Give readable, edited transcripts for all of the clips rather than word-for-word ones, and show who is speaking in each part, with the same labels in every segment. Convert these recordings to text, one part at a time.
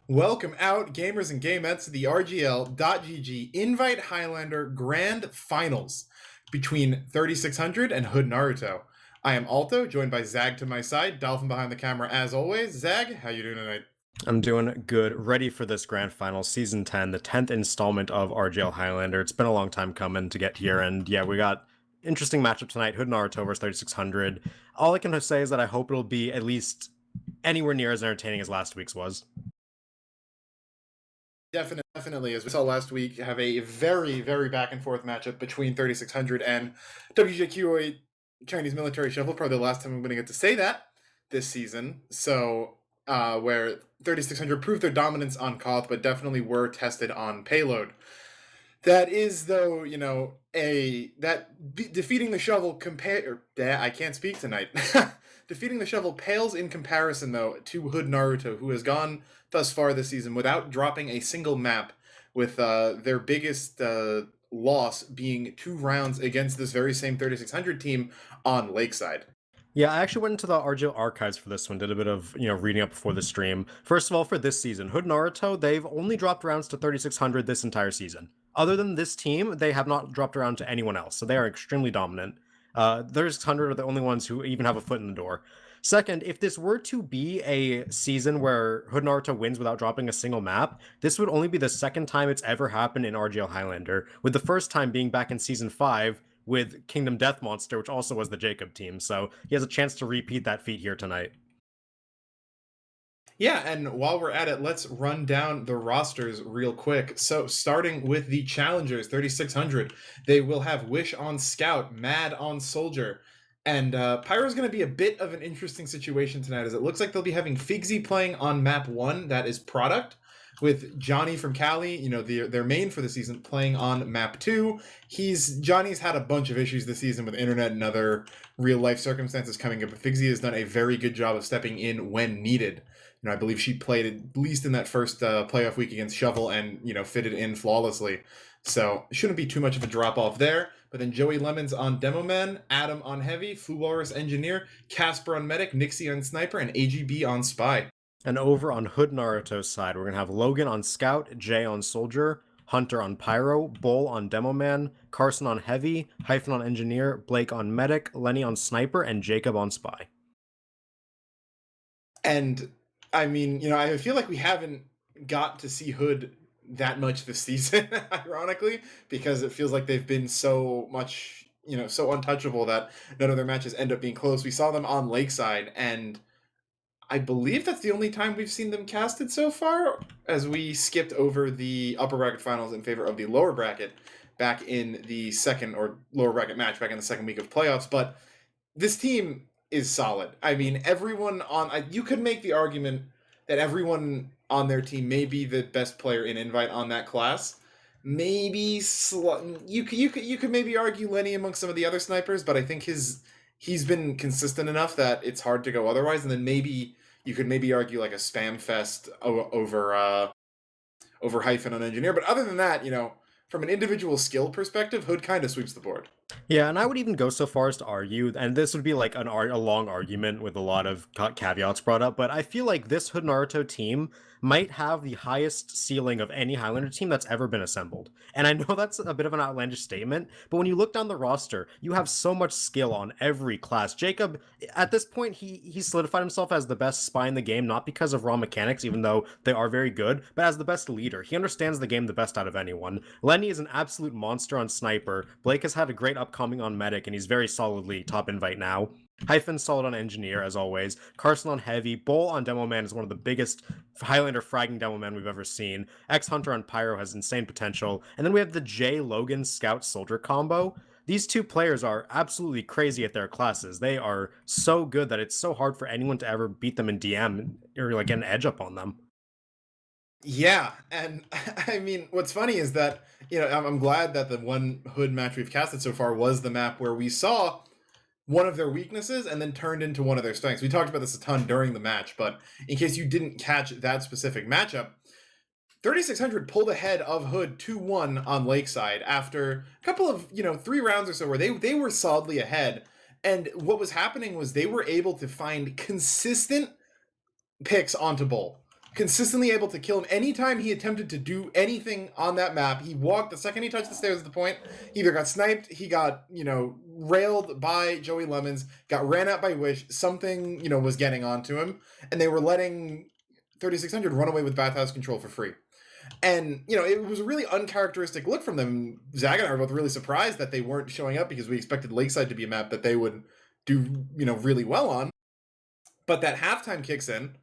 Speaker 1: Welcome out, gamers and gamettes, to the RGL.gg Invite Highlander Grand Finals between 3600 and Hood Naruto. I am Alto, joined by Zag to my side, Dolphin behind the camera as always. Zag, how you doing tonight?
Speaker 2: I'm doing good, ready for this grand final, season 10, the 10th installment of RGL Highlander. It's been a long time coming to get here, and yeah, we got interesting matchup tonight, Hood Naruto versus 3600. All I can say is that I hope it'll be at least anywhere near as entertaining as last week's was.
Speaker 1: Definitely, as we saw last week, have a very back and forth matchup between 3600 and WJQOA Chinese Military Shuffle. Probably the last time I'm going to get to say that this season. So, where 3600 proved their dominance on Koth, but definitely were tested on payload. That is, though, defeating the shovel I can't speak tonight. Defeating the shovel pales in comparison, though, to Hood Naruto, who has gone thus far this season without dropping a single map, with their biggest loss being 2 rounds against this very same 3600 team on Lakeside.
Speaker 2: Yeah, I actually went into the RGL archives for this one, did a bit of, reading up before the stream. First of all, for this season, Hood Naruto, they've only dropped rounds to 3600 this entire season. Other than this team, they have not dropped around to anyone else, so they are extremely dominant. 3600 are the only ones who even have a foot in the door. Second, if this were to be a season where Hood Naruto wins without dropping a single map, this would only be the second time it's ever happened in RGL Highlander, with the first time being back in Season 5, with Kingdom Death Monster, which also was the Jacob team. So he has a chance to repeat that feat here tonight.
Speaker 1: Yeah, and while we're at it, let's run down the rosters real quick. So, starting with the challengers, 3600, they will have Wish on Scout, Mad on Soldier, and Pyro's going to be a bit of an interesting situation tonight, as it looks like they'll be having Figsy playing on map 1, that is Product, with Johnny from Cali, their main for the season, playing on map 2. Johnny's had a bunch of issues this season with internet and other real-life circumstances coming up, but Figsy has done a very good job of stepping in when needed. I believe she played at least in that first playoff week against Shovel and, fitted in flawlessly. So it shouldn't be too much of a drop-off there. But then Joey Lemons on Demo Man, Adam on Heavy, Flu Walrus Engineer, Casper on Medic, Nixie on Sniper, and AGB on Spy.
Speaker 2: And over on Hood Naruto's side, we're going to have Logan on Scout, Jay on Soldier, Hunter on Pyro, Bull on Demo Man, Carson on Heavy, Hyphen on Engineer, Blake on Medic, Lenny on Sniper, and Jacob on Spy.
Speaker 1: And I mean, I feel like we haven't got to see Hood that much this season, ironically, because it feels like they've been so much, so untouchable that none of their matches end up being close. We saw them on Lakeside, and I believe that's the only time we've seen them casted so far, as we skipped over the upper bracket finals in favor of the lower bracket back in the second, or lower bracket match back in the second week of playoffs. But this team is solid. I mean, you could make the argument that everyone on their team may be the best player in Invite on that class. Maybe you could maybe argue Lenny amongst some of the other snipers, but I think he's been consistent enough that it's hard to go otherwise. And then maybe you could argue like a spam fest over Hyphen on Engineer. But other than that, from an individual skill perspective, Hood kind of sweeps the board.
Speaker 2: Yeah, and I would even go so far as to argue, and this would be like a long argument with a lot of caveats brought up, but I feel like this Hood Naruto team might have the highest ceiling of any Highlander team that's ever been assembled. And I know that's a bit of an outlandish statement, but when you look down the roster, you have so much skill on every class. Jacob, at this point, he solidified himself as the best spy in the game, not because of raw mechanics, even though they are very good, but as the best leader. He understands the game the best out of anyone. Lenny is an absolute monster on Sniper. Blake has had a great upcoming on Medic, and he's very solidly top invite now. Hyphen solid on Engineer, as always. Carson on Heavy. Bull on Demo Man is one of the biggest Highlander fragging Demo Man we've ever seen. X Hunter on Pyro has insane potential. And then we have the J Logan Scout Soldier combo. These two players are absolutely crazy at their classes. They are so good that it's so hard for anyone to ever beat them in DM or like get an edge up on them.
Speaker 1: Yeah, and I mean, what's funny is that, I'm glad that the one Hood match we've casted so far was the map where we saw one of their weaknesses and then turned into one of their strengths. We talked about this a ton during the match, but in case you didn't catch that specific matchup, 3600 pulled ahead of Hood 2-1 on Lakeside after a couple of, 3 rounds or so where they were solidly ahead. And what was happening was they were able to find consistent picks onto Bull. consistently able to kill him anytime he attempted to do anything on that map. He walked, the second he touched the stairs at the point, he either got sniped, he got, railed by Joey Lemons, got ran out by Wish, something, was getting onto him, and they were letting 3600 run away with bathhouse control for free. And, it was a really uncharacteristic look from them. Zach and I were both really surprised that they weren't showing up because we expected Lakeside to be a map that they would do, really well on. But that halftime kicks in.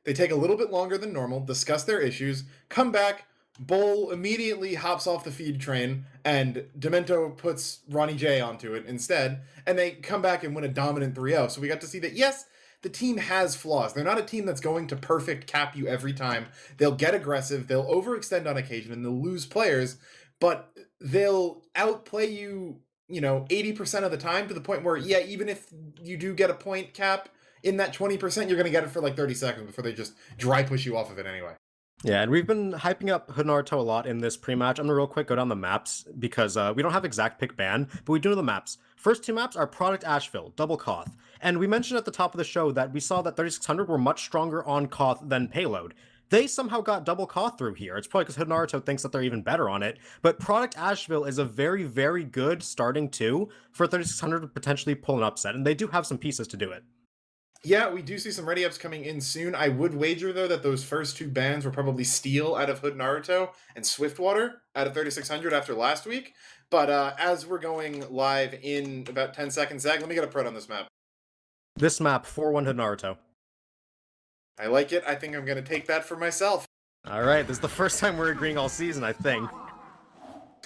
Speaker 1: They take a little bit longer than normal, discuss their issues, come back, Bull immediately hops off the feed train, and Demento puts Ronnie J onto it instead, and they come back and win a dominant 3-0. So we got to see that, yes, the team has flaws. They're not a team that's going to perfect cap you every time. They'll get aggressive, they'll overextend on occasion, and they'll lose players, but they'll outplay you, 80% of the time, to the point where, yeah, even if you do get a point cap in that 20%, you're going to get it for like 30 seconds before they just dry push you off of it anyway.
Speaker 2: Yeah, and we've been hyping up Hood Naruto a lot in this pre-match. I'm gonna real quick go down the maps because we don't have exact pick ban, but we do know the maps. First two maps are Product Asheville, Double Koth. And we mentioned at the top of the show that we saw that 3600 were much stronger on Koth than Payload. They somehow got Double Koth through here. It's probably because Hood Naruto thinks that they're even better on it. But Product Asheville is a very, very good starting two for 3600 to potentially pull an upset, and they do have some pieces to do it.
Speaker 1: Yeah, we do see some ready-ups coming in soon. I would wager, though, that those first two bans were probably Steel out of Hood Naruto and Swiftwater out of 3600 after last week. But as we're going live in about 10 seconds, Zach, let me get a pred on this map.
Speaker 2: This map, 4-1 Hood Naruto.
Speaker 1: I like it. I think I'm going to take that for myself.
Speaker 2: All right, this is the first time we're agreeing all season, I think.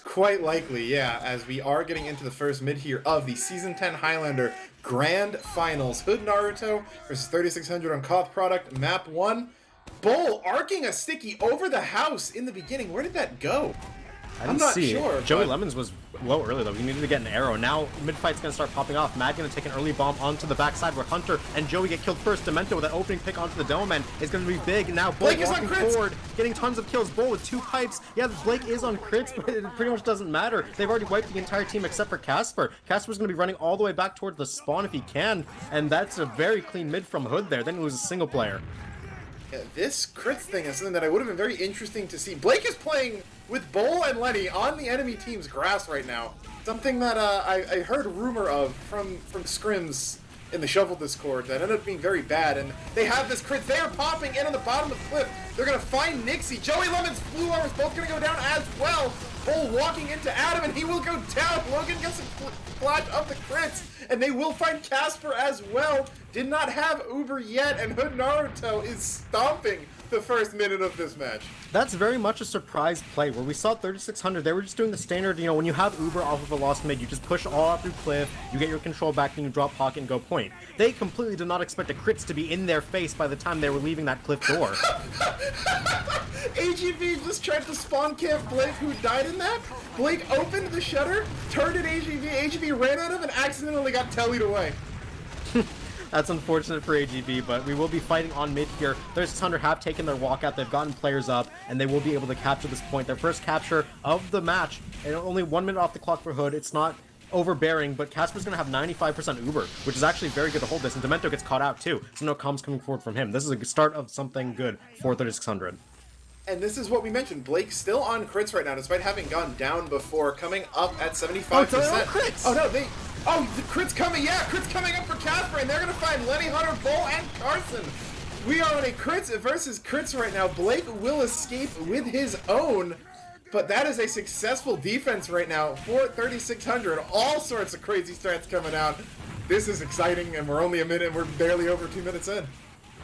Speaker 1: Quite likely, yeah, as we are getting into the first mid here of the Season 10 Highlander Grand Finals. Hood Naruto versus 3600 on Koth Product, Map 1. Bull arcing a sticky over the house in the beginning. Where did that go?
Speaker 2: I'm not sure. Joey Lemons was low early, though. He needed to get an arrow. Now, mid-fight's going to start popping off. Mad going to take an early bomb onto the backside where Hunter and Joey get killed first. Demento with that opening pick onto the dome end is going to be big. Now, Blake walking forward, getting tons of kills. Bull with 2 pipes. Yeah, Blake is on crits, but it pretty much doesn't matter. They've already wiped the entire team except for Casper. Casper's going to be running all the way back towards the spawn if he can, and that's a very clean mid from Hood there. Then he loses a single player.
Speaker 1: Yeah, this crits thing is something that I would have been very interesting to see. Blake is playing with Bull and Lenny on the enemy team's grass right now. Something that I heard a rumor of from scrims in the Shovel Discord that ended up being very bad, and they have this crit. They are popping in on the bottom of the cliff. They're going to find Nixie. Joey Lemons, Blue Armor's both going to go down as well. Bull walking into Adam, and he will go down. Logan gets a flash of the crits, and they will find Casper as well. Did not have Uber yet, and Hood Naruto is stomping the first minute of this match.
Speaker 2: That's very much a surprise play. Where we saw 3600, they were just doing the standard, when you have Uber off of a lost mid, you just push all out through cliff, you get your control back, and you drop pocket and go point. They completely did not expect the crits to be in their face by the time they were leaving that cliff door.
Speaker 1: AGV just tried to spawn camp Blake, who died in that. Blake opened the shutter, turned at AGV, AGV ran at him, and accidentally got tellied away.
Speaker 2: That's unfortunate for AGV, but we will be fighting on mid here. 3600 have taken their walkout, they've gotten players up, and they will be able to capture this point. Their first capture of the match, and only 1 minute off the clock for Hood. It's not overbearing, but Casper's going to have 95% Uber, which is actually very good to hold this, and Demento gets caught out too, so no comms coming forward from him. This is a start of something good for 3600.
Speaker 1: And this is what we mentioned. Blake's still on crits right now, despite having gone down before, coming up at 75%.
Speaker 2: Oh, crits!
Speaker 1: Oh, no, Oh, the crit's coming, yeah, crit's coming up for Casper, and they're going to find Lenny, Hunter, Bull, and Carson. We are on a crits versus crits right now. Blake will escape with his own, but that is a successful defense right now for 3600. All sorts of crazy strats coming out. This is exciting, and we're only a minute, we're barely over 2 minutes in.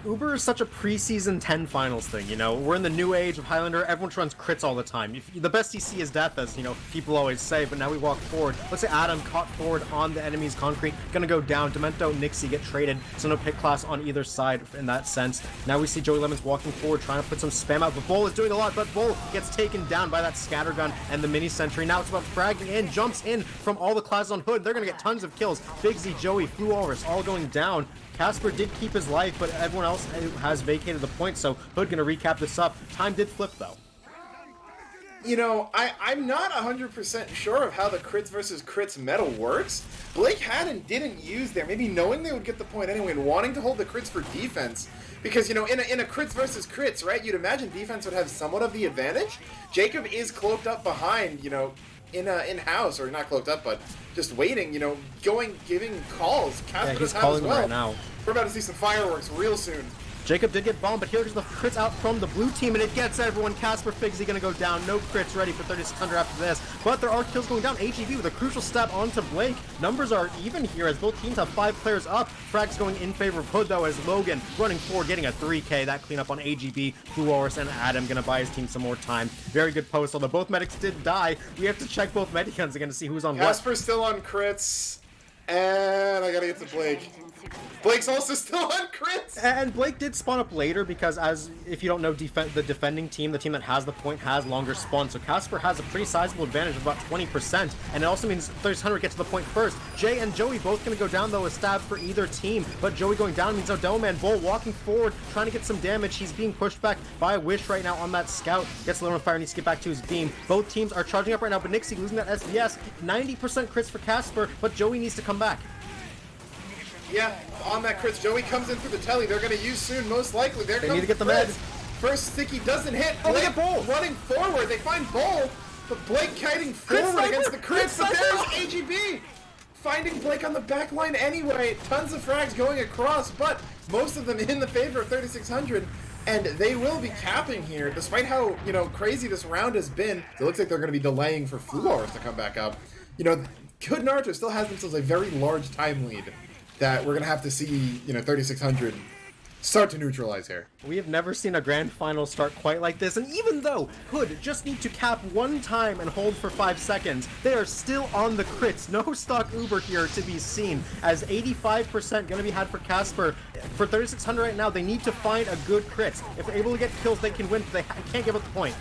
Speaker 2: Uber is such a preseason 10 finals thing, We're in the new age of Highlander. Everyone runs crits all the time. The best DC is death, as, people always say, but now we walk forward. Let's say Adam caught forward on the enemy's concrete. Gonna go down. Demento, Nixie get traded, so no pick class on either side in that sense. Now we see Joey Lemons walking forward, trying to put some spam out, but Bull is doing a lot, but Bull gets taken down by that scattergun and the mini sentry. Now it's about fragging in, jumps in from all the classes on Hood. They're gonna get tons of kills. Big Z, Joey, Flew Walrus, all going down. Casper did keep his life, but everyone else has vacated the point, so Hood gonna recap this up. Time did flip, though.
Speaker 1: I'm not 100% sure of how the crits versus crits meta works. Blake had and didn't use there, maybe knowing they would get the point anyway and wanting to hold the crits for defense. Because, you know, in a crits versus crits, right, you'd imagine defense would have somewhat of the advantage. Jacob is cloaked up behind, you know, in-house, or not cloaked up, but just waiting, you know, giving calls.
Speaker 2: Yeah, he's
Speaker 1: does have
Speaker 2: calling
Speaker 1: as well.
Speaker 2: right now.
Speaker 1: We're about to see some fireworks real soon.
Speaker 2: Jacob did get bombed, but here's the crits out from the blue team, and it gets everyone. Casper Figsy gonna go down. No crits ready for 3600 after this, but there are kills going down. AGV with a crucial stab onto Blake. Numbers are even here as both teams have 5 players up. Frags going in favor of Hood, though, as Logan running forward, getting a 3K. That cleanup on AGB. Fluoris and Adam gonna buy his team some more time. Very good post, although both medics did die. We have to check both mediguns again to see who's on
Speaker 1: Casper's still on crits, and I gotta get to Blake. Blake's also still on crits!
Speaker 2: And Blake did spawn up later because, as if you don't know, the defending team, the team that has the point, has longer spawn. So Casper has a pretty sizable advantage of about 20%. And it also means 3600 gets to the point first. Jay and Joey both going to go down, though, a stab for either team. But Joey going down means Odelman Bull walking forward, trying to get some damage. He's being pushed back by Wish right now on that scout. Gets a little on fire, needs to get back to his beam. Both teams are charging up right now, but Nixie losing that SDS. 90% crits for Casper, but Joey needs to come back.
Speaker 1: Yeah, on that crits, Joey comes in through the telly. They're going to use soon, most likely. They
Speaker 2: need to get the med.
Speaker 1: First sticky doesn't hit.
Speaker 2: Oh,
Speaker 1: Blake
Speaker 2: they get Bull.
Speaker 1: running forward. They find Bull, but Blake kiting forward against the crits. But there's AGB finding Blake on the back line anyway. Tons of frags going across, but most of them in the favor of 3600. And they will be capping here, despite how, you know, crazy this round has been. It looks like they're going to be delaying for Fluoris to come back up. You know, Hood Naruto still has themselves a very large time lead that we're going to have to see, you know, 3600 start to neutralize here.
Speaker 2: We have never seen a grand final start quite like this, and even though Hood just need to cap one time and hold for 5 seconds, they are still on the crits. No stock Uber here to be seen, as 85% going to be had for Casper. For 3600 right now, they need to find a good crits. If they're able to get kills, they can win, but they can't give up the point.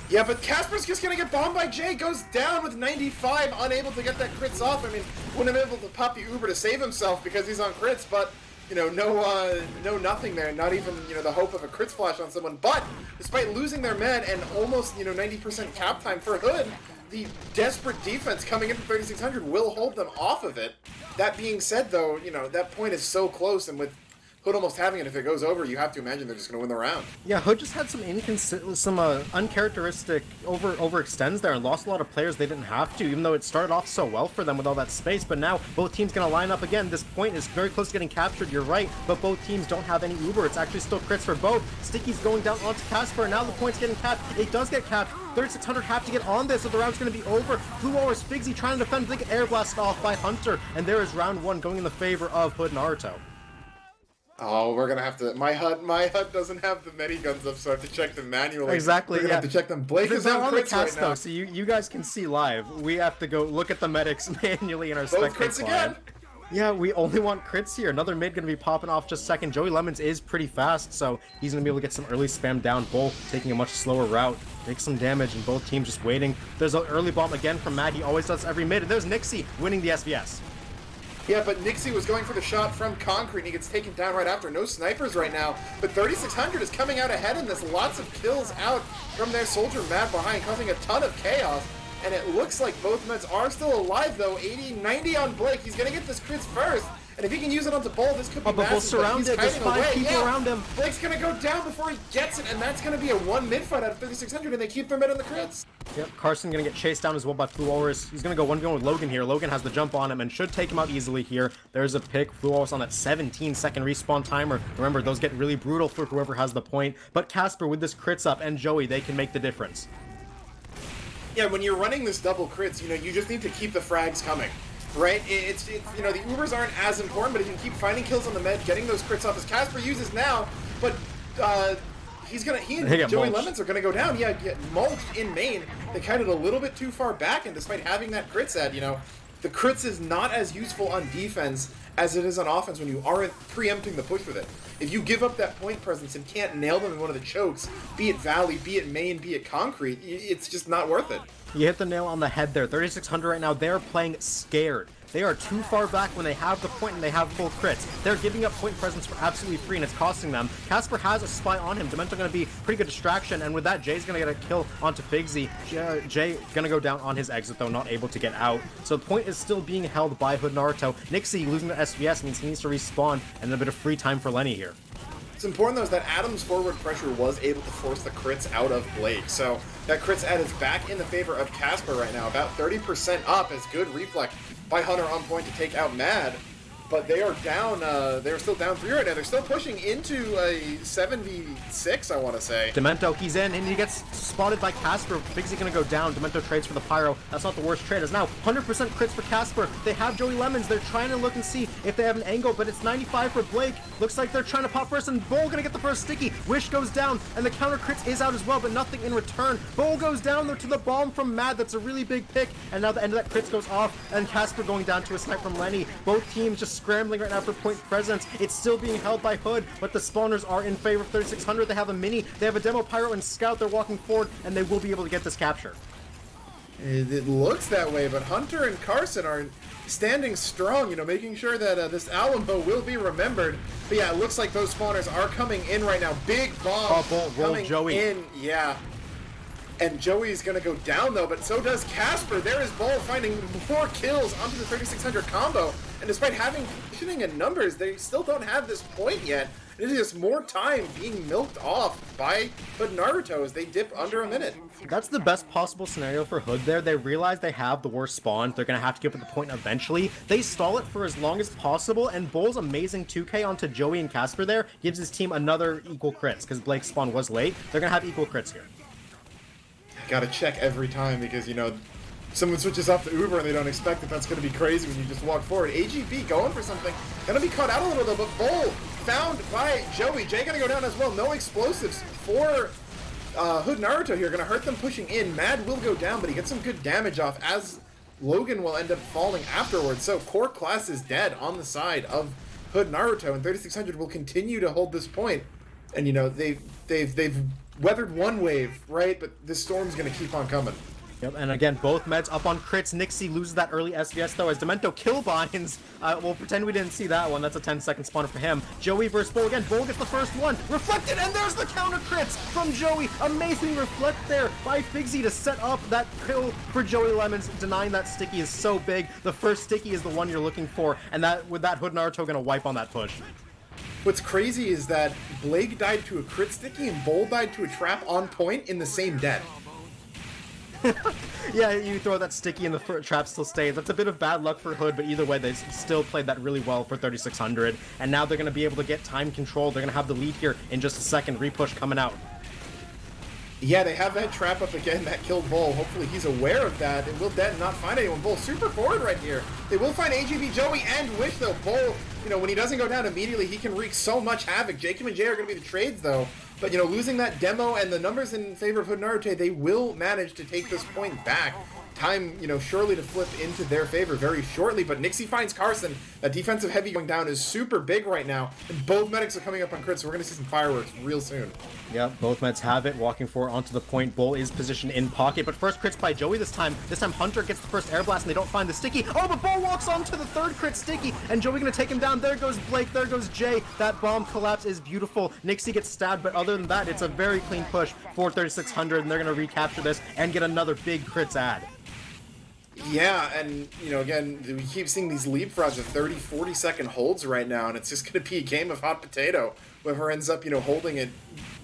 Speaker 1: Yeah, but Casper's just gonna get bombed by Jay. Goes down with 95, unable to get that crits off. I mean, wouldn't have been able to pop the Uber to save himself because he's on crits, but, you know, no nothing there. Not even, you know, the hope of a crits flash on someone. But despite losing their med and almost, you know, 90% cap time for Hood, the desperate defense coming in from 3600 will hold them off of it. That being said, though, you know, that point is so close, and with Hood almost having it, if it goes over, you have to imagine they're just going to win the round.
Speaker 2: Yeah, Hood just had some uncharacteristic overextends there and lost a lot of players they didn't have to, even though it started off so well for them with all that space. But now both teams going to line up again. This point is very close to getting captured, you're right, but both teams don't have any Uber. It's actually still crits for both. Sticky's going down onto Casper, and now the point's getting capped. It does get capped. 3600 have to get on this, so the round's going to be over. Fluoris Figsy trying to defend, they get air blasted off by Hunter, and there is round 1 going in the favor of Hood Naruto.
Speaker 1: Oh, we're gonna have to. My HUD doesn't have the mediguns up, so I have to check them manually.
Speaker 2: Exactly.
Speaker 1: We're gonna have to check them. Blake is on
Speaker 2: the
Speaker 1: crits
Speaker 2: cast
Speaker 1: right now.
Speaker 2: though, so you guys can see live. We have to go look at the medics manually in our
Speaker 1: Both
Speaker 2: spectator
Speaker 1: crits again.
Speaker 2: Yeah, we only want crits here. Another mid gonna be popping off just a second. Joey Lemons is pretty fast, so he's gonna be able to get some early spam down. Bull taking a much slower route, make some damage, and both teams just waiting. There's an early bomb again from Matt. He always does every mid, and there's Nixie winning the SVS.
Speaker 1: Yeah, but Nixie was going for the shot from Concrete, and he gets taken down right after. No snipers right now, but 3600 is coming out ahead in this. Lots of kills out from their soldier Matt behind, causing a ton of chaos. And it looks like both meds are still alive, though. 80, 90 on Blake. He's going to get this crits first. And if he can use it onto Bull, this could be massive.
Speaker 2: Bull's surrounded. There's 5 people around him.
Speaker 1: Blake's going to go down before he gets it, and that's going to be a 1 mid fight out of 3600, and they keep their mid on the crits.
Speaker 2: Yep, Carson gonna get chased down as well by Fluoris. He's gonna go 1v1 with Logan here. Logan has the jump on him and should take him out easily here. There's a pick. Fluoris on that 17-second respawn timer. Remember, those get really brutal for whoever has the point. But Casper with this crits up and Joey, they can make the difference.
Speaker 1: Yeah, when you're running this double crits, you know, you just need to keep the frags coming. Right? It's you know, the Ubers aren't as important, but if you can keep finding kills on the med, getting those crits off as Casper uses now, but he and Joey Lemons are gonna go down. Yeah, get mulched in main. They kited a little bit too far back, and despite having that crit set, you know, the crits is not as useful on defense as it is on offense when you aren't preempting the push with it. If you give up that point presence and can't nail them in one of the chokes, be it Valley, be it main, be it Concrete, it's just not worth it.
Speaker 2: You hit the nail on the head there. 3600 right now, they're playing scared. They are too far back when they have the point and they have full crits. They're giving up point presence for absolutely free, and it's costing them. Casper has a spy on him. Demento gonna be pretty good distraction, and with that, Jay's gonna get a kill onto Figsy. Jay gonna go down on his exit, though, not able to get out. So the point is still being held by Hood Naruto. Nixie losing the SVS means he needs to respawn, and a bit of free time for Lenny here.
Speaker 1: It's important, though, is that Adam's forward pressure was able to force the crits out of Blake. So that crits ad is back in the favor of Casper right now, about 30% up, as good reflect by Hunter on point to take out Mad. But they are down, they're still down 3 right now. They're still pushing into a 7v6, I want to say.
Speaker 2: Demento, he's in, and he gets spotted by Casper. Figsy gonna go down. Demento trades for the Pyro. That's not the worst trade. It's now 100% crits for Casper. They have Joey Lemons. They're trying to look and see if they have an angle, but it's 95 for Blake. Looks like they're trying to pop first, and Bull gonna get the first sticky. Wish goes down, and the counter crits is out as well, but nothing in return. Bull goes down, though, to the bomb from Mad. That's a really big pick, and now the end of that crits goes off, and Casper going down to a snipe from Lenny. Both teams just scrambling right now for point presence. It's still being held by Hood, but the spawners are in favor of 3600. They have a mini, they have a demo Pyro and Scout. They're walking forward, and they will be able to get this capture.
Speaker 1: It looks that way, but Hunter and Carson are standing strong, you know, making sure that this Alamo will be remembered. But yeah, it looks like those spawners are coming in right now. Big bomb coming
Speaker 2: Joey
Speaker 1: in. Yeah. And Joey's gonna go down, though, but so does Casper. There is Bull finding more kills onto the 3600 combo. And despite having shooting in numbers, they still don't have this point yet. It is just more time being milked off by Hood Naruto as they dip under a minute.
Speaker 2: That's the best possible scenario for Hood there. They realize they have the worst spawn. They're going to have to give it the point eventually. They stall it for as long as possible, and Bull's amazing 2K onto Joey and Casper there gives his team another equal crits, because Blake's spawn was late. They're going to have equal crits here.
Speaker 1: Gotta check every time because, you know, someone switches off the Uber and they don't expect that that's going to be crazy when you just walk forward. AGB going for something. Gonna be caught out a little though, but Bull found by Joey. Jay gonna go down as well. No explosives for Hood Naruto here. Gonna hurt them pushing in. Mad will go down, but he gets some good damage off as Logan will end up falling afterwards. So core class is dead on the side of Hood Naruto, and 3600 will continue to hold this point. And, you know, they've weathered one wave, right? But this storm's gonna keep on coming.
Speaker 2: Yep, and again, both meds up on crits. Nixie loses that early SVS, though, as Demento kill binds. We'll pretend we didn't see that one. That's a 10-second spawner for him. Joey versus Bull again. Bull gets the first one. Reflected, and there's the counter crits from Joey. Amazing reflect there by Figsy to set up that kill for Joey Lemons. Denying that sticky is so big. The first sticky is the one you're looking for, and that with that Hood Naruto gonna wipe on that push.
Speaker 1: What's crazy is that Blake died to a crit sticky and Bull died to a trap on point in the same death.
Speaker 2: Yeah, you throw that sticky and the trap still stays. That's a bit of bad luck for Hood, but either way, they still played that really well for 3600. And now they're going to be able to get time control. They're going to have the lead here in just a second. Repush coming out.
Speaker 1: Yeah, they have that trap up again that killed Bull. Hopefully he's aware of that. And will Den not find anyone. Bull super forward right here. They will find AGB, Joey, and Wish, though. Bull, you know, when he doesn't go down immediately, he can wreak so much havoc. Jacob and Jay are going to be the trades, though. But, you know, losing that demo and the numbers in favor of Hood Naruto, they will manage to take this point back. Time, you know, surely to flip into their favor very shortly, but Nixie finds Carson. That defensive heavy going down is super big right now, and both medics are coming up on crits, so we're going to see some fireworks real soon.
Speaker 2: Yep, both meds have it, walking forward onto the point. Bull is positioned in pocket, but first crits by Joey this time. This time Hunter gets the first air blast, and they don't find the sticky. Oh, but Bull walks onto the third crit sticky, and Joey going to take him down. There goes Blake, there goes Jay. That bomb collapse is beautiful. Nixie gets stabbed, but other than that, it's a very clean push for 3600, and they're going to recapture this and get another big crits ad.
Speaker 1: Yeah, and, you know, again, we keep seeing these leapfrogs of 30, 40-second holds right now, and it's just going to be a game of hot potato. Whoever ends up, you know, holding it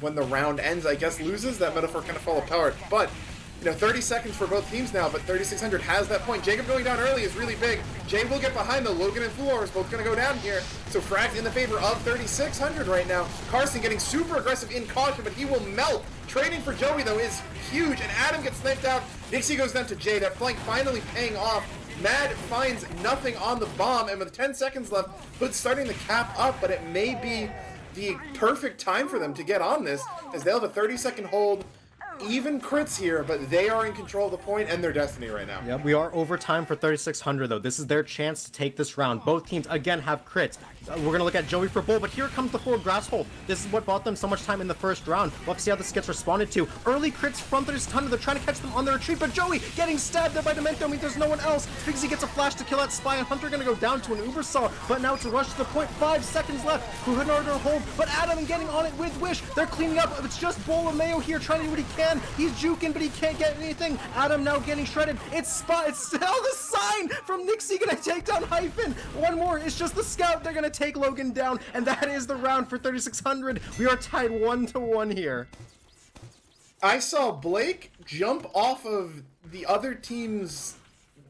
Speaker 1: when the round ends, I guess, loses. That metaphor kind of fell apart. But, you know, 30 seconds for both teams now, but 3600 has that point. Jacob going down early is really big. Jay will get behind, though. Logan and Fulor is both going to go down here. So frags in the favor of 3600 right now. Carson getting super aggressive in caution, but he will melt. Trading for Joey, though, is huge, and Adam gets sniped out. Nixie goes down to Jay. That flank finally paying off. Mad finds nothing on the bomb, and with 10 seconds left, Hood's starting to cap up, but it may be the perfect time for them to get on this, as they'll have a 30-second hold. even crits here, but they are in control of the point and their destiny right now.
Speaker 2: Yep, we are overtime for 3600 though. This is their chance to take this round. Both teams again have crits. We're gonna look at Joey for bull, but here comes the forward grass hold. This is what bought them so much time in the first round. We'll have to see how this gets responded to. Early crits from 3600. They're trying to catch them on their retreat, but Joey getting stabbed there by Demento means there's no one else. Figsy gets a flash to kill that spy, and Hunter gonna go down to an Uber Saw, but now it's a rush to the point. 5 seconds left. Hood Naruto hold, but Adam getting on it with Wish. They're cleaning up. It's just Bull and Mayo here trying to do what he can. He's juking, but he can't get anything. Adam now getting shredded. It's Spot. It's still the sign from Nixie gonna take down Hyphen. One more. It's just the scout. They're gonna take Logan down, and that is the round for 3600. We are tied 1-1 here.
Speaker 1: I saw Blake jump off of the other team's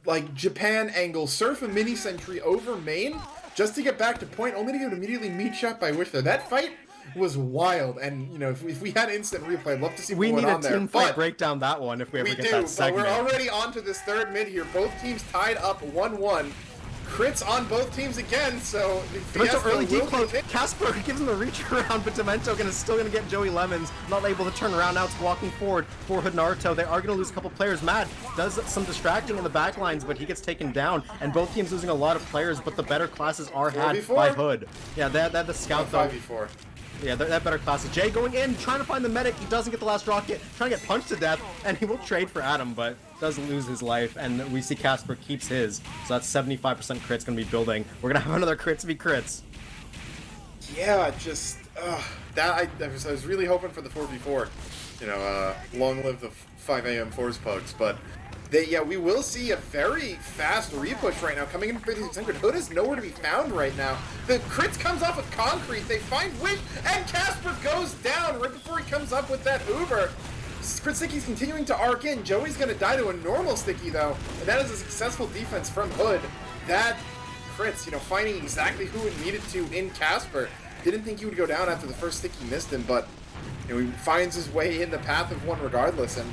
Speaker 1: like Japan angle, surf a mini sentry over main just to get back to point, only to get immediately meat shot by Wish there. That fight was wild, and you know, if we had instant replay, I'd love to see what went on there.
Speaker 2: We need a team fight breakdown that one if we ever get that segment.
Speaker 1: But we're already on to this third mid here. Both teams tied up 1-1. Crits on both teams again, so
Speaker 2: Demento early declose. Casper gives him the reach around, but Demento still gonna get Joey Lemons, not able to turn around. Now it's walking forward for Hood Naruto. They are gonna lose a couple players. Mad does some distracting in the back lines, but he gets taken down, and both teams losing a lot of players, but the better classes are had by Hood. Yeah, they had the scout though.
Speaker 1: 5v4.
Speaker 2: Yeah, that better classes. Jay going in, trying to find the medic. He doesn't get the last rocket, trying to get punched to death, and he will trade for Adam, but does lose his life, and we see Casper keeps his. So that's 75% crits gonna be building. We're gonna have another crits be crits.
Speaker 1: Yeah, just I was really hoping for the 4v4. You know, long live the 5 a.m. Force Pugs, but we will see a very fast repush right now coming in for 3600. Hood is nowhere to be found right now. The crits comes off with concrete. They find Wish, and Casper goes down right before he comes up with that Uber. Crit Sticky's continuing to arc in. Joey's going to die to a normal Sticky, though, and that is a successful defense from Hood. That crits, you know, finding exactly who it needed to in Casper. Didn't think he would go down after the first Sticky missed him, but you know, he finds his way in the path of one regardless, and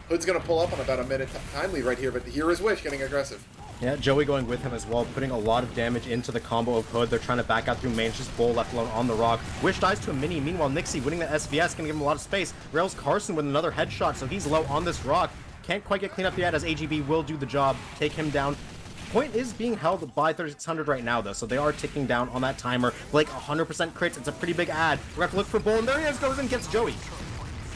Speaker 1: Hood's going to pull up on about a minute time lead right here, but here is Wish getting aggressive.
Speaker 2: Yeah, Joey going with him as well, putting a lot of damage into the combo of Hood. They're trying to back out through main, just Bull left alone on the rock. Wish dies to a mini. Meanwhile, Nixie winning the SVS, gonna give him a lot of space. Rails Carson with another headshot, so he's low on this rock. Can't quite get cleaned up yet, as AGB will do the job, take him down. Point is being held by 3600 right now, though, so they are ticking down on that timer. Blake 100% crits. It's a pretty big ad. We're gonna have to look for Bull, and there he is, goes and gets Joey.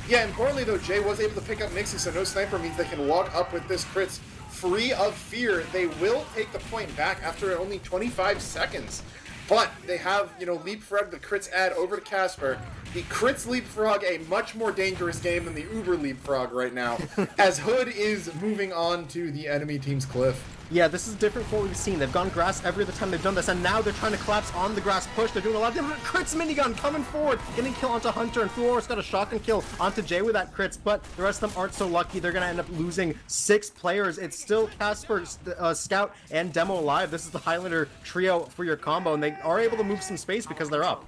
Speaker 1: Yeah, importantly though, Jay was able to pick up Nixie, so no sniper means they can walk up with this crits free of fear. They will take the point back after only 25 seconds. But they have, you know, leapfrog the crits add over to Casper. The crits leapfrog a much more dangerous game than the Uber leapfrog right now, as Hood is moving on to the enemy team's cliff.
Speaker 2: Yeah, this is different from what we've seen. They've gone grass every other time they've done this, and now they're trying to collapse on the grass push. They're doing a lot of different crits. Minigun coming forward, getting kill onto Hunter, and Fluor's got a shotgun kill onto Jay with that crits, but the rest of them aren't so lucky. They're going to end up losing 6 players. It's still Casper, Scout, and Demo alive. This is the Highlander trio for your combo, and they are able to move some space because they're up.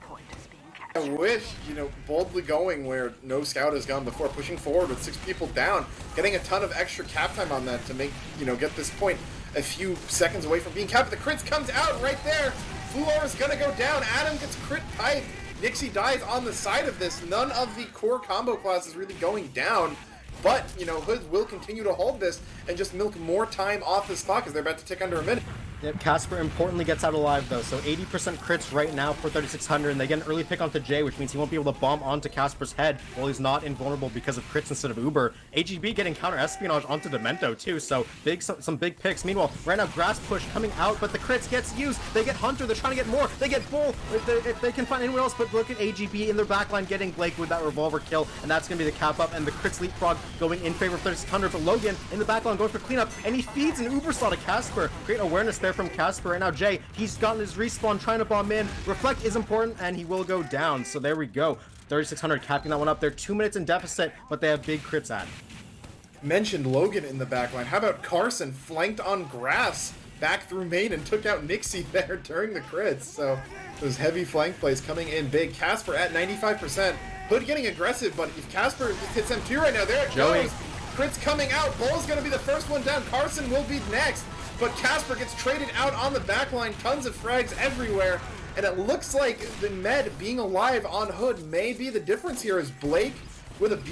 Speaker 1: I wish, you know, boldly going where no scout has gone before, pushing forward with 6 people down, getting a ton of extra cap time on that to make, you know, get this point a few seconds away from being capped. But the crits comes out right there. Fulor is gonna go down. Adam gets crit pipe. Nixie dies on the side of this. None of the core combo class is really going down. But, you know, Hood will continue to hold this and just milk more time off this clock as they're about to tick under a minute.
Speaker 2: Yep, Casper importantly gets out alive though, so 80% crits right now for 3600, and they get an early pick onto Jay, which means he won't be able to bomb onto Casper's head while he's not invulnerable because of crits instead of Uber. AGB getting counter espionage onto Demento too, so some big picks. Meanwhile, right now grass push coming out, but the crits gets used. They get Hunter, they're trying to get more. They get Bull if they can find anyone else, but look at AGB in their backline getting Blake with that revolver kill, and that's gonna be the cap up, and the crits leapfrog going in favor of 3600. But Logan in the backline going for cleanup, and he feeds an Uber slot to Casper. Great awareness there from Casper. Right now Jay, he's gotten his respawn, trying to bomb in. Reflect is important, and he will go down, so there we go. 3600 capping that one up. They're 2 minutes in deficit, but they have big crits at.
Speaker 1: Mentioned Logan in the backline. How about Carson flanked on grass back through main and took out Nixie there during the crits? So those heavy flank plays coming in big. Casper at 95%. Hood getting aggressive, but if Casper just hits M2 right now, there it goes. Crits coming out. Bull's going to be the first one down. Carson will be next. But Casper gets traded out on the backline. Tons of frags everywhere. And it looks like the med being alive on Hood may be the difference here, as Blake with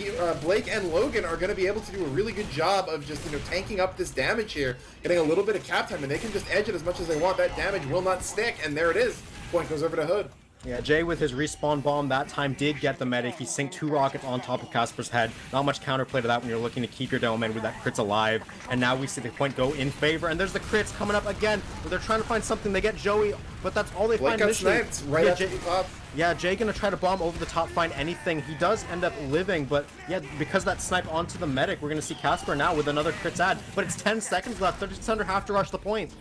Speaker 1: Blake and Logan are going to be able to do a really good job of just, tanking up this damage here, getting a little bit of cap time, and they can just edge it as much as they want. That damage will not stick, and there it is. Point goes over to Hood.
Speaker 2: Yeah, Jay with his respawn bomb that time did get the medic. He synced 2 rockets on top of Casper's head. Not much counterplay to that when you're looking to keep your demo man with that crits alive. And now we see the point go in favor. And there's the crits coming up again. Where they're trying to find something. They get Joey, but that's all they find initially.
Speaker 1: Right after the pop.
Speaker 2: Yeah, Jay gonna try to bomb over the top, find anything. He does end up living, but yeah, because that snipe onto the medic, we're gonna see Casper now with another crits ad. But it's 10 seconds left. 3600 have to rush the point.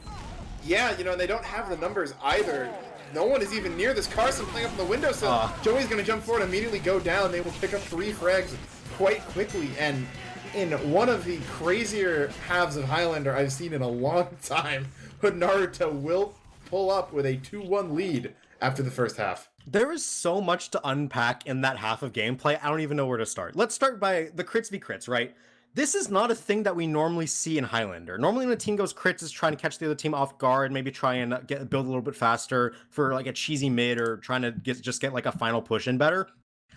Speaker 1: Yeah, and they don't have the numbers either. No one is even near this. Carson playing up in the windowsill. Joey's going to jump forward, immediately go down. They will pick up 3 frags quite quickly. And in one of the crazier halves of Highlander I've seen in a long time, Naruto will pull up with a 2-1 lead after the first half.
Speaker 2: There is so much to unpack in that half of gameplay. I don't even know where to start. Let's start by the crits v crits, right? This is not a thing that we normally see in Highlander. Normally when a team goes crits, is trying to catch the other team off guard, maybe try and build a little bit faster for like a cheesy mid, or trying to get like a final push in better.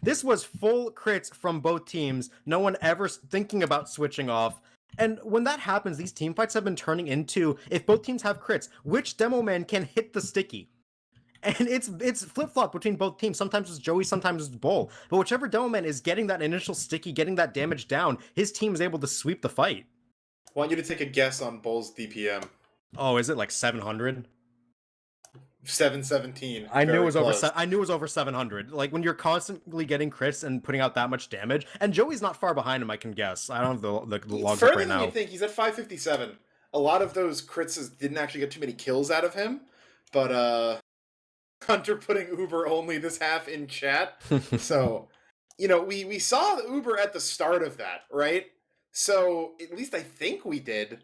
Speaker 2: This was full crits from both teams, no one ever thinking about switching off. And when that happens, these team fights have been turning into, if both teams have crits, which demo man can hit the sticky? And it's flip-flop between both teams. Sometimes it's Joey, sometimes it's Bull. But whichever Demoman is getting that initial sticky, getting that damage down, his team is able to sweep the fight.
Speaker 1: I want you to take a guess on Bull's DPM.
Speaker 2: Oh, is it like 700?
Speaker 1: 717.
Speaker 2: I knew it was over 700. Like when you're constantly getting crits and putting out that much damage, and Joey's not far behind him, I can guess. I don't have the logs up right now.
Speaker 1: Further than you think, he's at 557. A lot of those crits didn't actually get too many kills out of him, but Hunter putting Uber only this half in chat. So, we saw the Uber at the start of that, right? So, at least I think we did.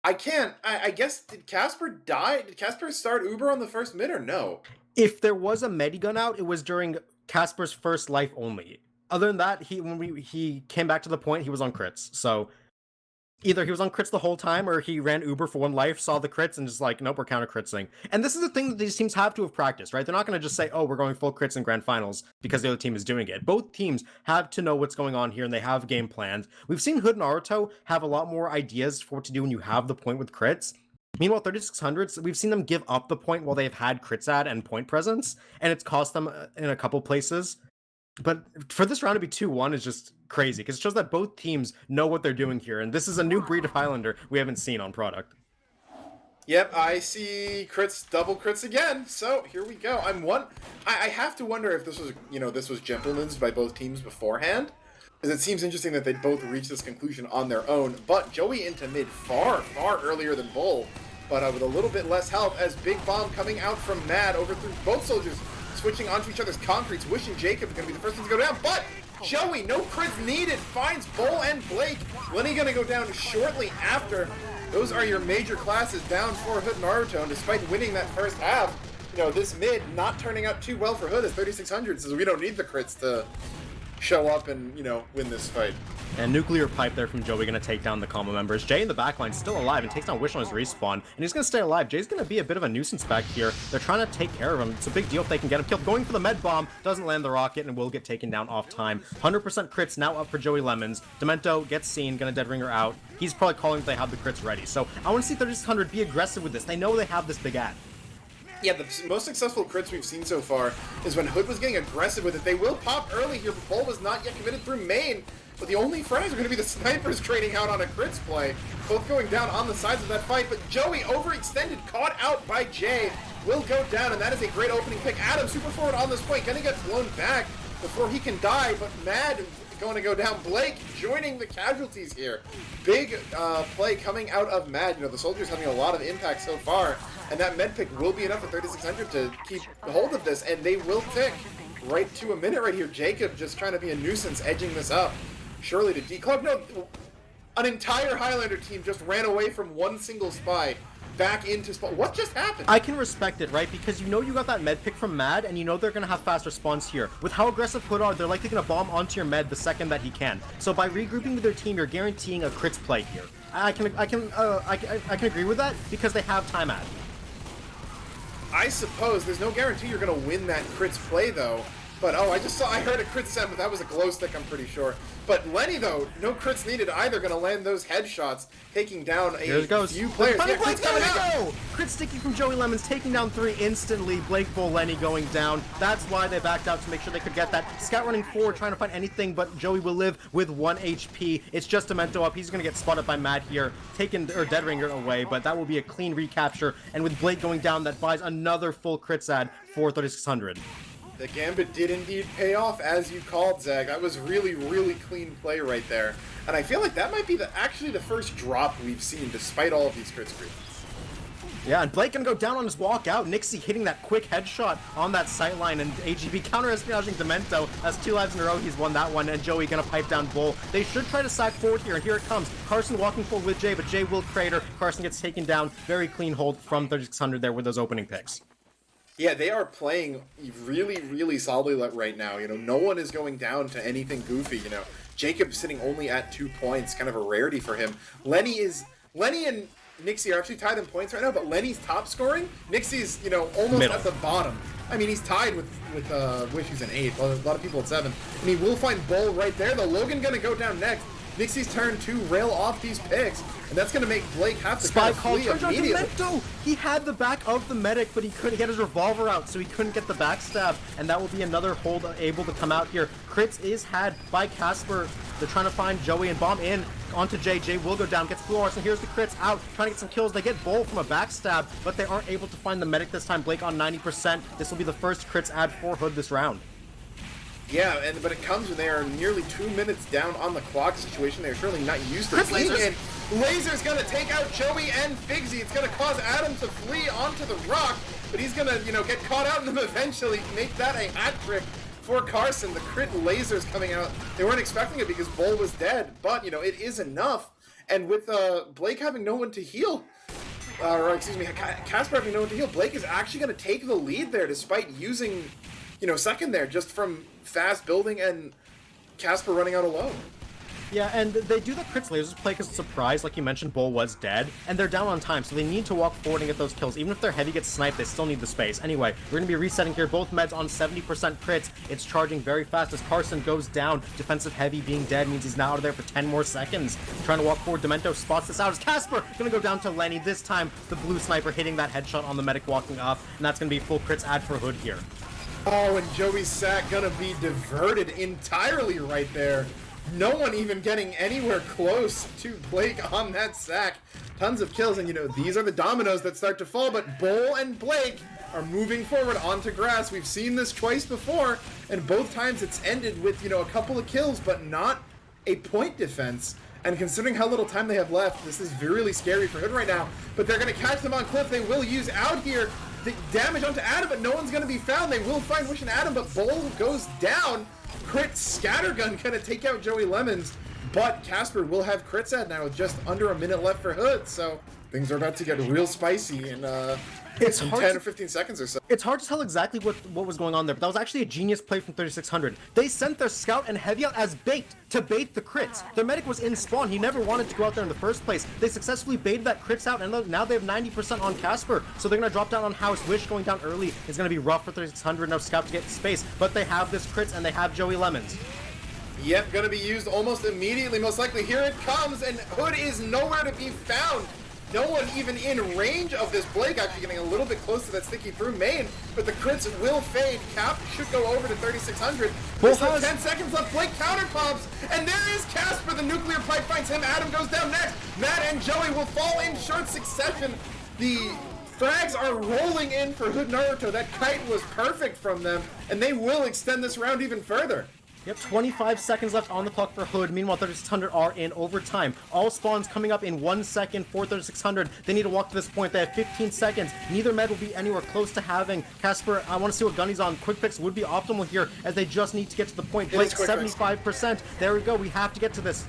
Speaker 1: I guess, did Casper die? Did Casper start Uber on the first mid or no?
Speaker 2: If there was a Medigun out, it was during Casper's first life only. Other than that, when he came back to the point, he was on crits. So, either he was on crits the whole time, or he ran Uber for 1 life, saw the crits, and just like, nope, we're counter critsing. And this is the thing that these teams have to have practiced, right? They're not going to just say, oh, we're going full crits in grand finals because the other team is doing it. Both teams have to know what's going on here, and they have game plans. We've seen Hood and Naruto have a lot more ideas for what to do when you have the point with crits. Meanwhile, 3600s, we've seen them give up the point while they've had crits ad and point presence, and it's cost them in a couple places. But for this round to be 2-1 is just crazy, because it shows that both teams know what they're doing here, and this is a new breed of Highlander we haven't seen on product.
Speaker 1: Yep, I see crits, double crits again, so here we go. I have to wonder if this was, this was gentlemen's by both teams beforehand, because it seems interesting that they both reached this conclusion on their own, but Joey into mid far, far earlier than Bull, but with a little bit less help, as Big Bomb coming out from Mad, overthrew both soldiers, switching onto each other's concretes, wishing Jacob is going to be the first one to go down, but Joey, no crits needed, finds Bull and Blake. Lenny going to go down shortly after. Those are your major classes down for Hood Naruto, and despite winning that first half, this mid not turning out too well for Hood as 3600 says we don't need the crits to show up and, win this fight.
Speaker 2: And nuclear pipe there from Joey going to take down the combo members. Jay in the backline still alive and takes down Wish on his respawn. And he's going to stay alive. Jay's going to be a bit of a nuisance back here. They're trying to take care of him. It's a big deal if they can get him killed. Going for the med bomb. Doesn't land the rocket and will get taken down off time. 100% crits now up for Joey Lemons. Demento gets seen. Going to dead ringer out. He's probably calling that they have the crits ready. So I want to see 3600 be aggressive with this. They know they have this big ad.
Speaker 1: Yeah, the most successful crits we've seen so far is when Hood was getting aggressive with it. They will pop early here, but Bull was not yet committed through main. But the only frags are going to be the snipers trading out on a crits play, both going down on the sides of that fight. But Joey overextended, caught out by Jay, will go down, and that is a great opening pick. Adam super forward on this point, going to get blown back before he can die, but Mad going to go down. Blake joining the casualties here. Big play coming out of Mad. The soldiers having a lot of impact so far, and that med pick will be enough for 3600 to keep hold of this, and they will tick right to a minute right here. Jacob just trying to be a nuisance, edging this up. Surely to declub. No, an entire Highlander team just ran away from one single spy back into spawn. What just happened?
Speaker 2: I can respect it, right? Because you got that med pick from Mad, and they're going to have fast response here. With how aggressive Hood are, they're likely going to bomb onto your med the second that he can. So by regrouping with their team, you're guaranteeing a crits play here. I can agree with that because they have time ad.
Speaker 1: I suppose there's no guarantee you're going to win that crits play though. But oh, I heard a crit send, but that was a glow stick, I'm pretty sure. But Lenny though, no crits needed either, gonna land those headshots, taking down a few players.
Speaker 2: Yeah, Blake's coming out! Crit sticky from Joey Lemons, taking down 3 instantly. Blake Bull, Lenny going down. That's why they backed out, to make sure they could get that. Scout running forward, trying to find anything, but Joey will live with 1 HP. It's just Demento up. He's gonna get spotted by Matt here, Dead Ringer away, but that will be a clean recapture. And with Blake going down, that buys another full crits ad for 3600.
Speaker 1: The Gambit did indeed pay off, as you called, Zag. That was really, really clean play right there. And I feel like that might be actually the first drop we've seen, despite all of these crit screens.
Speaker 2: Yeah, and Blake gonna go down on his walkout. Nixie hitting that quick headshot on that sightline, and AGB counter-espionaging Demento. That's 2 lives in a row, he's won that one, and Joey gonna pipe down Bull. They should try to sack forward here, and here it comes. Carson walking forward with Jay, but Jay will crater. Carson gets taken down. Very clean hold from 3600 there with those opening picks.
Speaker 1: Yeah, they are playing really, really solidly right now. You know, no one is going down to anything goofy, you know. Jacob's sitting only at 2 points, kind of a rarity for him. Lenny and Nixie are actually tied in points right now, but Lenny's top scoring. Nixie's, you know, almost
Speaker 2: Middle.
Speaker 1: at the bottom. I mean, he's tied with Wish, who's an 8. A lot of people at 7. And he will find Bull right there. The Logan gonna go down next. Nixie's turn to rail off these picks, and that's gonna make Blake have to kind of flee immediately.
Speaker 2: He had the back of the medic, but he couldn't get his revolver out, so he couldn't get the backstab, and that will be another hold able to come out here. Crits is had by Casper. They're trying to find Joey and bomb in onto Jay. Jay will go down, gets Blue Horse, and here's the crits out, trying to get some kills. They get Bull from a backstab, but they aren't able to find the medic this time. Blake on 90%. This will be the first crits add for Hood this round.
Speaker 1: Yeah, but it comes when they are nearly 2 minutes down on the clock situation. They're surely not used to
Speaker 2: Chris
Speaker 1: it. And Laser's gonna take out Joey and Figsy. It's gonna cause Adam to flee onto the rock, but he's gonna, you know, get caught out and then eventually make that a hat trick for Carson. The crit Laser's coming out. They weren't expecting it because Bull was dead, but, you know, it is enough. And with Blake having no one to heal, Casper having no one to heal, Blake is actually gonna take the lead there despite using, you know, second there just from fast building and Casper running out alone.
Speaker 2: Yeah, and they do the crits lasers play because it's a surprise, like you mentioned, Bull was dead, and they're down on time, so they need to walk forward and get those kills. Even if their heavy gets sniped, they still need the space. Anyway, we're going to be resetting here, both meds on 70% crits. It's charging very fast as Carson goes down. Defensive heavy being dead means he's now out of there for 10 more seconds. Trying to walk forward, Demento spots this out as Casper going to go down to Lenny. This time, the blue sniper hitting that headshot on the medic walking up, and that's going to be full crits add for Hood here.
Speaker 1: Oh, and Joey's sack gonna be diverted entirely right there. No one even getting anywhere close to Blake on that sack. Tons of kills, and you know, these are the dominoes that start to fall, but Bull and Blake are moving forward onto grass. We've seen this twice before, and both times it's ended with, you know, a couple of kills, but not a point defense. And considering how little time they have left, this is really scary for Hood right now. But they're gonna catch them on Cliff. They will use out here the damage onto Adam, but no one's gonna be found. They will find Wish and Adam, but Bull goes down. Crit Scattergun gonna take out Joey Lemons, but Casper will have crits at now with just under a minute left for Hood, so things are about to get real spicy in
Speaker 2: it's
Speaker 1: 10 or 15 seconds or so.
Speaker 2: It's hard to tell exactly what was going on there, but that was actually a genius play from 3600. They sent their scout and heavy out as bait to bait the crits. Their medic was in spawn. He never wanted to go out there in the first place. They successfully baited that crits out, and now they have 90% on Casper, so they're going to drop down on House. Wish going down early is going to be rough for 3600. No scout to get space, but they have this crits, and they have Joey Lemons.
Speaker 1: Yep, gonna be used almost immediately, most likely. Here it comes, and Hood is nowhere to be found. No one even in range of this. Blake actually getting a little bit close to that sticky through main, but the crits will fade. Cap should go over to 3600. There's still 10 seconds left. Blake counter pops, and there is Casper. The nuclear pipe finds him. Adam goes down next. Matt and Joey will fall in short succession. The frags are rolling in for Hood Naruto. That kite was perfect from them, and they will extend this round even further.
Speaker 2: Yep, 25 seconds left on the clock for Hood. Meanwhile, 3600 are in overtime. All spawns coming up in 1 second for 3600. They need to walk to this point. They have 15 seconds. Neither med will be anywhere close to having Casper. I want to see what gun he's on. Quick fix would be optimal here, as they just need to get to the point. Blake, 75%. There we go. We have to get to this.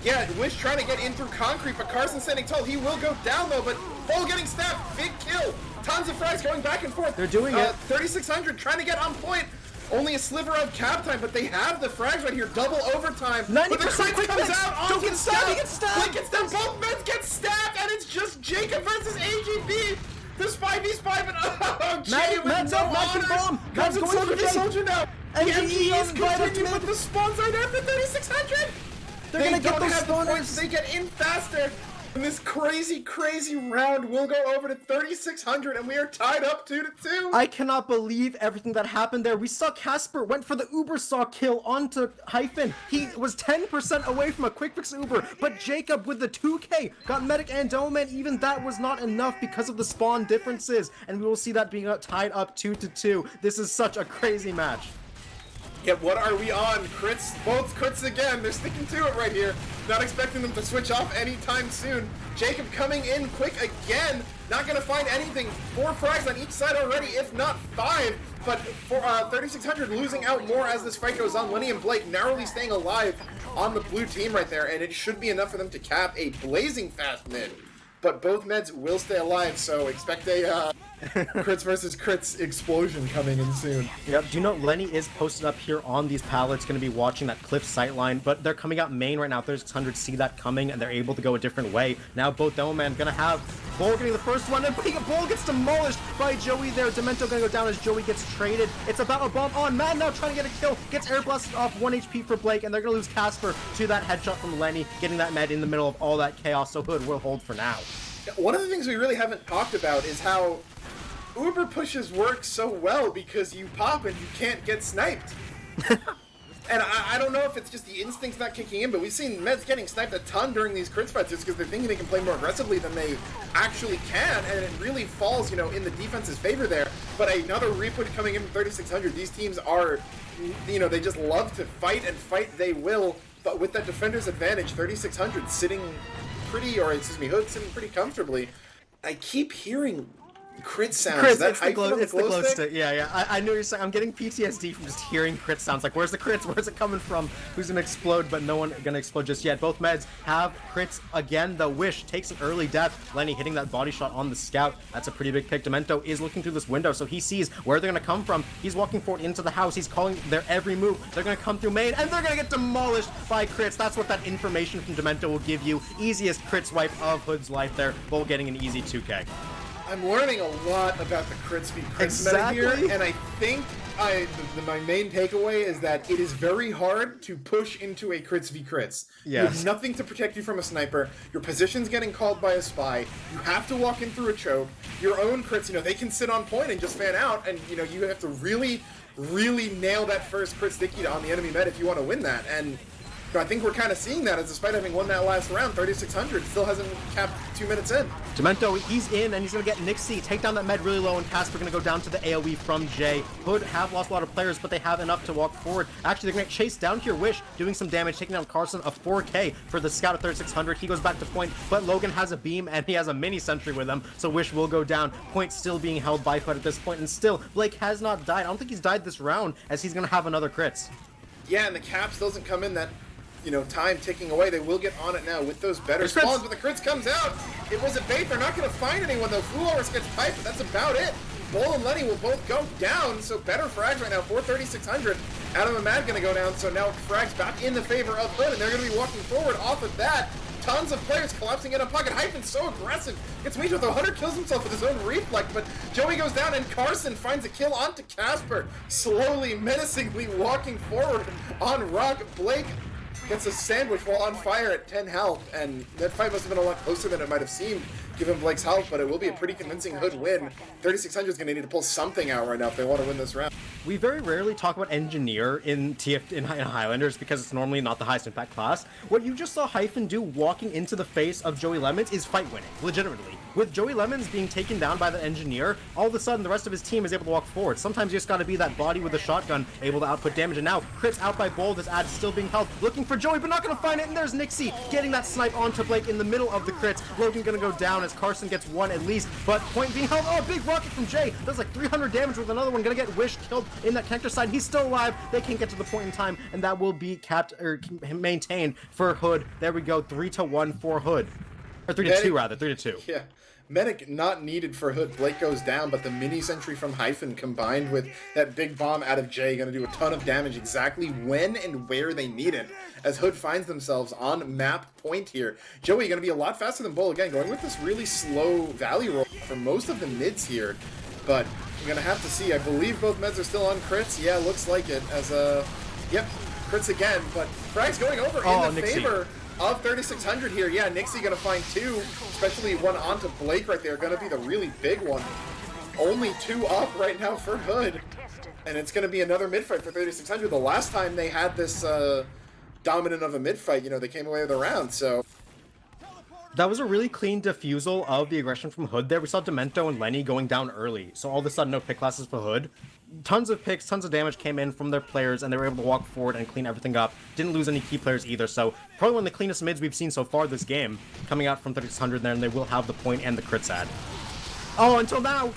Speaker 1: Yeah, Wish trying to get in through concrete, but Carson standing tall. He will go down, though, but Bull getting stabbed. Big kill. Tons of frags going back and forth.
Speaker 2: They're doing it.
Speaker 1: 3600 trying to get on point. Only a sliver of cap time, but they have the frags right here. Double overtime.
Speaker 2: 90%
Speaker 1: but the crit comes
Speaker 2: fix.
Speaker 1: out onto
Speaker 2: Don't get
Speaker 1: the
Speaker 2: stabbed.
Speaker 1: scout.
Speaker 2: He gets stabbed.
Speaker 1: Blake gets down. Both men get stabbed, and it's just Jacob versus AGB. The spy V-spy, but oh, Jay with
Speaker 2: Matt's
Speaker 1: no
Speaker 2: up, Matt can
Speaker 1: honors.
Speaker 2: bomb. Matt's
Speaker 1: Comes
Speaker 2: going
Speaker 1: in
Speaker 2: for
Speaker 1: the
Speaker 2: Jay.
Speaker 1: soldier now. The
Speaker 2: And
Speaker 1: MGEs
Speaker 2: he right up
Speaker 1: continue
Speaker 2: mid.
Speaker 1: with the spawns right after 3600.
Speaker 2: They're gonna get
Speaker 1: don't
Speaker 2: those
Speaker 1: have the
Speaker 2: spawners.
Speaker 1: points, they get in faster. And this crazy round will go over to 3600, and we are tied up 2-2.
Speaker 2: I cannot believe everything that happened there. We saw Casper went for the Uber saw kill onto Hyphen. He was 10% away from a quick fix Uber, but Jacob with the 2K got medic and dome, and even that was not enough because of the spawn differences. And we will see that being tied up 2-2. This is such a crazy match.
Speaker 1: Yeah, what are we on? Crits, both crits again. They're sticking to it right here. Not expecting them to switch off anytime soon. Jacob coming in quick again. Not gonna find anything. 4 frags on each side already, if not 5. But for 3600 losing out more as this fight goes on. Lenny and Blake narrowly staying alive on the blue team right there, and it should be enough for them to cap a blazing fast mid. But both meds will stay alive, so expect a crits versus crits explosion coming in soon.
Speaker 2: Yep, do you know Lenny is posted up here on these pallets, going to be watching that cliff sightline, but they're coming out main right now. 3600 see that coming, and they're able to go a different way. Now both Demoman going to have Bull getting the first one, and Bull gets demolished by Joey there. Demento going to go down as Joey gets traded. It's about a bomb on Mad now trying to get a kill. Gets air blasted off 1 HP for Blake, and they're going to lose Casper to that headshot from Lenny, getting that Med in the middle of all that chaos, so Hood will hold for now.
Speaker 1: One of the things we really haven't talked about is how Uber pushes work so well because you pop and you can't get sniped. And I don't know if it's just the instincts not kicking in, but we've seen Meds getting sniped a ton during these crit fights just because they're thinking they can play more aggressively than they actually can, and it really falls, in the defense's favor there. But another repush coming in from 3600. These teams are, they just love to fight, and fight they will. But with that defender's advantage, 3600 sitting Hood sitting pretty comfortably. I keep hearing crit sounds.
Speaker 2: Crit,
Speaker 1: Is that
Speaker 2: it's the glow
Speaker 1: stick?
Speaker 2: stick. Yeah. I know you're saying. I'm getting PTSD from just hearing crit sounds. Like, where's the crits? Where's it coming from? Who's gonna explode? But no one gonna explode just yet. Both meds have crits again. The Wish takes an early death. Lenny hitting that body shot on the scout. That's a pretty big pick. Demento is looking through this window, so he sees where they're gonna come from. He's walking forward into the house. He's calling their every move. They're gonna come through main, and they're gonna get demolished by crits. That's what that information from Demento will give you. Easiest crit swipe of Hood's life there. Bull getting an easy 2K.
Speaker 1: I'm learning a lot about the crits v crits meta here, and I think my main takeaway is that it is very hard to push into a crits v crits.
Speaker 2: Yes.
Speaker 1: You have nothing to protect you from a sniper. Your position's getting called by a spy. You have to walk in through a choke. Your own crits, they can sit on point and just fan out, and you have to really nail that first crit sticky on the enemy meta if you want to win that. And I think we're kind of seeing that, as despite having won that last round, 3600 still hasn't capped 2 minutes in.
Speaker 2: Demento, he's in, and he's going to get Nixie, take down that med really low, and Casper going to go down to the AoE from Jay. Hood have lost a lot of players, but they have enough to walk forward. Actually, they're going to chase down here. Wish doing some damage, taking down Carson, a 4K for the scout at 3600. He goes back to point, but Logan has a beam, and he has a mini sentry with him, so Wish will go down. Point still being held by Hood at this point, and still, Blake has not died. I don't think he's died this round, as he's going to have another crits.
Speaker 1: Yeah, and the caps doesn't come in that time ticking away. They will get on it now with those better spawns, but the crits comes out. It was a bait. They're not going to find anyone, though. Flulorus gets piped, but that's about it. Bull and Lenny will both go down, so better frags right now for 3600. Adam and Mad going to go down, so now frags back in the favor of Hood, and they're going to be walking forward off of that. Tons of players collapsing in a pocket. Hyphen's so aggressive. Gets Meech with 100, kills himself with his own reflect, but Joey goes down, and Carson finds a kill onto Casper. Slowly, menacingly walking forward on Rock. Blake gets a sandwich while on fire at 10 health, and that fight must have been a lot closer than it might have seemed given Blake's health, but it will be a pretty convincing Hood win. 3600 is going to need to pull something out right now if they want to win this round.
Speaker 2: We very rarely talk about Engineer in Highlanders because it's normally not the highest impact class. What you just saw Hyphen do walking into the face of Joey Lemons is fight winning, legitimately. With Joey Lemons being taken down by the Engineer, all of a sudden the rest of his team is able to walk forward. Sometimes you just gotta be that body with a shotgun able to output damage, and now crits out by Bull. This ad is still being held, looking for Joey, but not gonna find it, and there's Nixie getting that snipe onto Blake in the middle of the crits. Logan gonna go down as Carson gets one at least, but point being held. Oh, big rocket from Jay. Does like 300 damage with another one. Gonna get Wish killed in that connector side. He's still alive. They can't get to the point in time, and that will be capped or maintained for Hood. There we go, 3-1 for Hood. Or 3-2 rather, 3-2.
Speaker 1: Yeah. Medic not needed for Hood. Blake goes down, but the mini sentry from Hyphen combined with that big bomb out of Jay going to do a ton of damage exactly when and where they need it, as Hood finds themselves on map point here. Joey going to be a lot faster than Bull, again, going with this really slow Valley roll for most of the mids here, but you're going to have to see. I believe both meds are still on crits. Yeah, looks like it, as yep, crits again, but Frag's going over in the favor of 3600 here. Yeah, Nixie gonna find two, especially one onto Blake right there, gonna be the really big one. Only two up right now for Hood, and it's gonna be another mid fight for 3600. The last time they had this dominant of a mid fight, you know, they came away with a round, so.
Speaker 2: That was a really clean defusal of the aggression from Hood there. We saw Demento and Lenny going down early, so all of a sudden no pick classes for Hood. Tons of picks, tons of damage came in from their players, and they were able to walk forward and clean everything up. Didn't lose any key players either, so probably one of the cleanest mids we've seen so far this game, coming out from 3600 there, and they will have the point and the crits ad. Oh, until now!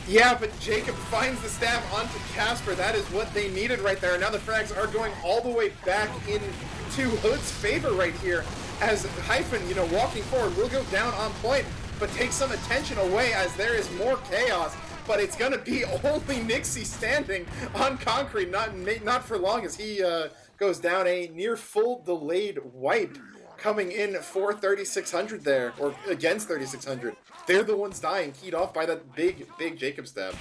Speaker 1: Yeah, but Jacob finds the stab onto Casper. That is what they needed right there. Now the frags are going all the way back into Hood's favor right here, as Hyphen, you know, walking forward will go down on point, but take some attention away as there is more chaos. But it's gonna be only Nixie standing on concrete, not for long, as he goes down. A near full delayed wipe coming in for 3600 there, or against 3600. They're the ones dying, keyed off by that big Jacob stab.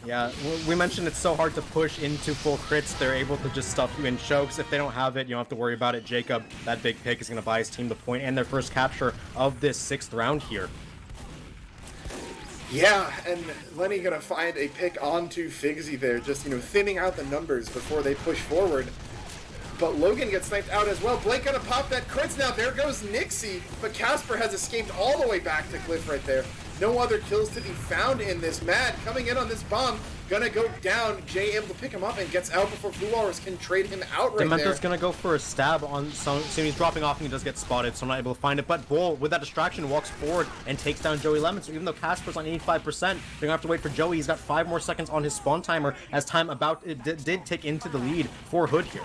Speaker 2: Yeah, we mentioned it's so hard to push into full crits. They're able to just stuff you in chokes. If they don't have it, you don't have to worry about it. Jacob, that big pick, is going to buy his team the point and their first capture of this 6th round here.
Speaker 1: Yeah, and Lenny gonna find a pick onto Figsy there, just, you know, thinning out the numbers before they push forward. But Logan gets sniped out as well. Blake gonna pop that crits now. There goes Nixie, but Casper has escaped all the way back to Cliff right there. No other kills to be found in this. Mad coming in on this bomb, gonna go down. Jay able to pick him up and gets out before Blue Walrus can trade him out right there.
Speaker 2: Dementor's gonna go for a stab on soon. He's dropping off and he does get spotted, so I'm not able to find it. But Bull, with that distraction, walks forward and takes down Joey Lemon. So even though Casper's on 85%, they're gonna have to wait for Joey. He's got 5 more seconds on his spawn timer, as time did tick into the lead for Hood here.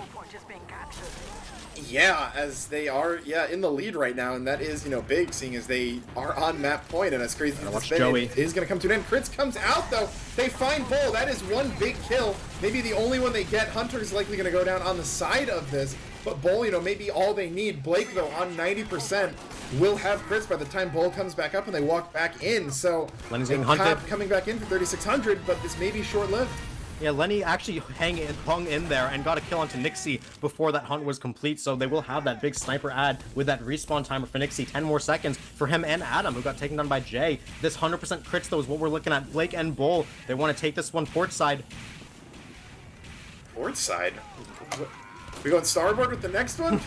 Speaker 1: Yeah, as they are, in the lead right now, and that is, you know, big, seeing as they are on map point, and as crazy as it's been, it is going to come to an end. Crits comes out, though. They find Bull. That is one big kill. Maybe the only one they get. Hunter is likely going to go down on the side of this, but Bull, you know, maybe all they need. Blake, though, on 90%, will have crits by the time Bull comes back up and they walk back in, so
Speaker 2: Lenny's getting hunted.
Speaker 1: Coming back in for 3600, but this may be short-lived.
Speaker 2: Yeah, Lenny actually hung in there and got a kill onto Nixie before that hunt was complete, so they will have that big sniper ad with that respawn timer for Nixie. 10 more seconds for him and Adam, who got taken down by Jay. This 100% crits, though, is what we're looking at. Blake and Bull, they want to take this one port side.
Speaker 1: Port side? We going starboard with the next one?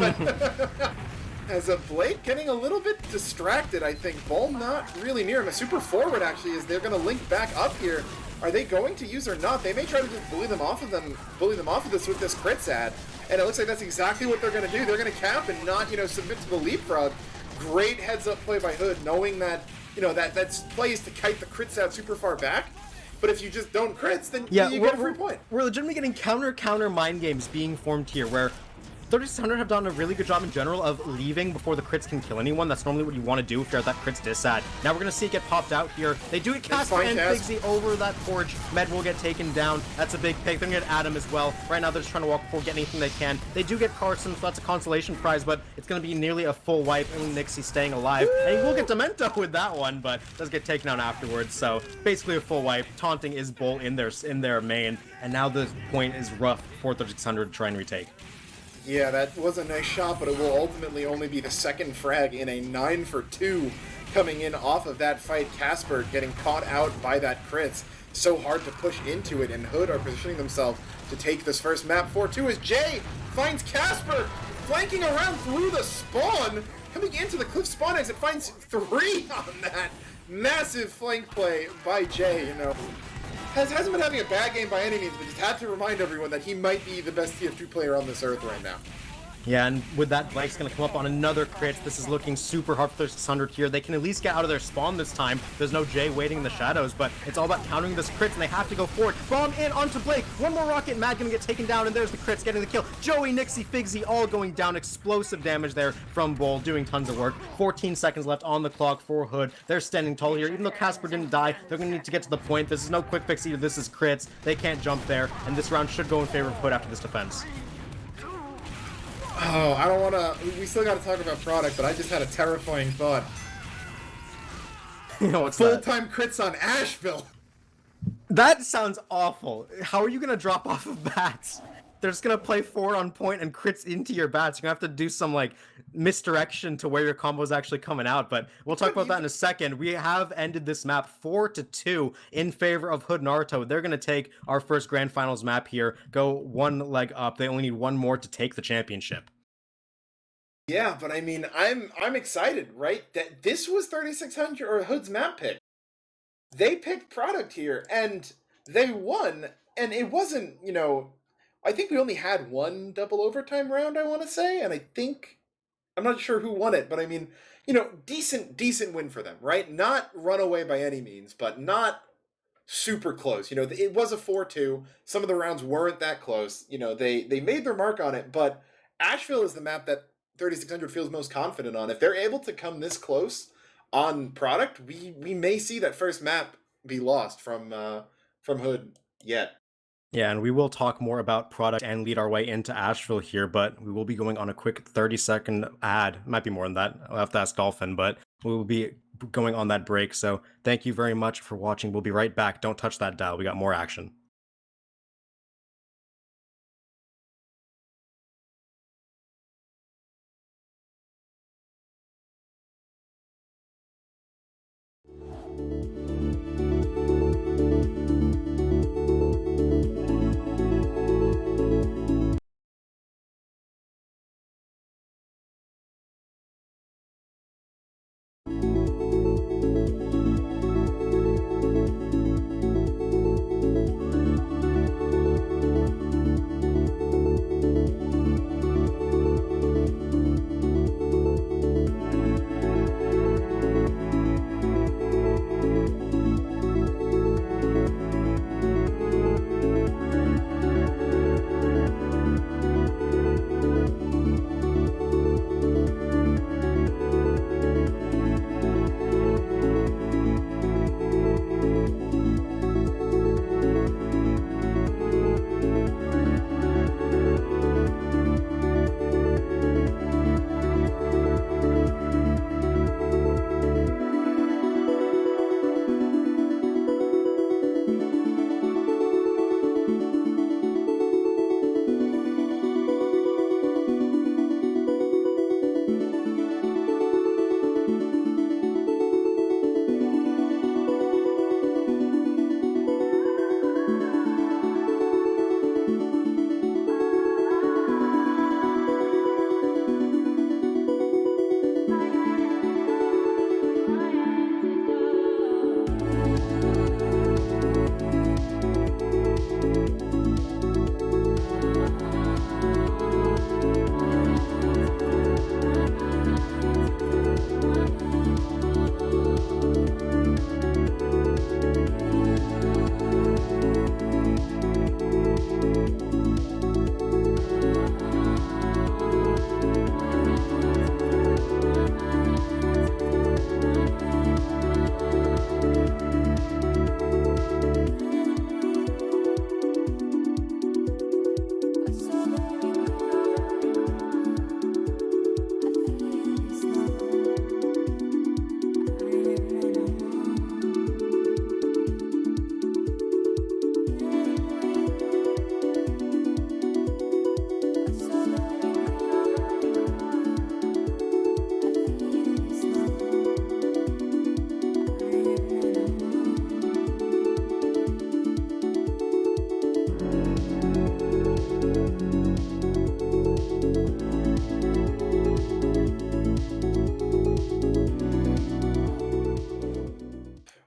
Speaker 1: As a Blake getting a little bit distracted, I think. Bull not really near him. A super forward, actually, is they're going to link back up here. Are they going to use or not? They may try to just bully them off of this with this crits ad, and it looks like that's exactly what they're going to do. They're going to camp and not, you know, submit to the leapfrog. Great heads-up play by Hood, knowing that, you know, that play is to kite the crits out super far back. But if you just don't crits, then you get a free point.
Speaker 2: We're legitimately getting counter mind games being formed here, where 3600 have done a really good job in general of leaving before the crits can kill anyone. That's normally what you want to do if you're at that crits diss ad. Now we're going to see it get popped out here. They do get Casper and Figsy over that porch. Med will get taken down. That's a big pick. They're going to get Adam as well. Right now they're just trying to walk forward, get anything they can. They do get Carson, so that's a consolation prize, but it's going to be nearly a full wipe. And Nixie staying alive. And he will get Demento with that one, but does get taken out afterwards. So basically a full wipe. Taunting is Bull in their main. And now the point is rough for 3600 to try and retake.
Speaker 1: Yeah, that was a nice shot, but it will ultimately only be the second frag in a 9-for-2 coming in off of that fight. Casper getting caught out by that crits. So hard to push into it, and Hood are positioning themselves to take this first map. 4-2 as Jay finds Casper flanking around through the spawn, coming into the cliff spawn exit, finds 3 on that. Massive flank play by Jay, you know. Hasn't been having a bad game by any means, but just had to remind everyone that he might be the best TF2 player on this earth right now.
Speaker 2: Yeah, and with that, Blake's going to come up on another crit. This is looking super hard for 600 here. They can at least get out of their spawn this time. There's no Jay waiting in the shadows, but it's all about countering this crits, and they have to go forward. Bomb in onto Blake. One more rocket. Mad going to get taken down, and there's the crits getting the kill. Joey, Nixie, Figsy all going down. Explosive damage there from Bull, doing tons of work. 14 seconds left on the clock for Hood. They're standing tall here. Even though Casper didn't die, they're going to need to get to the point. This is no quick fix either. This is crits. They can't jump there, and this round should go in favor of Hood after this defense.
Speaker 1: Oh, I don't want to... We still got to talk about product, but I just had a terrifying thought.
Speaker 2: What's
Speaker 1: Full-time crits on Asheville.
Speaker 2: That sounds awful. How are you going to drop off of bats? They're just going to play 4 on point and crits into your bats. You're going to have to do some, like, misdirection to where your combo is actually coming out. But we'll talk about that in a second. We have ended this map 4-2 in favor of Hood Naruto. They're going to take our first Grand Finals map here, go one leg up. They only need one more to take the championship.
Speaker 1: Yeah, but I mean, I'm excited, right? That this was 3600 or Hood's map pick. They picked product here, and they won. And it wasn't, you know... I think we only had one double overtime round, I want to say, and I'm not sure who won it, but I mean, you know, decent win for them, right? Not runaway by any means, but not super close. You know, it was a 4-2. Some of the rounds weren't that close. You know, they made their mark on it, but Asheville is the map that 3600 feels most confident on. If they're able to come this close on product, we may see that first map be lost from Hood yet.
Speaker 2: Yeah, and we will talk more about product and lead our way into Asheville here, but we will be going on a quick 30-second ad. Might be more than that. I'll have to ask Dolphin, but we will be going on that break. So thank you very much for watching. We'll be right back. Don't touch that dial. We got more action.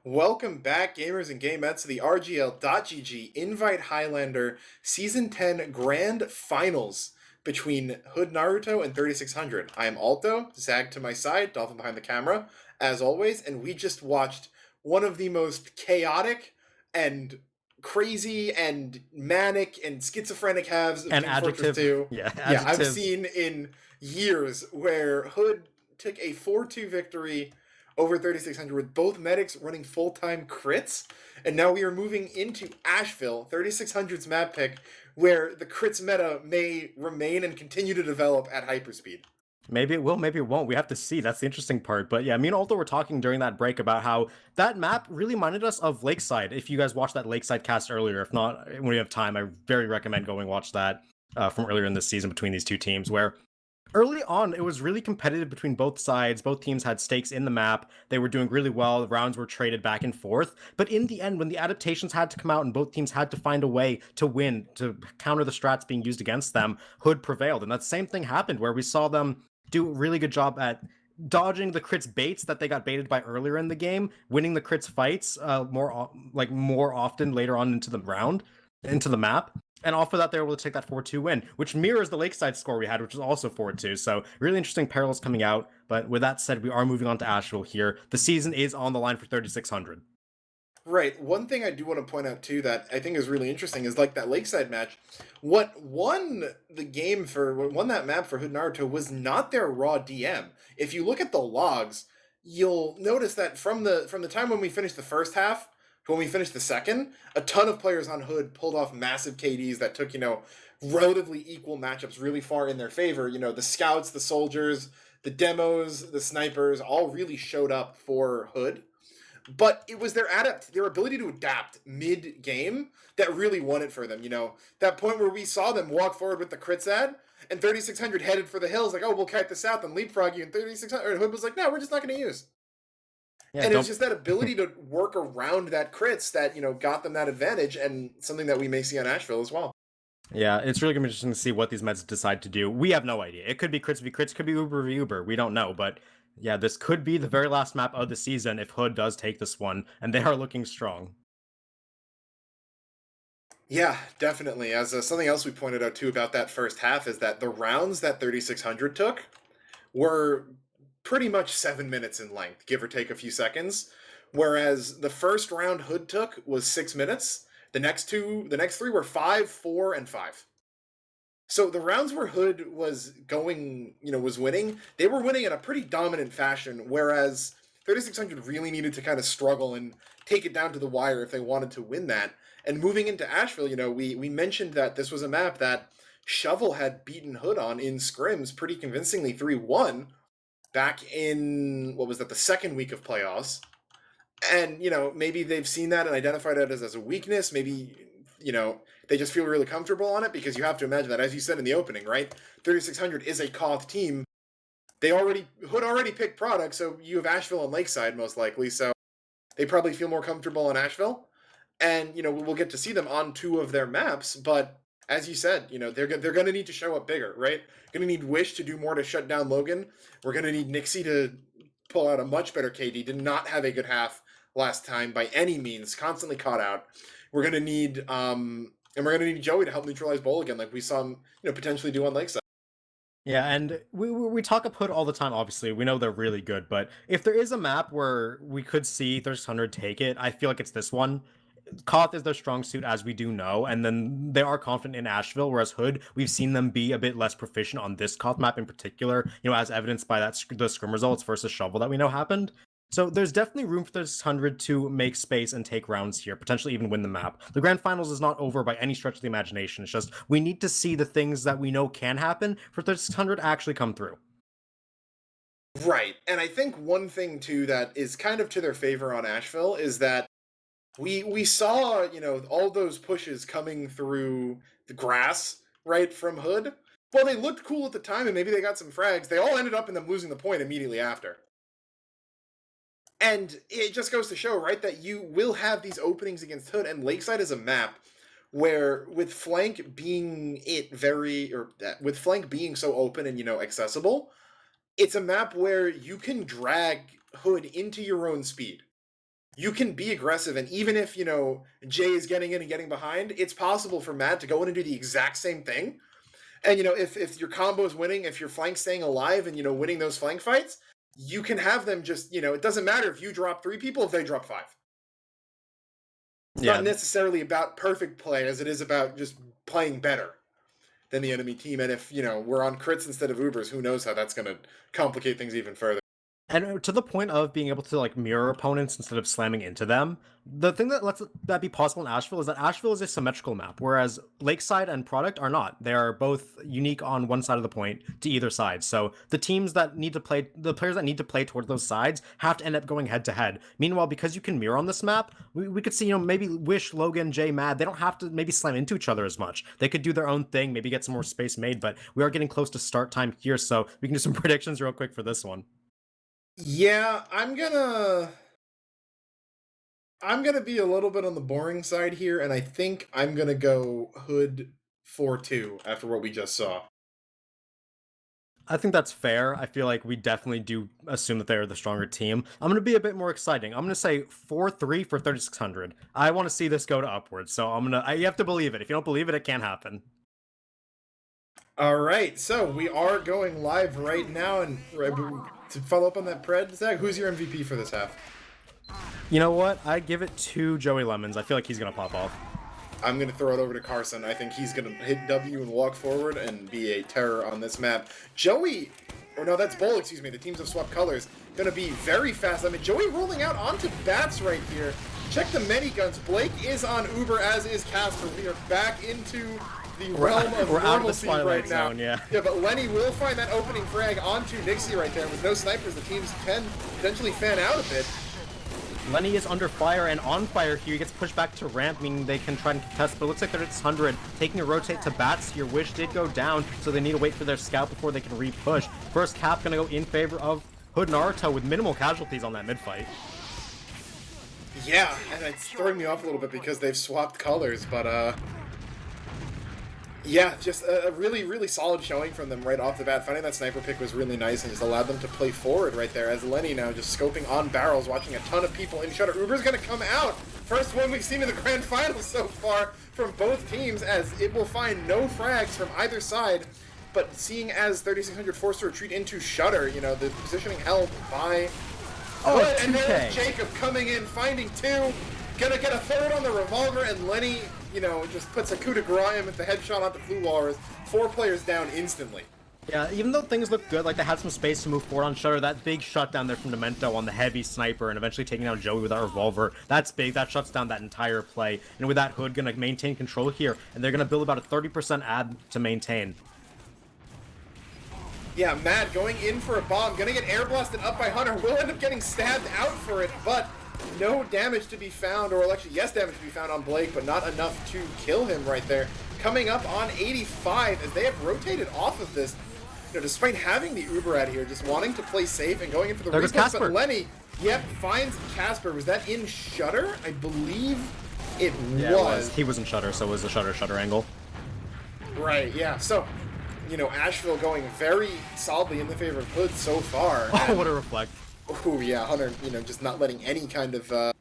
Speaker 1: Welcome back, gamers and gamettes, to the RGL.gg Invite Highlander Season 10 Grand Finals. between Hood Naruto and 3600. I am Alto, Zag to my side, Dolphin behind the camera, as always, and we just watched one of the most chaotic and crazy and manic and schizophrenic halves of
Speaker 2: And
Speaker 1: Team Fortress
Speaker 2: adjective,
Speaker 1: 2.
Speaker 2: yeah,
Speaker 1: Yeah, I've
Speaker 2: adjectives.
Speaker 1: seen in years where Hood took a 4-2 victory over 3600 with both medics running full-time crits, and now we are moving into Asheville, 3600's map pick, where the crits meta may remain and continue to develop at hyperspeed.
Speaker 2: Maybe it will, maybe it won't. We have to see. That's the interesting part. But yeah, me and Aldo were talking during that break about how that map really reminded us of Lakeside. If you guys watched that Lakeside cast earlier, if not, when you have time, I very recommend going watch that from earlier in this season between these two teams, where early on, it was really competitive between both sides. Both teams had stakes in the map. They were doing really well. The rounds were traded back and forth. But in the end, when the adaptations had to come out and both teams had to find a way to win, to counter the strats being used against them, Hood prevailed. And that same thing happened where we saw them do a really good job at dodging the crits baits that they got baited by earlier in the game, winning the crits fights more often later on into the round, into the map. And off of that, they were able to take that 4-2 win, which mirrors the Lakeside score we had, which was also 4-2. So really interesting parallels coming out. But with that said, we are moving on to Asheville here. The season is on the line for 3600.
Speaker 1: Right. One thing I do want to point out too that I think is really interesting is like that Lakeside match. What won that map for Hood Naruto was not their raw DM. If you look at the logs, you'll notice that from the time when we finished the first half to when we finished the second, a ton of players on Hood pulled off massive KDs that took, relatively equal matchups really far in their favor. The scouts, the soldiers, the demos, the snipers all really showed up for Hood, but it was their ability to adapt mid game that really won it for them. That point where we saw them walk forward with the crits ad, and 3600 headed for the hills, like, oh, we'll kite this out and leapfrog you. And 3600 Hood was like, no, we're just not going to use.
Speaker 2: Yeah,
Speaker 1: And it was
Speaker 2: don't.
Speaker 1: just that ability to work around that crits that got them that advantage, and something that we may see on Asheville as well.
Speaker 2: Yeah, it's really gonna be interesting to see what these meds decide to do. We have no idea. It could be crits v crits, could be Uber v Uber. We don't know, but yeah, this could be the very last map of the season if Hood does take this one, and they are looking strong.
Speaker 1: Yeah, definitely. As something else we pointed out too about that first half is that the rounds that 3600 took were pretty much 7 minutes in length, give or take a few seconds. Whereas the first round Hood took was 6 minutes. The next three were 5, 4, and 5. So the rounds where Hood was winning, they were winning in a pretty dominant fashion, whereas 3600 really needed to kind of struggle and take it down to the wire if they wanted to win that. And moving into Asheville, we mentioned that this was a map that Shovel had beaten Hood on in scrims pretty convincingly 3-1 back in, what was that, the second week of playoffs. And, maybe they've seen that and identified it as a weakness. Maybe, they just feel really comfortable on it, because you have to imagine that, as you said in the opening, right? 3600 is a Koth team. Hood already picked product, so you have Asheville and Lakeside most likely, so they probably feel more comfortable in Asheville. And, we'll get to see them on 2 of their maps, but as you said, they're going to need to show up bigger, right? Going to need Wish to do more to shut down Logan. We're going to need Nixie to pull out a much better KD, did not have a good half last time by any means, constantly caught out. We're going to need Joey to help neutralize Bowl again, like we saw him, potentially do on Lakeside.
Speaker 2: Yeah, and we talk up Hood all the time, obviously. We know they're really good, but if there is a map where we could see 3600 take it, I feel like it's this one. Koth is their strong suit, as we do know, and then they are confident in Asheville, whereas Hood, we've seen them be a bit less proficient on this Koth map in particular, as evidenced by the scrim results versus Shovel that we know happened. So there's definitely room for this 100 to make space and take rounds here, potentially even win the map. The Grand Finals is not over by any stretch of the imagination. It's just we need to see the things that we know can happen for 3600 actually come through.
Speaker 1: Right. And I think one thing, too, that is kind of to their favor on Asheville is that we saw, all those pushes coming through the grass, right, from Hood. Well, they looked cool at the time, and maybe they got some frags. They all ended up in them losing the point immediately after. And it just goes to show, right, that you will have these openings against Hood, and Lakeside is a map where, with flank being so open and, accessible, it's a map where you can drag Hood into your own speed. You can be aggressive, and even if, Jay is getting in and getting behind, it's possible for Matt to go in and do the exact same thing, And if your combo is winning, if your flank staying alive and winning those flank fights, you can have them just it doesn't matter if you drop 3 people if they drop 5. It's
Speaker 2: Yeah,
Speaker 1: not necessarily about perfect play as it is about just playing better than the enemy team. And if we're on crits instead of Ubers, who knows how that's going to complicate things even further.
Speaker 2: and to the point of being able to like mirror opponents instead of slamming into them, the thing that lets that be possible in Asheville is that Asheville is a symmetrical map, whereas Lakeside and Product are not. They are both unique on one side of the point to either side. So the teams that need to play, the players that need to play towards those sides, have to end up going head to head. Meanwhile, because you can mirror on this map, we could see maybe Wish, Logan, Jay, Mad, they don't have to maybe slam into each other as much. They could do their own thing, maybe get some more space made. But we are getting close to start time here, so we can do some predictions real quick for this one.
Speaker 1: Yeah, I'm gonna be a little bit on the boring side here, and I think I'm gonna go Hood 4-2 after what we just saw.
Speaker 2: I think that's fair. I feel like we definitely do assume that they're the stronger team. I'm going to be a bit more exciting. I'm going to say 4-3 for 3600. I want to see this go to upwards, so you have to believe it. If you don't believe it, it can't happen.
Speaker 1: All right, so we are going live right now, and to follow up on that pred, Zach, who's your MVP for this half?
Speaker 2: You know what? I give it to Joey Lemons. I feel like he's going to pop off.
Speaker 1: I'm going to throw it over to Carson. I think he's going to hit W and walk forward and be a terror on this map. Joey, or no, that's Bull, excuse me. The teams have swapped colors. Going to be very fast. I mean, Joey rolling out onto Bats right here. Check the many guns. Blake is on Uber, as is Casper. We are back into the realm of normalcy right now.
Speaker 2: Zone, yeah,
Speaker 1: but Lenny will find that opening frag onto Nixie right there. With no snipers, the teams can potentially fan out a bit.
Speaker 2: Lenny is under fire and on fire here. He gets pushed back to ramp, meaning they can try and contest, but it looks like 3600 taking a rotate to Bats. Your Wish did go down, so they need to wait for their scout before they can re-push. First cap gonna go in favor of Hood Naruto with minimal casualties on that mid-fight.
Speaker 1: Yeah, and it's throwing me off a little bit because they've swapped colors, but yeah, just a really, really solid showing from them right off the bat. Finding that sniper pick was really nice and just allowed them to play forward right there, as Lenny now just scoping on barrels, watching a ton of people in Shutter. Uber's going to come out. First one we've seen in the grand finals so far from both teams, as it will find no frags from either side. But seeing as 3600 forced to retreat into Shutter, the positioning held by Hood, and there's Jacob coming in, finding 2. Gonna get a 3rd on the revolver, and Lenny just puts a coup de grace with the headshot onto Flu Walrus. 4 players down instantly.
Speaker 2: Yeah, even though things look good, like they had some space to move forward on Shutter, that big shutdown there from Demento on the heavy sniper and eventually taking down Joey with that revolver, that's big. That shuts down that entire play. And with that, Hood gonna maintain control here, and they're gonna build about a 30% ad to maintain.
Speaker 1: Yeah, Matt going in for a bomb, gonna get air blasted up by Hunter, will end up getting stabbed out for it, but no damage to be found, or actually yes, damage to be found on Blake, but not enough to kill him right there. Coming up on 85, as they have rotated off of this, despite having the Uber out here, just wanting to play safe and going in for the reflex, but Lenny, finds Casper. Was that in Shutter? I believe it was.
Speaker 2: He was in Shutter, so it was a Shutter angle.
Speaker 1: Right, yeah. So, Asheville going very solidly in the favor of Hood so far.
Speaker 2: Oh, what a reflect.
Speaker 1: Oh, yeah, Hunter, just not letting any kind of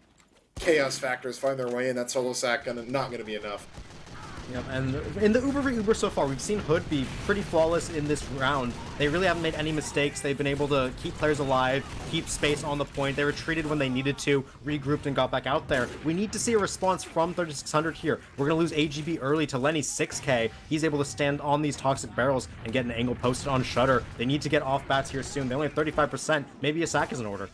Speaker 1: chaos factors find their way in. That solo sack not going to be enough.
Speaker 2: Yep, and in the Uber v Uber so far, we've seen Hood be pretty flawless in this round. They really haven't made any mistakes. They've been able to keep players alive, keep space on the point. They retreated when they needed to, regrouped and got back out there. We need to see a response from 3600 here. We're going to lose AGB early to Lenny 6k. He's able to stand on these toxic barrels and get an angle posted on Shutter. They need to get off Bats here soon. They only have 35%. Maybe a sack is in order.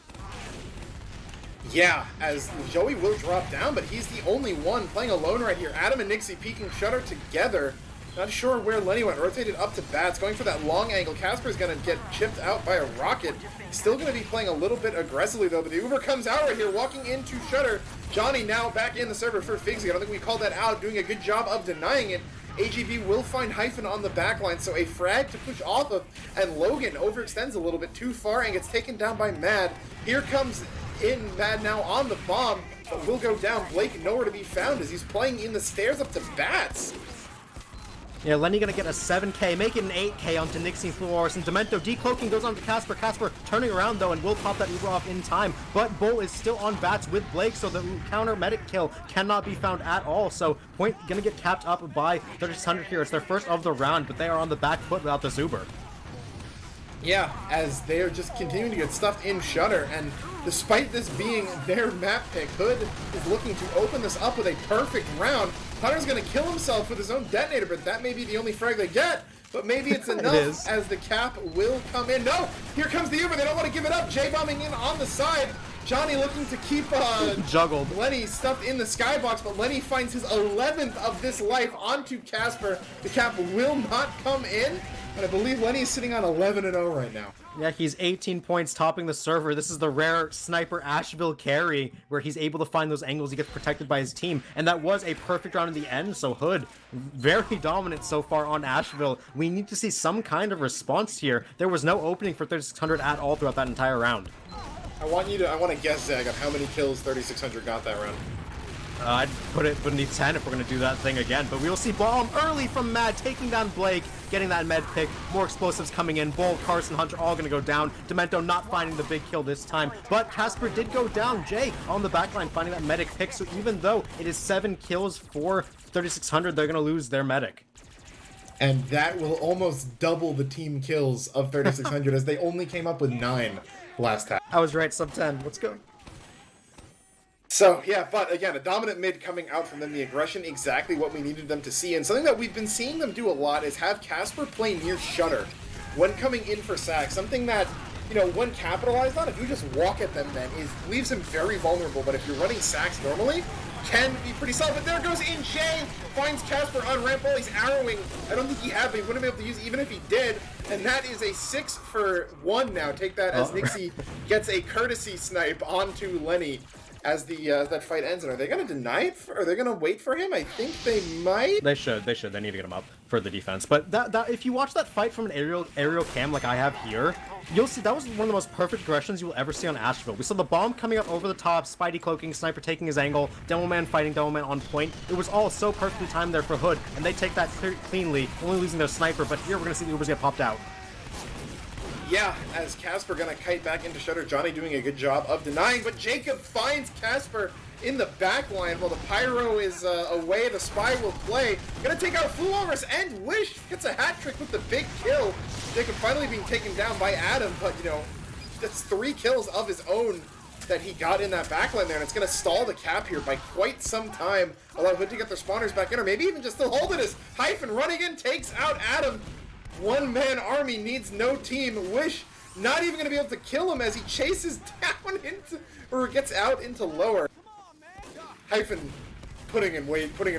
Speaker 1: Yeah, as Joey will drop down, but he's the only one playing alone right here. Adam and Nixie peeking Shutter together. Not sure where Lenny went. Rotated up to Bats, going for that long angle. Casper's going to get chipped out by a rocket. Still going to be playing a little bit aggressively, though, but the Uber comes out right here, walking into Shutter. Johnny now back in the server for Figsy. I don't think we called that out, doing a good job of denying it. AGB will find Hyphen on the backline, so a frag to push off of, and Logan overextends a little bit too far and gets taken down by Mad. Here comes in Mad now on the bomb, but will go down. Blake nowhere to be found as he's playing in the stairs up to Bats.
Speaker 2: Yeah, Lenny gonna get a 7k, make it an 8k onto Nixie and Fluoris, and Demento decloaking goes on to Casper. Casper turning around though and will pop that Uber off in time, but Bull is still on bats with Blake, so the counter medic kill cannot be found at all. So Point gonna get capped up by 3600 here. It's their first of the round, but they are on the back foot without this Uber.
Speaker 1: Yeah, as they are just continuing to get stuffed in Shutter, and despite this being their map pick, Hood is looking to open this up with a perfect round. Hunter's going to kill himself with his own detonator, but that may be the only frag they get. But maybe it's enough as the cap will come in. No! Here comes the Uber. They don't want to give it up. J-bombing in on the side. Johnny looking to keep
Speaker 2: juggled.
Speaker 1: Lenny stuffed in the skybox, but Lenny finds his 11th of this life onto Casper. The cap will not come in, and I believe Lenny is sitting on 11-0 right now.
Speaker 2: Yeah, he's 18 points topping the server. This is the rare sniper Asheville carry where he's able to find those angles. He gets protected by his team, and that was a perfect round in the end. So Hood, very dominant so far on Asheville. We need to see some kind of response here. There was no opening for 3600 at all throughout that entire round.
Speaker 1: I want to guess, Zach, on how many kills 3600 got that round.
Speaker 2: I'd put it beneath 10 if we're going to do that thing again, but we will see Bomb early from Mad, taking down Blake, getting that med pick, more explosives coming in, Bull, Carson, Hunter all going to go down, Demento not finding the big kill this time, but Casper did go down, Jay on the backline finding that medic pick, so even though it is 7 kills for 3600, they're going to lose their medic.
Speaker 1: And that will almost double the team kills of 3600 as they only came up with 9 last half.
Speaker 2: I was right, sub 10, let's go.
Speaker 1: So, yeah, but again, a dominant mid coming out from them, the aggression, exactly what we needed them to see. And something that we've been seeing them do a lot is have Casper play near Shutter when coming in for sack. Something that, you know, when capitalized on, if you just walk at them then, leaves him very vulnerable. But if you're running sacks normally, can be pretty solid. But there goes in Jay, finds Casper on ramp while he's arrowing. I don't think he had, but he wouldn't be able to use it even if he did. And that is a 6 for 1 now. Take that as Nixie gets a courtesy snipe onto Lenny. As that fight ends, and are they going to deny it? Are they going to wait for him? I think they might.
Speaker 2: They should. They need to get him up for the defense. But that if you watch that fight from an aerial cam like I have here, you'll see that was one of the most perfect aggressions you will ever see on Asheville. We saw the bomb coming up over the top, Spidey cloaking, Sniper taking his angle, Demoman fighting Demoman on point. It was all so perfectly timed there for Hood, and they take that cleanly, only losing their sniper. But here we're going to see the Ubers get popped out.
Speaker 1: Yeah, as Casper gonna kite back into Shutter, Johnny doing a good job of denying, but Jacob finds Casper in the back line while the Pyro is away. The Spy will play. Gonna take out Fluoris and Wish gets a hat trick with the big kill. Jacob finally being taken down by Adam, but you know, that's 3 kills of his own that he got in that backline there, and it's gonna stall the cap here by quite some time. Allow Hood to get their spawners back in, or maybe even just still hold it as Hyphen running in takes out Adam. One-man army needs no team. Wish not even going to be able to kill him as he chases down into, or gets out into lower. Hyphen putting in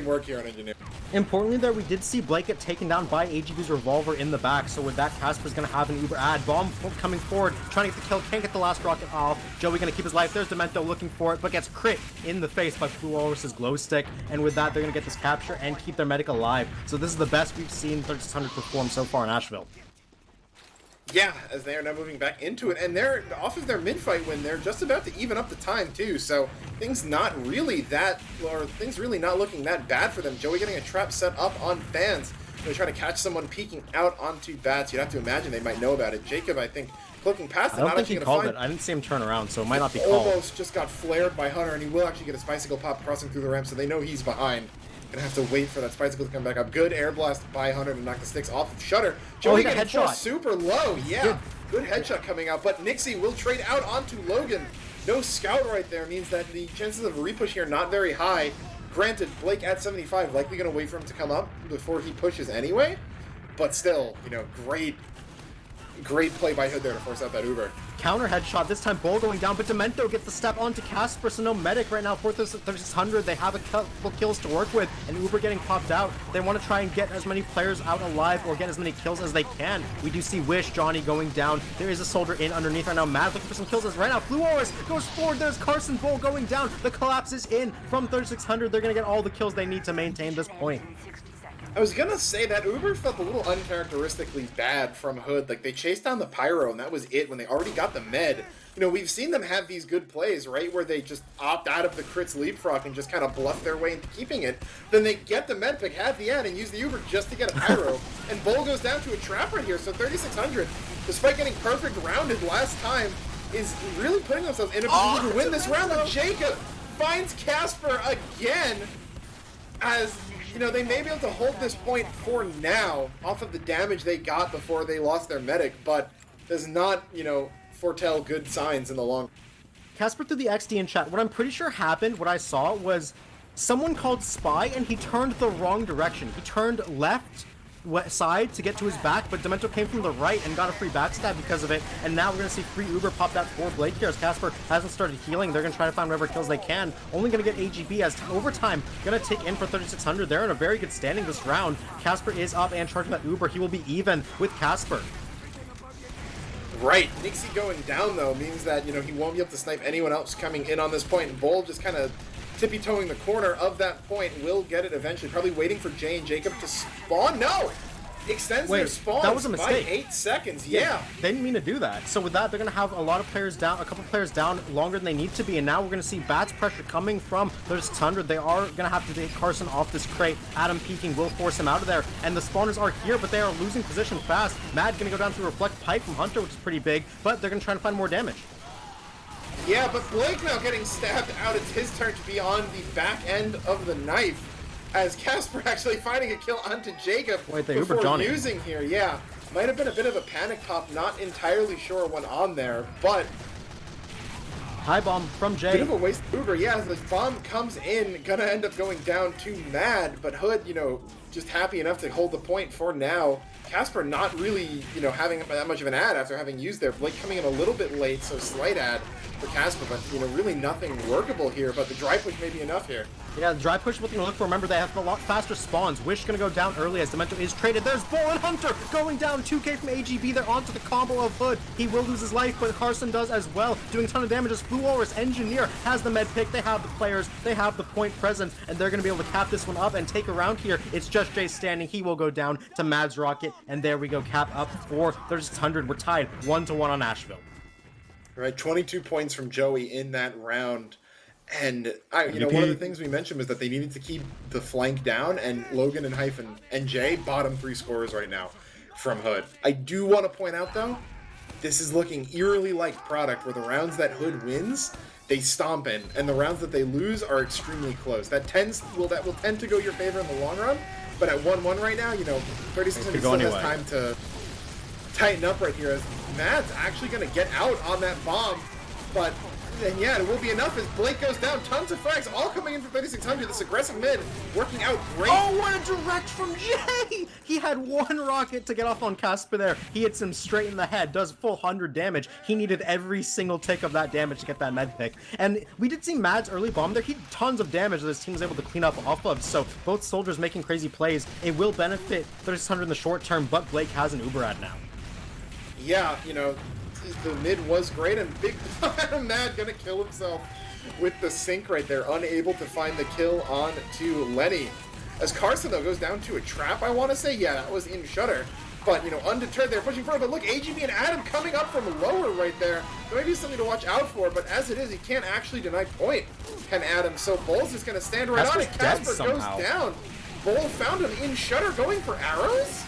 Speaker 1: work here on Engineer.
Speaker 2: Importantly there, we did see Blake get taken down by AGB's revolver in the back, so with that, Casper's going to have an Uber ad. Bomb coming forward, trying to get the kill, can't get the last rocket off. Joey going to keep his life. There's Demento looking for it, but gets crit in the face by Fluoris' glow stick, and with that, they're going to get this capture and keep their medic alive. So this is the best we've seen 3600 perform so far in Asheville.
Speaker 1: Yeah, as they are now moving back into it, and they're off of their mid-fight when they're just about to even up the time too, so things not really not looking that bad for them. Joey getting a trap set up on fans. They're trying to catch someone peeking out onto bats. You'd have to imagine they might know about it. Jacob, I think, clicking past it.
Speaker 2: I don't think he called it. I didn't see him turn around, so it might not be called.
Speaker 1: Almost just got flared by Hunter, and he will actually get a Spicicle pop crossing through the ramp, so they know he's behind. Gonna have to wait for that Spicicle to come back up. Good air blast by Hunter to knock the sticks off of Shutter. Joey getting headshot super low. Yeah, good headshot coming out, but Nixie will trade out onto Logan. No scout right there means that the chances of a repush here not very high. Granted, Blake at 75, likely gonna wait for him to come up before he pushes anyway, but still, you know, great play by Hood there to force out that Uber.
Speaker 2: Counter headshot, this time Bull going down, but Demento gets the step onto Casper, so no medic right now for 3600. They have a couple kills to work with, and Uber getting popped out. They want to try and get as many players out alive or get as many kills as they can. We do see Wish, Johnny going down. There is a soldier in underneath right now. Mad looking for some kills as right now. Fluoris goes forward. There's Carson, Bull going down. The collapse is in from 3600. They're going to get all the kills they need to maintain this point.
Speaker 1: I was gonna say that Uber felt a little uncharacteristically bad from Hood. Like, they chased down the Pyro, and that was it when they already got the med. You know, we've seen them have these good plays, right, where they just opt out of the crits leapfrog and just kind of bluff their way into keeping it. Then they get the med pick at the end and use the Uber just to get a Pyro. And Bull goes down to a trap right here, so 3,600, despite getting perfect rounded last time, is really putting themselves in a position to win this round. But Jacob finds Casper again, as, you know, they may be able to hold this point for now off of the damage they got before they lost their medic, but does not, you know, foretell good signs in the long.
Speaker 2: Casper threw the XD in chat. What I'm pretty sure happened, what I saw, was someone called Spy and he turned the wrong direction. He turned left side to get to his back, but Demento came from the right and got a free backstab because of it, and now we're going to see free Uber pop that for Blake here as Casper hasn't started healing. They're going to try to find whatever kills they can. Only going to get AGB as overtime going to take in for 3,600. They're in a very good standing this round. Casper is up and charging that Uber. He will be even with Casper.
Speaker 1: Right, Nixie going down though means that, you know, he won't be able to snipe anyone else coming in on this point, and Bull just kind of tippy-toeing the corner of that point will get it eventually, probably waiting for Jay and Jacob to spawn. No! Extends their spawn.
Speaker 2: That was a mistake.
Speaker 1: By 8 seconds, yeah.
Speaker 2: They didn't mean to do that. So with that, they're going to have a lot of players down, a couple players down longer than they need to be, and now we're going to see Bats pressure coming from 3,600. They are going to have to take Carson off this crate. Adam peeking will force him out of there, and the spawners are here, but they are losing position fast. Mad going to go down to Reflect Pipe from Hunter, which is pretty big, but they're going to try to find more damage.
Speaker 1: Yeah, but Blake now getting stabbed out. It's his turn to be on the back end of the knife, as Casper actually finding a kill onto Jacob before using here. Yeah, might have been a bit of a panic pop, not entirely sure what on there, but
Speaker 2: high bomb from Jay.
Speaker 1: Bit of a waste of Uber. Yeah, the bomb comes in, gonna end up going down to Mad, but Hood, you know, just happy enough to hold the point for now. Casper not really, you know, having that much of an ad after having used there. Blake coming in a little bit late, so slight ad for Casper, but, you know, really nothing workable here, but the dry push may be enough here.
Speaker 2: Yeah, the dry push is what they're going to look for. Remember, they have a lot faster spawns. Wish going to go down early as Demento is traded. There's Bull and Hunter going down. 2k from AGB. They're onto the combo of Hood. He will lose his life, but Carson does as well, doing a ton of damage as Blue Walrus Engineer has the med pick. They have the players. They have the point present, and they're going to be able to cap this one up and take a round here. It's just Jay standing. He will go down to Mad's Rocket, and there we go. Cap up for 3,600. We're tied 1-1 on Asheville.
Speaker 1: Right, 22 points from Joey in that round. And you know, one of the things we mentioned was that they needed to keep the flank down, and Logan and Hyphen and Jay bottom 3 scorers right now from Hood. I do want to point out though, this is looking eerily like product where the rounds that Hood wins, they stomp in, and the rounds that they lose are extremely close. That will tend to go your favor in the long run, but at 1-1 right now, you know, 3,600 still has time to tighten up right here as Matt's actually going to get out on that bomb, but and yeah, it will be enough as Blake goes down. Tons of frags all coming in for 3,600. This aggressive mid working out great.
Speaker 2: Oh, what a direct from Jay! He had one rocket to get off on Casper there. He hits him straight in the head, does full 100 damage. He needed every single tick of that damage to get that med pick. And we did see Mad's early bomb there. He did tons of damage that his team was able to clean up off of. So both soldiers making crazy plays. It will benefit 3,600 in the short term, but Blake has an Uber ad now.
Speaker 1: Yeah, you know, the mid was great, and Big Mad gonna kill himself with the sync right there, unable to find the kill on to Lenny. As Carson though goes down to a trap, I want to say, yeah, that was in Shutter, but you know, undeterred, they're pushing forward. But look, AGB and Adam coming up from lower right there. There may be something to watch out for, but as it is, he can't actually deny point. Can Adam? So Bull's just gonna stand right on it. Casper goes down. Bull found him in Shutter, going for arrows.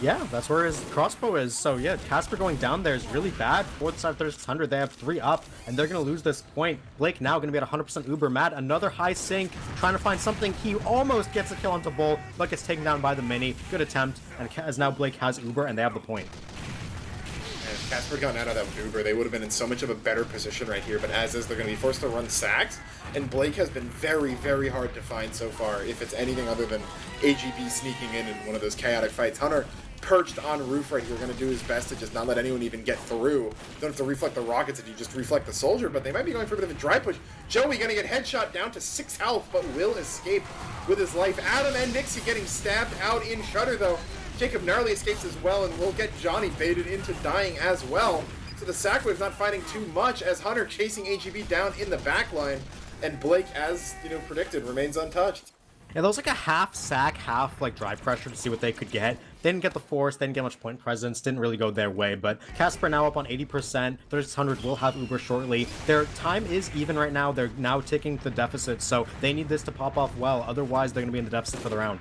Speaker 2: Yeah, that's where his crossbow is. So yeah, Casper going down there is really bad. Fourth side 3,600, they have 3 up, and they're going to lose this point. Blake now going to be at 100% Uber. Mad, another high sync, trying to find something. He almost gets a kill onto Bull, but gets taken down by the mini. Good attempt, and as now Blake has Uber, and they have the point.
Speaker 1: And if Casper got out of that with Uber, they would have been in so much of a better position right here, but as is, they're going to be forced to run sacks, and Blake has been very, very hard to find so far, if it's anything other than AGB sneaking in one of those chaotic fights. Hunter perched on roof right here, going to do his best to just not let anyone even get through. Don't have to reflect the rockets if you just reflect the soldier, but they might be going for a bit of a dry push. Joey going to get headshot down to 6 health, but will escape with his life. Adam and Nixie getting stabbed out in Shutter, though. Jacob narrowly escapes as well, and will get Johnny baited into dying as well. So the Sackwave's not finding too much as Hunter chasing AGB down in the back line, and Blake, as you know, predicted, remains untouched.
Speaker 2: Yeah, that was like a half sack, half like drive pressure to see what they could get. They didn't get the force, they didn't get much point presence, didn't really go their way, but Casper now up on 80%, 3600 will have Uber shortly. Their time is even right now, they're now ticking the deficit, so they need this to pop off well, otherwise they're going to be in the deficit for the round.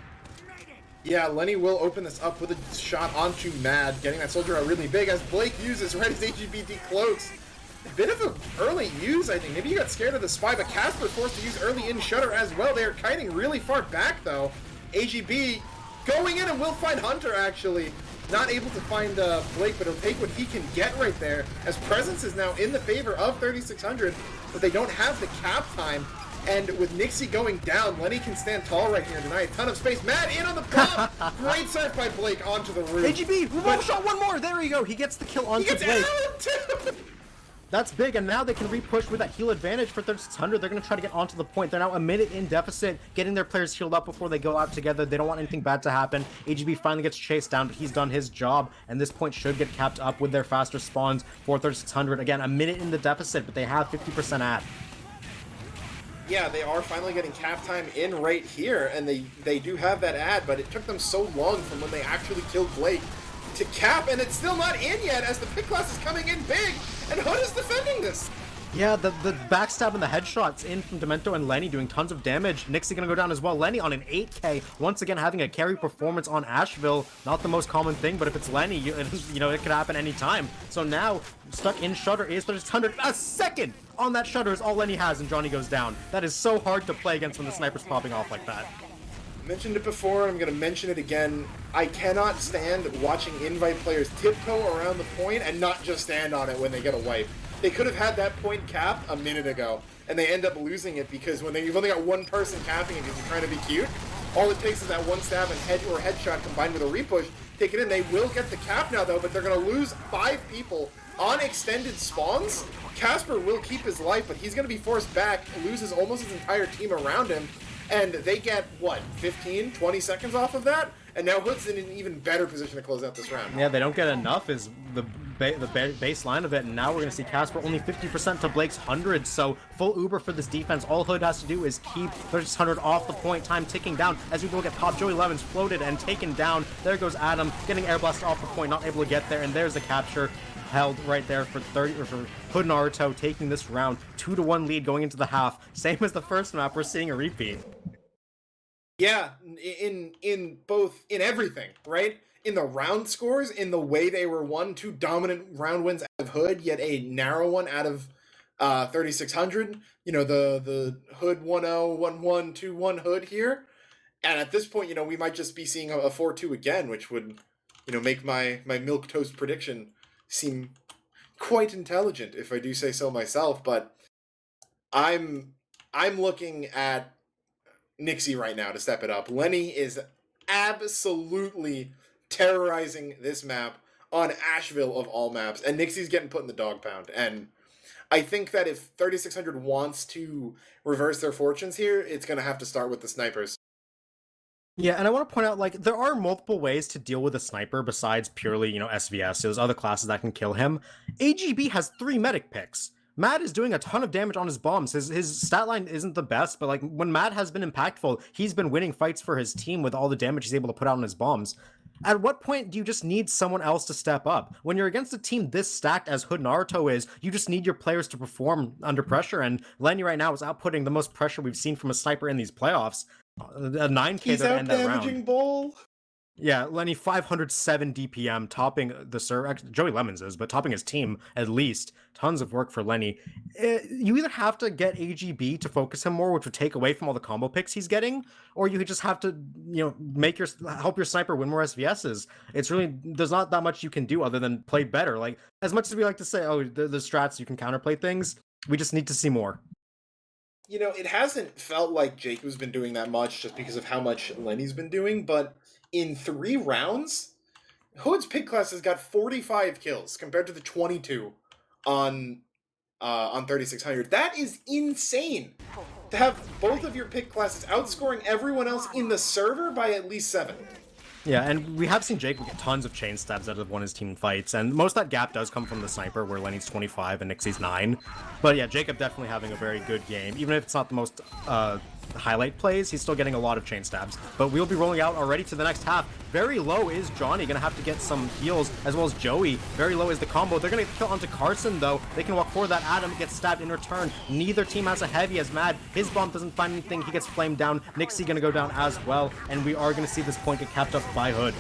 Speaker 1: Yeah, Lenny will open this up with a shot onto Mad, getting that soldier out really big as Blake uses right as AGB decloaks. A bit of an early use, I think. Maybe you got scared of the spy, but Casper forced to use early in Shutter as well. They are kiting really far back, though. AGB going in and will find Hunter, actually. Not able to find Blake, but he'll take what he can get right there, as Presence is now in the favor of 3600, but they don't have the cap time. And with Nixie going down, Lenny can stand tall right here, deny a ton of space. Mad in on the bomb! Great surf by Blake onto the roof.
Speaker 2: AGB, remote shot, one more! There you go, he gets the kill onto Blake. That's big, and now they can re-push with that heal advantage for 3600. They're going to try to get onto the point. They're now a minute in deficit, getting their players healed up before they go out together. They don't want anything bad to happen. AGB finally gets chased down, but he's done his job, and this point should get capped up with their faster spawns for 3600. Again, a minute in the deficit, but they have 50% ad.
Speaker 1: Yeah, they are finally getting cap time in right here, and they do have that ad, but it took them so long from when they actually killed Blake to cap, and it's still not in yet as the pick class is coming in big, and Hood is defending this.
Speaker 2: Yeah, the backstab and the headshots in from Demento and Lenny doing tons of damage. Nixie gonna go down as well. Lenny on an 8k, once again having a carry performance on Asheville. Not the most common thing, but if it's Lenny, you know, it could happen anytime. So now, stuck in Shutter is 3600. A second on that Shutter is all Lenny has, and Johnny goes down. That is so hard to play against when the sniper's popping off like that.
Speaker 1: Mentioned it before, I'm going to mention it again. I cannot stand watching invite players tiptoe around the point and not just stand on it when they get a wipe. They could have had that point capped a minute ago, and they end up losing it because when you've only got one person capping it because you're trying to be cute, all it takes is that one stab and headshot combined with a repush. Take it in. They will get the cap now, though, but they're going to lose 5 people on extended spawns. Casper will keep his life, but he's going to be forced back, loses almost his entire team around him. And they get, what, 15, 20 seconds off of that? And now Hood's in an even better position to close out this round.
Speaker 2: Yeah, they don't get enough is the baseline of it, and now we're going to see Casper only 50% to Blake's 100, so full Uber for this defense. All Hood has to do is keep 3600 off the point, time ticking down as we look at Pop. Joey Levens floated and taken down. There goes Adam, getting air blasted off the point, not able to get there, and there's the capture. Held right there for Hood Naruto, taking this round 2-1 lead going into the half. Same as the first map, we're seeing a repeat.
Speaker 1: Yeah, in everything, right? In the round scores, in the way they were won, 2 dominant round wins out of Hood, yet a narrow one out of 3600. You know, the Hood 1-0, 1-1, 2-1 Hood here. And at this point, you know, we might just be seeing a 4-2 again, which would, you know, make my milquetoast prediction seem quite intelligent, if I do say so myself. But I'm looking at Nixie right now to step it up. Lenny is absolutely terrorizing this map on Asheville of all maps, and Nixie's getting put in the dog pound. And I think that if 3600 wants to reverse their fortunes here, it's going to have to start with the snipers.
Speaker 2: Yeah, and I want to point out, like, there are multiple ways to deal with a sniper besides purely, you know, SVS. There's other classes that can kill him. AGB has 3 medic picks. Mad is doing a ton of damage on his bombs. His stat line isn't the best, but like when Mad has been impactful, he's been winning fights for his team with all the damage he's able to put out on his bombs. At what point do you just need someone else to step up? When you're against a team this stacked as Hood Naruto is, you just need your players to perform under pressure, and Lenny right now is outputting the most pressure we've seen from a sniper in these playoffs. A 9k
Speaker 1: He's
Speaker 2: to
Speaker 1: out
Speaker 2: end that
Speaker 1: damaging
Speaker 2: round.
Speaker 1: Bull.
Speaker 2: Yeah, Lenny 507 DPM, topping the server. Joey Lemons is, but topping his team at least. Tons of work for Lenny. You either have to get AGB to focus him more, which would take away from all the combo picks he's getting, or you just have to, you know, help your sniper win more SVSs. It's really, there's not that much you can do other than play better. Like, as much as we like to say, oh, the strats, you can counterplay things, we just need to see more.
Speaker 1: You know, it hasn't felt like Jacob's been doing that much just because of how much Lenny's been doing, but in 3 rounds, Hood's pick class has got 45 kills compared to the 22 on 3600. That is insane to have both of your pick classes outscoring everyone else in the server by at least 7.
Speaker 2: Yeah, and we have seen Jacob get tons of chain stabs out of one of his team fights, and most of that gap does come from the sniper, where Lenny's 25 and Nixie's 9. But yeah, Jacob definitely having a very good game, even if it's not the most highlight plays, he's still getting a lot of chain stabs. But we'll be rolling out already to the next half. Very low is Johnny, gonna have to get some heals, as well as Joey. Very low is the combo. They're gonna get the kill onto Carson, though. They can walk forward. That Adam gets stabbed in return. Neither team has a heavy as Mad. His bomb doesn't find anything. He gets flamed down. Nixie gonna go down as well, and we are gonna see this point get capped up by Hood.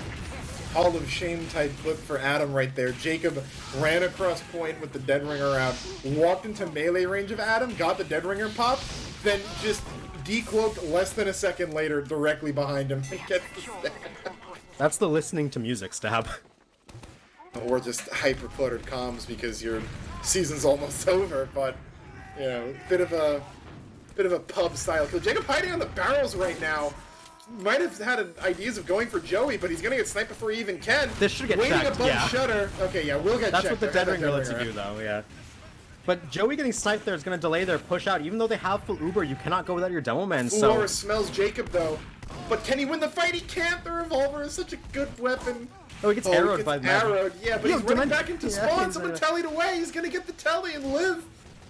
Speaker 1: Hall of Shame type flip for Adam right there. Jacob ran across point with the Dead Ringer out, walked into melee range of Adam, got the Dead Ringer pop, then just decloaked less than a second later directly behind him and gets the stab.
Speaker 2: That's the listening to music stab.
Speaker 1: Or just hyper cluttered comms because your season's almost over, but you know, bit of a pub style kill. Jacob hiding on the barrels right now. Might have had ideas of going for Joey, but he's gonna get sniped before he even can.
Speaker 2: This should get
Speaker 1: waiting
Speaker 2: checked,
Speaker 1: above
Speaker 2: yeah.
Speaker 1: Shutter. Okay, yeah, we'll get
Speaker 2: That's
Speaker 1: checked.
Speaker 2: what the Dead Ringer lets you do, though, yeah. But Joey getting sniped there is going to delay their push out. Even though they have full Uber, you cannot go without your Demo Man, so...
Speaker 1: Laura smells Jacob, though. But can he win the fight? He can't! The revolver is such a good weapon.
Speaker 2: Oh, he gets arrowed by Mad.
Speaker 1: Arrowed, yeah, but he's running back into spawn. Someone tellied away. He's gonna get the telly and live.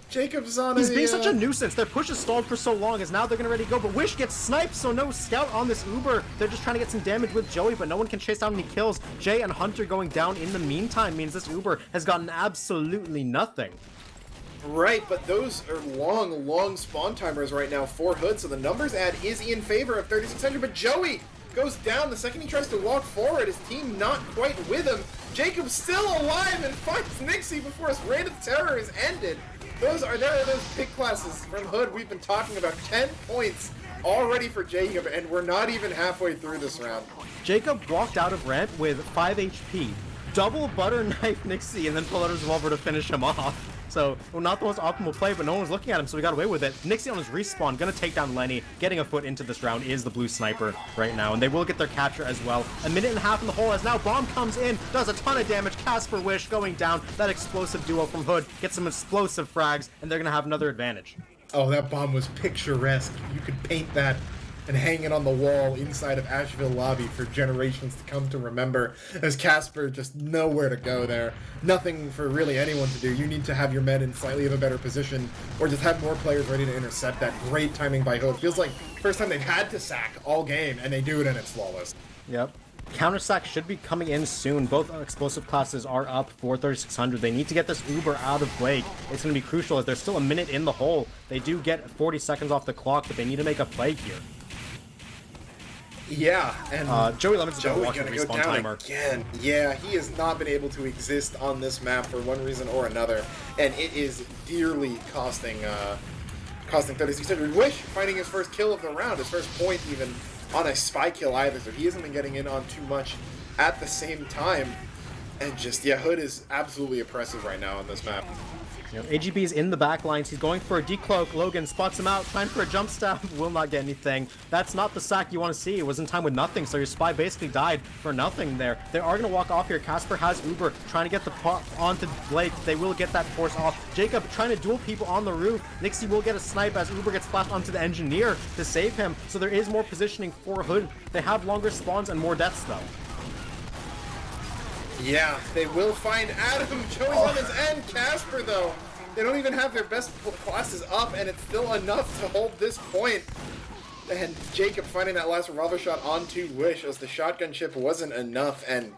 Speaker 1: Jacob's on
Speaker 2: He's being such a nuisance. Their push is stalled for so long as now they're gonna ready to go, but Wish gets sniped, so no scout on this Uber. They're just trying to get some damage with Joey, but no one can chase down any kills. Jay and Hunter going down in the meantime means this Uber has gotten absolutely nothing.
Speaker 1: Right, but those are long spawn timers right now for Hood, so the numbers ad is in favor of 3600, but Joey goes down the second he tries to walk forward. His team not quite with him. Jacob's still alive and finds Nixie before his reign of terror is ended. There are those pick classes from Hood we've been talking about. 10 points already for Jacob, and we're not even halfway through this round.
Speaker 2: Jacob walked out of ramp with 5 HP. Double butter knife Nixie and then pull out his revolver to finish him off. So, well, not the most optimal play, but no one was looking at him, so we got away with it. Nixie on his respawn, gonna take down Lenny. Getting a foot into this round is the blue sniper right now, and they will get their capture as well. A minute and a half in the hole as now Bomb comes in, does a ton of damage. Casper Wish going down. That explosive duo from Hood gets some explosive frags, and they're gonna have another advantage.
Speaker 1: Oh, that bomb was picturesque. You could paint that and hang it on the wall inside of Asheville lobby for generations to come to remember, as Casper just nowhere to go there. Nothing for really anyone to do. You need to have your men in slightly of a better position, or just have more players ready to intercept that. Great timing by Hood. Feels like first time they've had to sack all game, and they do it and it's flawless.
Speaker 2: Yep. Counter sack should be coming in soon. Both explosive classes are up for 3600. They need to get this Uber out of Blake. It's going to be crucial as there's still a minute in the hole. They do get 40 seconds off the clock, but they need to make a play here.
Speaker 1: Yeah, and
Speaker 2: Joey Lemons is
Speaker 1: Joey
Speaker 2: going to
Speaker 1: gonna
Speaker 2: respawn
Speaker 1: go down
Speaker 2: timer.
Speaker 1: again. Yeah, he has not been able to exist on this map for one reason or another, and it is dearly costing 3600. Wish finding his first kill of the round, his first point even on a spy kill either, so he hasn't been getting in on too much at the same time. And just, yeah, Hood is absolutely oppressive right now on this map.
Speaker 2: You know, AGB is in the back lines. He's going for a decloak. Logan spots him out, trying for a jump stab. Will not get anything. That's not the sack you want to see. It was in time with nothing, so your spy basically died for nothing there. They are going to walk off here. Casper has Uber, trying to get the pop onto Blake. They will get that force off. Jacob trying to duel people on the roof. Nixie will get a snipe as Uber gets flashed onto the engineer to save him. So there is more positioning for Hood. They have longer spawns and more deaths, though.
Speaker 1: Yeah, they will find Adam, Joey Lemons, and Casper, though. They don't even have their best classes up, and it's still enough to hold this point. And Jacob finding that last revolver shot onto Wish as the shotgun chip wasn't enough, and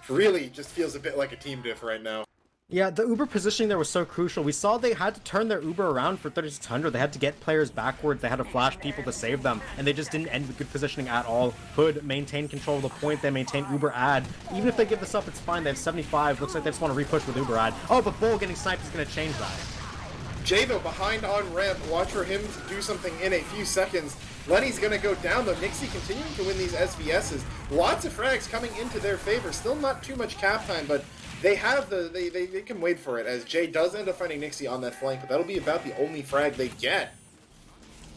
Speaker 1: really just feels a bit like a team diff right now.
Speaker 2: Yeah, the Uber positioning there was so crucial. We saw they had to turn their Uber around for 3600. They had to get players backwards. They had to flash people to save them, and they just didn't end with good positioning at all. Hood maintained control of the point. They maintained Uber ad. Even if they give this up, it's fine. They have 75. Looks like they just want to repush with Uber ad. Oh, but Bull getting sniped is going to change that.
Speaker 1: Jay, though, behind on ramp. Watch for him to do something in a few seconds. Lenny's going to go down, though. Nixie continuing to win these SVSs. Lots of frags coming into their favor. Still not too much cap time, but they have they can wait for it, as Jay does end up finding Nixie on that flank, but that'll be about the only frag they get,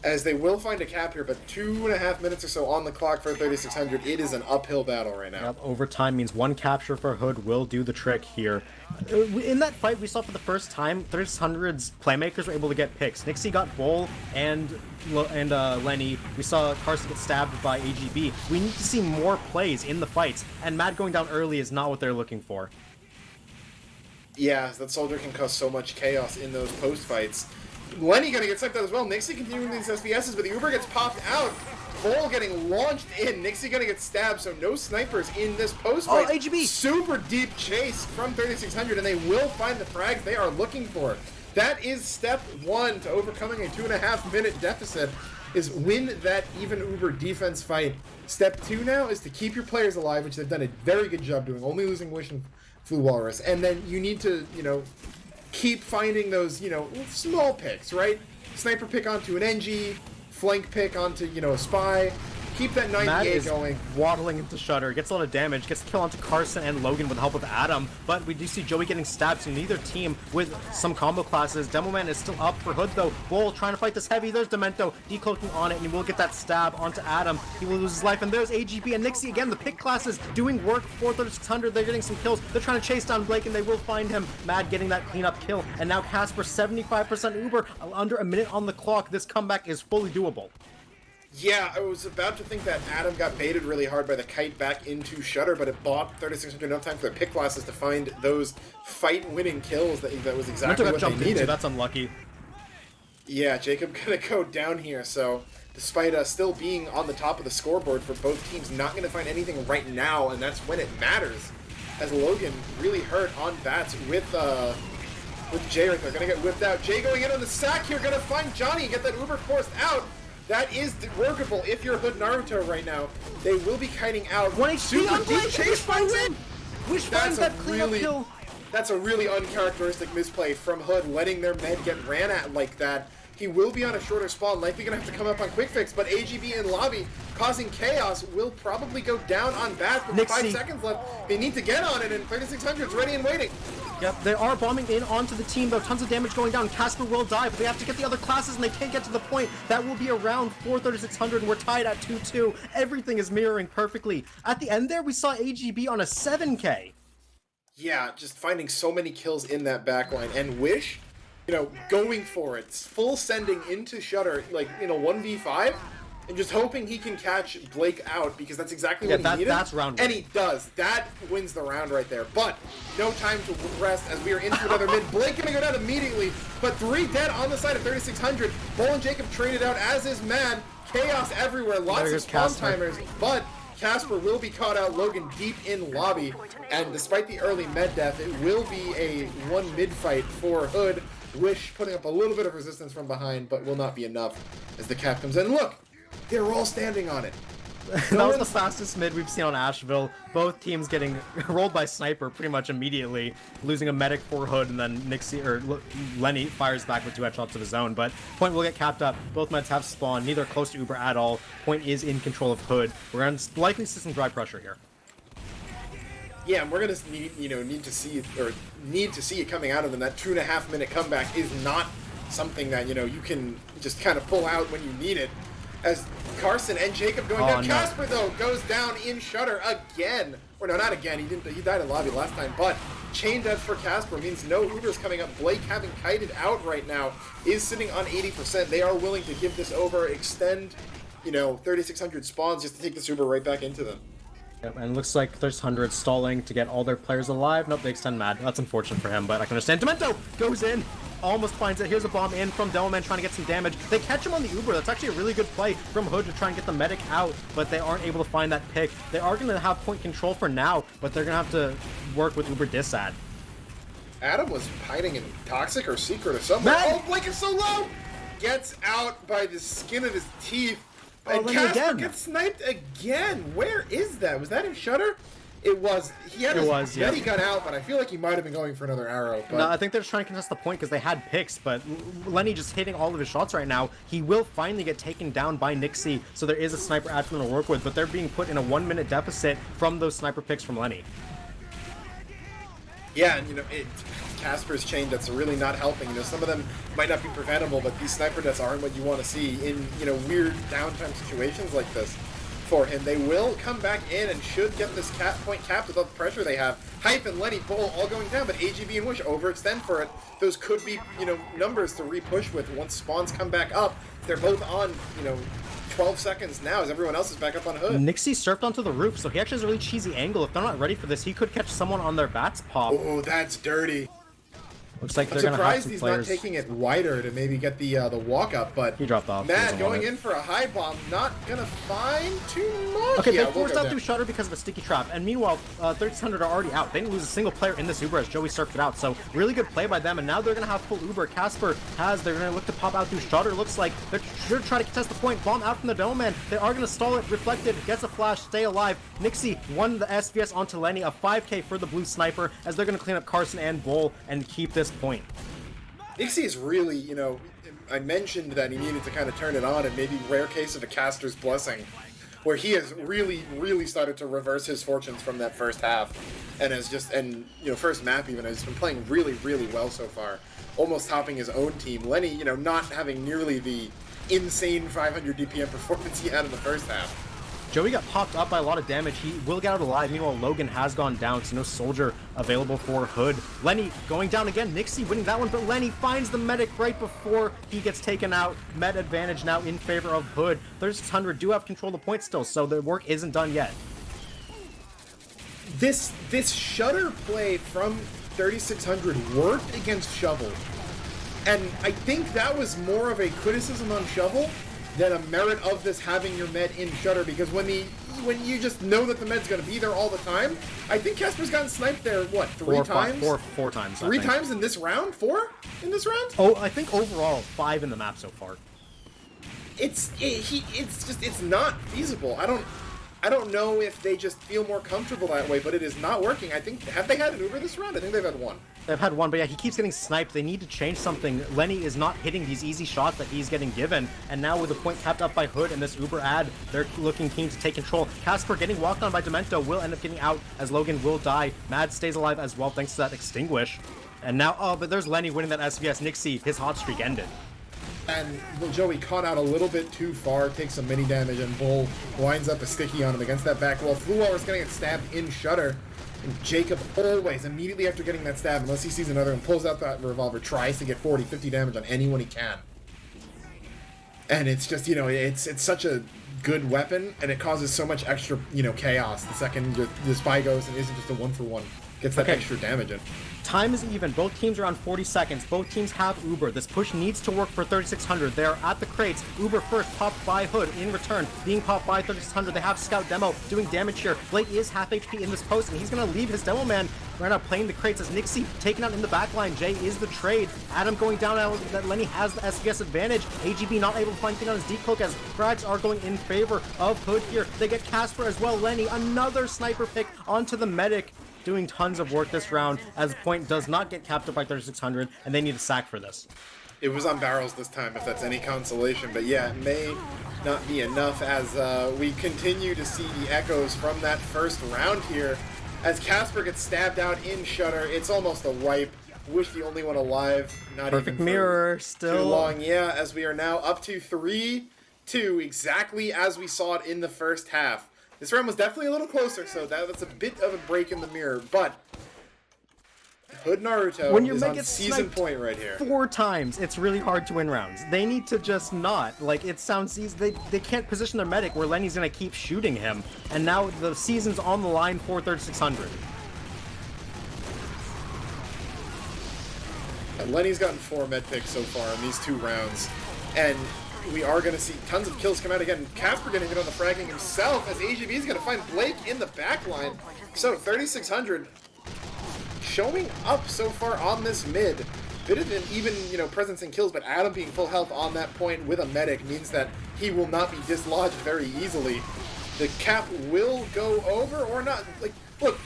Speaker 1: as they will find a cap here, but 2.5 minutes or so on the clock for 3600. It is an uphill battle right now.
Speaker 2: Yep, overtime means one capture for Hood will do the trick here. In that fight, we saw for the first time 3600's playmakers were able to get picks. Nixie got Bull and Lenny. We saw Carson get stabbed by AGB. We need to see more plays in the fights, and Mad going down early is not what they're looking for.
Speaker 1: Yeah, that soldier can cause so much chaos in those post fights. Lenny gonna get sniped out as well. Nixie continuing these SVSs, but the Uber gets popped out. Bull getting launched in. Nixie gonna get stabbed, so no snipers in this post fight.
Speaker 2: Oh, AGB!
Speaker 1: Super deep chase from 3600, and they will find the frags they are looking for. That is step one to overcoming a 2.5 minute deficit, is win that even Uber defense fight. Step two now is to keep your players alive, which they've done a very good job doing, only losing Wish and Flu Walrus. And then you need to, keep finding those, small picks, right? Sniper pick onto an NG, flank pick onto, a spy. Keep that 98 going.
Speaker 2: Waddling into Shutter, gets a lot of damage, gets the kill onto Carson and Logan with the help of Adam, but we do see Joey getting stabbed, so neither team with some combo classes. Demoman is still up for Hood though. Bull trying to fight this heavy. There's Demento decloaking on it, and he will get that stab onto Adam. He will lose his life, and there's AGB and Nixie again. The pick classes doing work for 3600. They're getting some kills. They're trying to chase down Blake, and they will find him. Mad getting that cleanup kill, and now Casper 75% Uber, under a minute on the clock. This comeback is fully doable.
Speaker 1: Yeah, I was about to think that Adam got baited really hard by the kite back into Shutter, but it bought 3600 enough time for their pick classes to find those fight-winning kills. That was exactly what they needed.
Speaker 2: That's unlucky.
Speaker 1: Yeah, Jacob gonna go down here, so despite still being on the top of the scoreboard for both teams, not gonna find anything right now, and that's when it matters. As Logan really hurt on bats with Jay right there, gonna get whipped out. Jay going in on the sack here, gonna find Johnny and get that Uber forced out. That is workable if you're Hood Naruto right now. They will be kiting out.
Speaker 2: Super deep chase finds him! Wish finds that cleanup kill.
Speaker 1: That's a really uncharacteristic misplay from Hood, letting their med get ran at like that. He will be on a shorter spawn, likely going to have to come up on quick fix, but AGB in lobby, causing chaos, will probably go down on Bats with 5 seconds left. They need to get on it, and 3600's ready and waiting.
Speaker 2: Yep, they are bombing in onto the team, though. Tons of damage going down. Casper will die, but they have to get the other classes, and they can't get to the point. That will be around 3600, and we're tied at 2-2. Everything is mirroring perfectly. At the end there, we saw AGB on a 7K.
Speaker 1: Yeah, just finding so many kills in that backline. And Wish, going for it. Full sending into Shutter, 1v5. And just hoping he can catch Blake out, because that's exactly what he needed.
Speaker 2: That's round one.
Speaker 1: And he does. That wins the round right there. But no time to rest as we are into another mid. Blake gonna go down immediately, but 3 dead on the side of 3600. Bull and Jacob traded out, as is Mad. Chaos everywhere. Lots of spawn timers, but Casper will be caught out. Logan deep in lobby, and despite the early med death, it will be a 1 mid fight for Hood. Wish putting up a little bit of resistance from behind, but will not be enough as the cap comes in. Look! They're all standing on it.
Speaker 2: That was the fastest mid we've seen on Asheville. Both teams getting rolled by Sniper pretty much immediately, losing a medic for Hood, and then Lenny fires back with 2 headshots to the zone. But Point will get capped up. Both meds have spawned. Neither are close to Uber at all. Point is in control of Hood. We're going to likely see some dry pressure here.
Speaker 1: Yeah, and we're gonna need to see it coming out of them. That 2.5 minute comeback is not something that you can just kind of pull out when you need it. As Carson and Jacob going down.
Speaker 2: No.
Speaker 1: Casper, though, goes down in Shutter again. Or no, not again. He died in lobby last time. But chain death for Casper means no Ubers coming up. Blake, having kited out right now, is sitting on 80%. They are willing to give this over, extend, 3600 spawns just to take this Uber right back into them.
Speaker 2: Yep, and it looks like 3600 stalling to get all their players alive. Nope, they extend Mad. That's unfortunate for him, but I can understand. Demento goes in. Almost finds it. Here's a bomb in from Demoman trying to get some damage. They catch him on the Uber. That's actually a really good play from Hood to try and get the medic out, but they aren't able to find that pick. They are going to have point control for now, but they're going to have to work with Uber disad.
Speaker 1: Adam was hiding in Toxic or Secret or somewhere. Oh, Blake is so low! Gets out by the skin of his teeth. And Casper gets sniped again. Where is that? Was that in Shutter? It was. He had his ready gun out, but I feel like he might have been going for another arrow. But...
Speaker 2: No, I think they're just trying to contest the point because they had picks, but Lenny just hitting all of his shots right now. He will finally get taken down by Nixie, so there is a sniper ad for them to work with, but they're being put in a 1 minute deficit from those sniper picks from Lenny.
Speaker 1: Yeah, and Casper's chain that's really not helping. Some of them might not be preventable, but these sniper deaths aren't what you want to see in weird downtime situations like this. For him, they will come back in and should get this point capped with all the pressure they have. Hype and Lenny Bull all going down, but AGB and Wish overextend for it. Those could be numbers to re-push with once spawns come back up. They're both on 12 seconds now as everyone else is back up on Hood.
Speaker 2: Nixie surfed onto the roof, so he actually has a really cheesy angle. If they're not ready for this, he could catch someone on their bats pop.
Speaker 1: Oh, that's dirty.
Speaker 2: Looks like
Speaker 1: I'm
Speaker 2: they're going to have
Speaker 1: surprised
Speaker 2: some
Speaker 1: he's
Speaker 2: players.
Speaker 1: not taking it wider to maybe get the walk up, but
Speaker 2: He dropped off.
Speaker 1: Mad going in for a high bomb, not gonna find too much.
Speaker 2: Okay,
Speaker 1: yeah,
Speaker 2: they forced out through Shutter because of a sticky trap, and meanwhile, 3600 are already out. They didn't lose a single player in this Uber as Joey surfed it out, so really good play by them, and now they're going to have full Uber. Casper they're going to look to pop out through Shutter. Looks like they're sure to try to contest the point. Bomb out from the Dome Man. They are going to stall it. Reflected, gets a flash, stay alive. Nixie won the SVS onto Lenny, a 5k for the blue sniper, as they're going to clean up Carson and Bull and keep this point.
Speaker 1: Nixie is really, you know, I mentioned that he needed to kind of turn it on, and maybe rare case of a caster's blessing, where he has really started to reverse his fortunes from that first half, and first map even, has been playing really well so far, almost topping his own team. Lenny, you know, not having nearly the insane 500 DPM performance he had in the first half.
Speaker 2: Joey got popped up by a lot of damage. He will get out alive. Meanwhile, Logan has gone down, so no soldier available for Hood. Lenny going down again. Nixie winning that one, but Lenny finds the medic right before he gets taken out. Med advantage now in favor of Hood. 3600 do have control of the point still, so the work isn't done yet.
Speaker 1: This Shutter play from 3600 worked against Shovel, and I think that was more of a criticism on Shovel than a merit of this having your med in Shutter, because when you just know that the med's going to be there all the time, I think Casper's gotten sniped there, what,
Speaker 2: Four times.
Speaker 1: Three times in this round? 4 in this round?
Speaker 2: Oh, I think overall 5 in the map so far.
Speaker 1: It's not feasible. I don't know if they just feel more comfortable that way, but it is not working. I think, have they had an Uber this round? I think they've had one.
Speaker 2: They've had one, but yeah, he keeps getting sniped. They need to change something. Lenny is not hitting these easy shots that he's getting given, and now with the point tapped up by Hood and this Uber ad, they're looking keen to take control. Casper getting walked on by Demento will end up getting out as Logan will die. Mad stays alive as well thanks to that extinguish. And now, oh, but there's Lenny winning that SVS. Nixie, his hot streak ended.
Speaker 1: And Joey caught out a little bit too far, takes some mini damage, and Bull winds up a sticky on him against that back wall. Fluwar is going to get stabbed in Shutter, and Jacob always, immediately after getting that stab, unless he sees another one, pulls out that revolver, tries to get 40, 50 damage on anyone he can. And it's just, you know, it's such a good weapon, and it causes so much extra, you know, chaos the second the spy goes and isn't just a 1-for-1. Gets that extra damage in.
Speaker 2: Time is even. Both teams are on 40 seconds. Both teams have Uber. This push needs to work for 3600. They are at the crates. Uber first, popped by Hood. In return, being popped by 3600. They have Scout Demo doing damage here. Blake is half HP in this post, and he's going to leave his Demo Man right now playing the crates as Nixie taken out in the backline. Jay is the trade. Adam going down now that Lenny has the SVS advantage. AGB not able to find anything on his decloak as frags are going in favor of Hood here. They get Casper as well. Lenny, another sniper pick onto the medic. Doing tons of work this round as point does not get capped up by 3600, and they need a sack for this.
Speaker 1: It was on barrels this time, if that's any consolation, but yeah, it may not be enough as we continue to see the echoes from that first round here. As Casper gets stabbed out in Shutter, it's almost a wipe. Wish the only one alive. Not
Speaker 2: Perfect
Speaker 1: even
Speaker 2: mirror,
Speaker 1: too
Speaker 2: still
Speaker 1: long. Yeah, as we are now up to 3-2, exactly as we saw it in the first half. This round was definitely a little closer, so that's a bit of a break in the mirror, but Hood Naruto
Speaker 2: when you
Speaker 1: is
Speaker 2: make
Speaker 1: on
Speaker 2: it
Speaker 1: season point right here.
Speaker 2: 4 times, it's really hard to win rounds. They need to just not. Like, it sounds easy. They can't position their medic where Lenny's going to keep shooting him, and now the season's on the line for 3600.
Speaker 1: Lenny's gotten 4 med picks so far in these 2 rounds, and we are going to see tons of kills come out again. Casper getting hit on the fragging himself as AGB is going to find Blake in the backline. So 3600 showing up so far on this mid. Bit of an even, you know, presence in kills, but Adam being full health on that point with a medic means that he will not be dislodged very easily. The cap will go over or not. Like, look,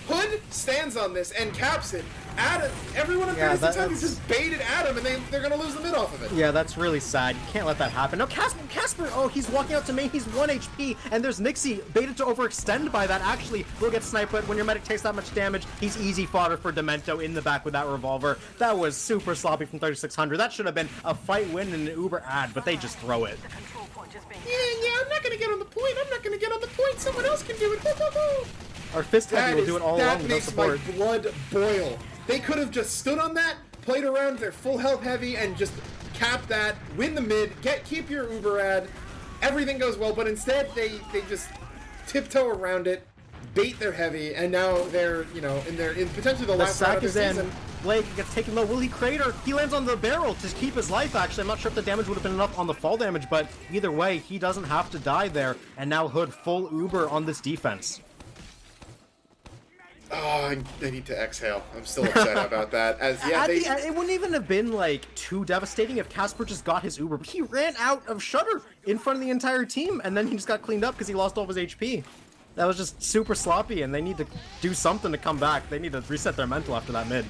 Speaker 1: Hood stands on this and caps it. Adam, everyone at 3600 just baited Adam, and they're going to lose the mid off of it.
Speaker 2: Yeah, that's really sad. You can't let that happen. No, Casper, oh, he's walking out to main. He's 1 HP, and there's Nixie baited to overextend by that. Actually, will get sniped, but when your medic takes that much damage, he's easy fodder for Demento in the back with that revolver. That was super sloppy from 3600. That should have been a fight win and an Uber ad, but they just throw it.
Speaker 1: Yeah, I'm not going to get on the point. Someone else can do it.
Speaker 2: Our fist heavy will do it all along with no support.
Speaker 1: That makes my blood boil. They could have just stood on that, played around their full health heavy, and just cap that, win the mid, keep your Uber ad. Everything goes well, but instead they just tiptoe around it, bait their heavy, and now they're, you know, in potentially the last round of the season.
Speaker 2: Blake gets taken low. Will he crater? He lands on the barrel to keep his life, actually. I'm not sure if the damage would have been enough on the fall damage, but either way, he doesn't have to die there. And now Hood full Uber on this defense.
Speaker 1: Oh, I need to exhale. I'm still upset about that. As yeah,
Speaker 2: it wouldn't even have been like too devastating if Casper just got his Uber, but he ran out of Shutter in front of the entire team, and then he just got cleaned up because he lost all of his HP. That was just super sloppy, and they need to do something to come back. They need to reset their mental after that mid.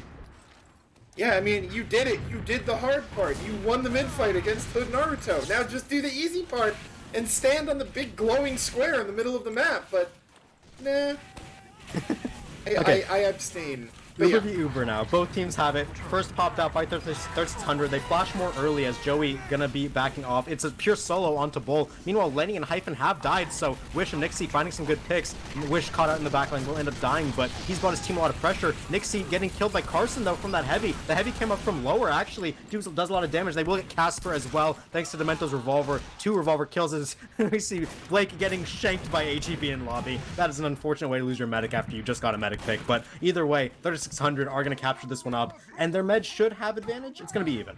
Speaker 1: Yeah, I mean, you did it. You did the hard part. You won the mid fight against Hood Naruto. Now just do the easy part and stand on the big glowing square in the middle of the map. But nah.
Speaker 2: Okay.
Speaker 1: I abstain.
Speaker 2: Uber v Uber now. Both teams have it. First popped out by 3600. They flash more early as Joey gonna be backing off. It's a pure solo onto Bull. Meanwhile, Lenny and Hyphen have died, so Wish and Nixie finding some good picks. Wish caught out in the backline will end up dying, but he's brought his team a lot of pressure. Nixie getting killed by Carson, though, from that heavy. The heavy came up from lower, actually. Does a lot of damage. They will get Casper as well, thanks to Demento's revolver. 2 revolver kills as we see Blake getting shanked by HEB in lobby. That is an unfortunate way to lose your medic after you just got a medic pick, but either way, 3600 are going to capture this one up, and their med should have advantage. It's going to be even.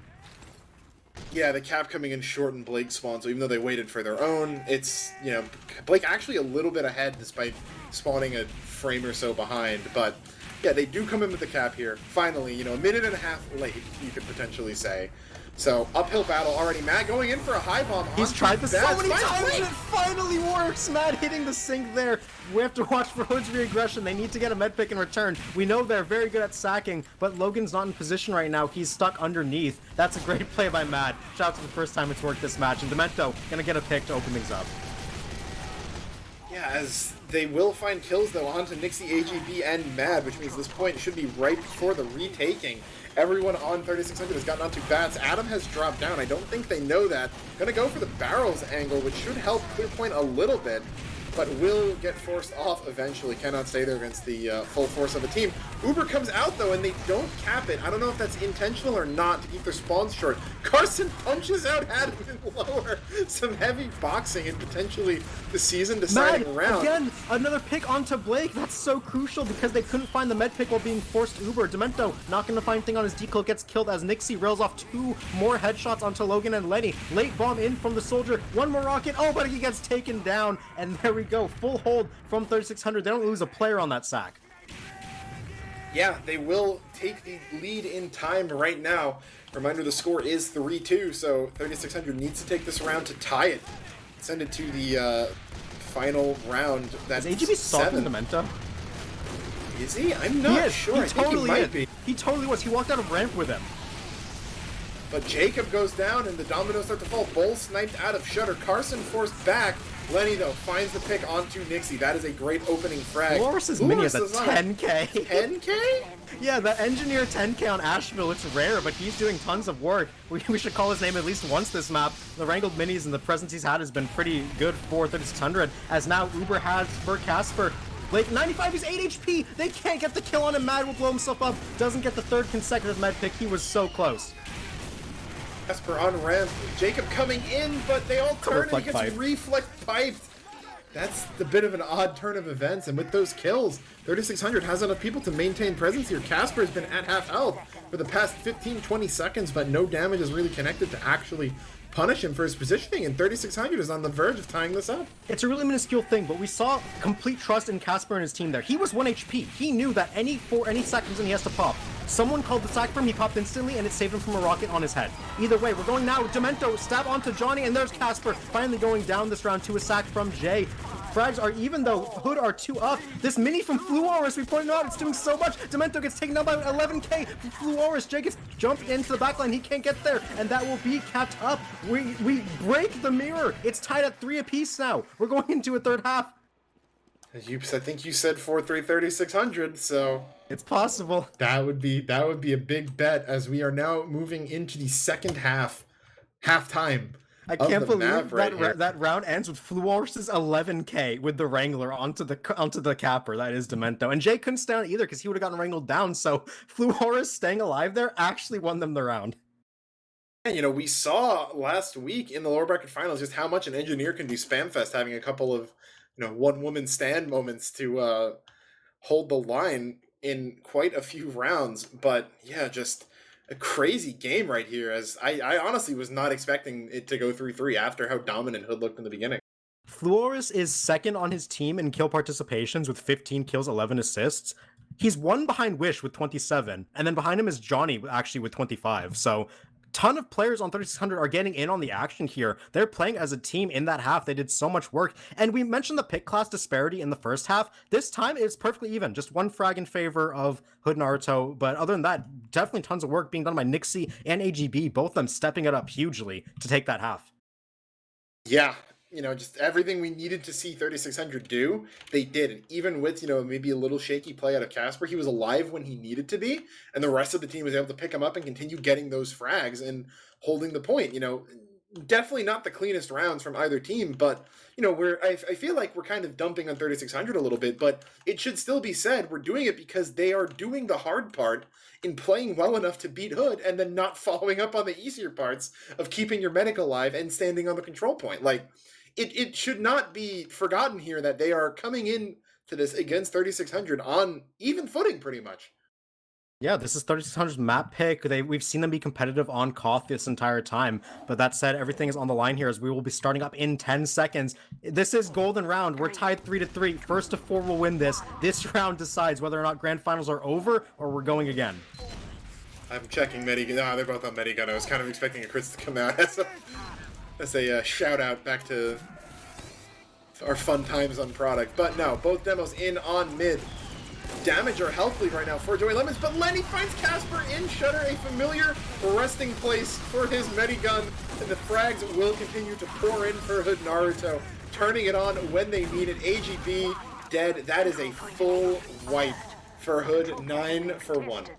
Speaker 1: Yeah, the cap coming in short and Blake spawn, so even though they waited for their own, it's, you know, Blake actually a little bit ahead despite spawning a frame or so behind, but yeah, they do come in with the cap here. Finally, you know, a minute and a half late, you could potentially say. So, uphill battle already. Matt going in for a high bomb.
Speaker 2: He's tried this so many times and it finally works! Matt hitting the sink there. We have to watch for Hood's re-aggression. They need to get a med pick in return. We know they're very good at sacking, but Logan's not in position right now. He's stuck underneath. That's a great play by Matt. Shout out to the first time it's worked this match. And Demento gonna get a pick to open things up.
Speaker 1: Yeah, as they will find kills though onto Nixie, AGB, and Mad, which means this point should be right before the retaking. Everyone on 3600 has gotten onto bats. Adam has dropped down. I don't think they know that. Gonna go for the barrels angle, which should help clear point a little bit, but will get forced off eventually. Cannot stay there against the full force of a team. Uber comes out though, and they don't cap it. I don't know if that's intentional or not to keep their spawns short. Carson punches out Adam in lower. Some heavy boxing and potentially the season deciding round.
Speaker 2: Again, another pick onto Blake. That's so crucial because they couldn't find the med pick while being forced Uber. Demento not going to find thing on his decoy, gets killed as Nixie rails off 2 more headshots onto Logan and Lenny. Late bomb in from the soldier. 1 more rocket. Oh, but he gets taken down. And there we go. Full hold from 3600. They don't lose a player on that sack.
Speaker 1: Yeah, they will take the lead in time right now. Reminder, the score is 3-2, so 3600 needs to take this round to tie it. Send it to the final round. That's
Speaker 2: is AGB stalking Demento?
Speaker 1: Is he? I'm not sure.
Speaker 2: He totally is. He totally was. He walked out of ramp with him.
Speaker 1: But Jacob goes down and the dominoes start to fall. Bull sniped out of Shutter. Carson forced back. Lenny, though, finds the pick onto Nixie. That is a great opening frag.
Speaker 2: Loris's mini is a 10k.
Speaker 1: 10k?
Speaker 2: Yeah, the Engineer 10k on Asheville, it's rare, but he's doing tons of work. We should call his name at least once this map. The Wrangled Minis and the presence he's had has been pretty good for 3600, as now Uber has for Casper. Blake, 95, he's 8 HP! They can't get the kill on him, Mad will blow himself up. Doesn't get the 3rd consecutive med pick, he was so close.
Speaker 1: Casper on ramp, Jacob coming in, but they all turn and he gets reflect piped. That's the bit of an odd turn of events, and with those kills, 3600 has enough people to maintain presence here. Casper has been at half health for the past 15-20 seconds, but no damage is really connected to actually punish him for his positioning, and 3600 is on the verge of tying this up.
Speaker 2: It's a really minuscule thing, but we saw complete trust in Casper and his team there. He was 1 HP. He knew that any sack comes in, he has to pop. Someone called the sack for him, he popped instantly, and it saved him from a rocket on his head. Either way, we're going now. Demento, stab onto Johnny, and there's Casper finally going down this round to a sack from Jay. Frags are even though Hood are 2 up. This mini from Fluoris, we pointed out, it's doing so much. Demento gets taken out by 11k from Fluoris. Jay gets jumped into the backline, he can't get there, and that will be capped up. We break the mirror. It's tied at 3 apiece now. We're going into a 3rd half.
Speaker 1: I think you said 4-3 3600, so
Speaker 2: it's possible.
Speaker 1: That would be a big bet, as we are now moving into the 2nd half, halftime.
Speaker 2: I can't believe that round ends with Fluoris's 11k with the Wrangler onto the capper. That is Demento. And Jay couldn't stay on either because he would have gotten wrangled down. So Fluoris staying alive there actually won them the round.
Speaker 1: And, you know, we saw last week in the lower bracket finals just how much an engineer can do. Spamfest having a couple of, you know, one-woman stand moments to hold the line. in quite a few rounds. But yeah, just a crazy game right here. As I honestly was not expecting it to go 3-3 after how dominant Hood looked in the beginning.
Speaker 2: Fluoris is second on his team in kill participations with 15 kills, 11 assists. He's one behind Wish with 27, and then behind him is Johnny actually with 25. So ton of players on 3600 are getting in on the action here. They're playing as a team in that half. They did so much work. And we mentioned the pick class disparity in the first half. This time it's perfectly even. Just one frag in favor of Hood Naruto. But other than that, definitely tons of work being done by Nixie and AGB, both of them stepping it up hugely to take that half.
Speaker 1: Yeah, just everything we needed to see 3600 do, they did. And even with, maybe a little shaky play out of Casper, he was alive when he needed to be, and the rest of the team was able to pick him up and continue getting those frags and holding the point. Definitely not the cleanest rounds from either team, but I feel like we're kind of dumping on 3600 a little bit, but it should still be said we're doing it because they are doing the hard part in playing well enough to beat Hood and then not following up on the easier parts of keeping your medic alive and standing on the control point. Like, it should not be forgotten here that they are coming in to this against 3600 on even footing pretty much.
Speaker 2: Yeah, this is 3600's map pick. We've seen them be competitive on Koth this entire time. But that said, everything is on the line here as we will be starting up in 10 seconds. This is golden round. We're tied 3-3. First to 4 will win this. This round decides whether or not grand finals are over or we're going again.
Speaker 1: I'm checking Medigun. They're both on Medigun. I was kind of expecting a Chris to come out. That's a shout out back to our fun times on product. But no, both demos in on mid. Damage or health lead right now for Joey Lemons, but Lenny finds Casper in Shutter, a familiar resting place for his Medigun, and the frags will continue to pour in for Hood Naruto, turning it on when they need it. AGB dead. That is a full wipe for Hood, 9-1.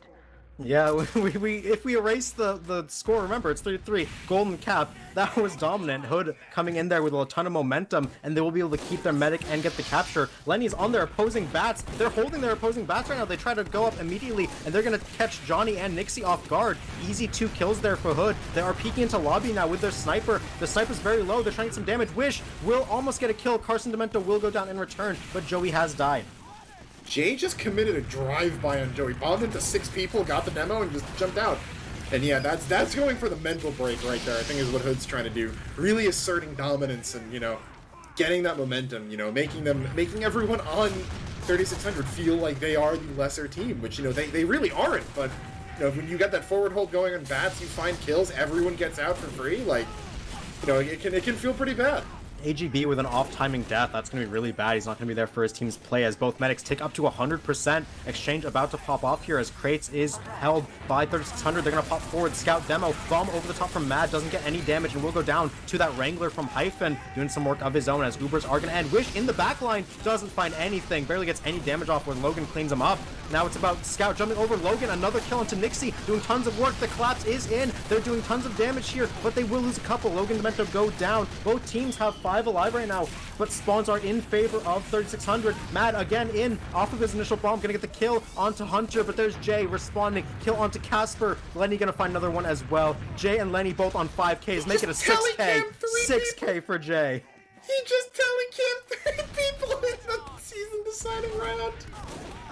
Speaker 2: Yeah, if we erase the score, remember, it's 3-3. Golden cap, that was dominant. Hood coming in there with a ton of momentum, and they will be able to keep their medic and get the capture. Lenny's on their opposing bats. They're holding their opposing bats right now. They try to go up immediately, and they're going to catch Johnny and Nixie off guard. Easy 2 kills there for Hood. They are peeking into lobby now with their sniper. The sniper's very low. They're trying to get some damage. Wish will almost get a kill. Carson Demento will go down in return, but Joey has died.
Speaker 1: Jay just committed a drive-by on Joey. Bombed into 6 people, got the demo, and just jumped out. And yeah, that's going for the mental break right there, I think is what Hood's trying to do. Really asserting dominance and, getting that momentum, making everyone on 3600 feel like they are the lesser team, which, they really aren't. But, when you got that forward hold going on bats, you find kills, everyone gets out for free, like, it can feel pretty bad.
Speaker 2: AGB with an off-timing death, that's going to be really bad. He's not going to be there for his team's play as both medics tick up to 100%. Exchange about to pop off here as Kratos is held by 3600. They're going to pop forward. Scout demo. Bomb over the top from Mad. Doesn't get any damage and will go down to that Wrangler from Hyphen. Doing some work of his own as Ubers are going to end. Wish in the back line doesn't find anything. Barely gets any damage off when Logan cleans him up. Now it's about Scout jumping over Logan. Another kill into Nixie. Doing tons of work. The collapse is in. They're doing tons of damage here, but they will lose a couple. Logan and Demento go down. Both teams have 5 alive right now, but spawns are in favor of 3600. Mad again in off of his initial bomb, gonna get the kill onto Hunter, but there's Jay responding. Kill onto Casper. Lenny gonna find another one as well. Jay and Lenny both on 5Ks, make it a 6K. 6K for Jay.
Speaker 1: He just telling Cam 3 people in the season deciding round.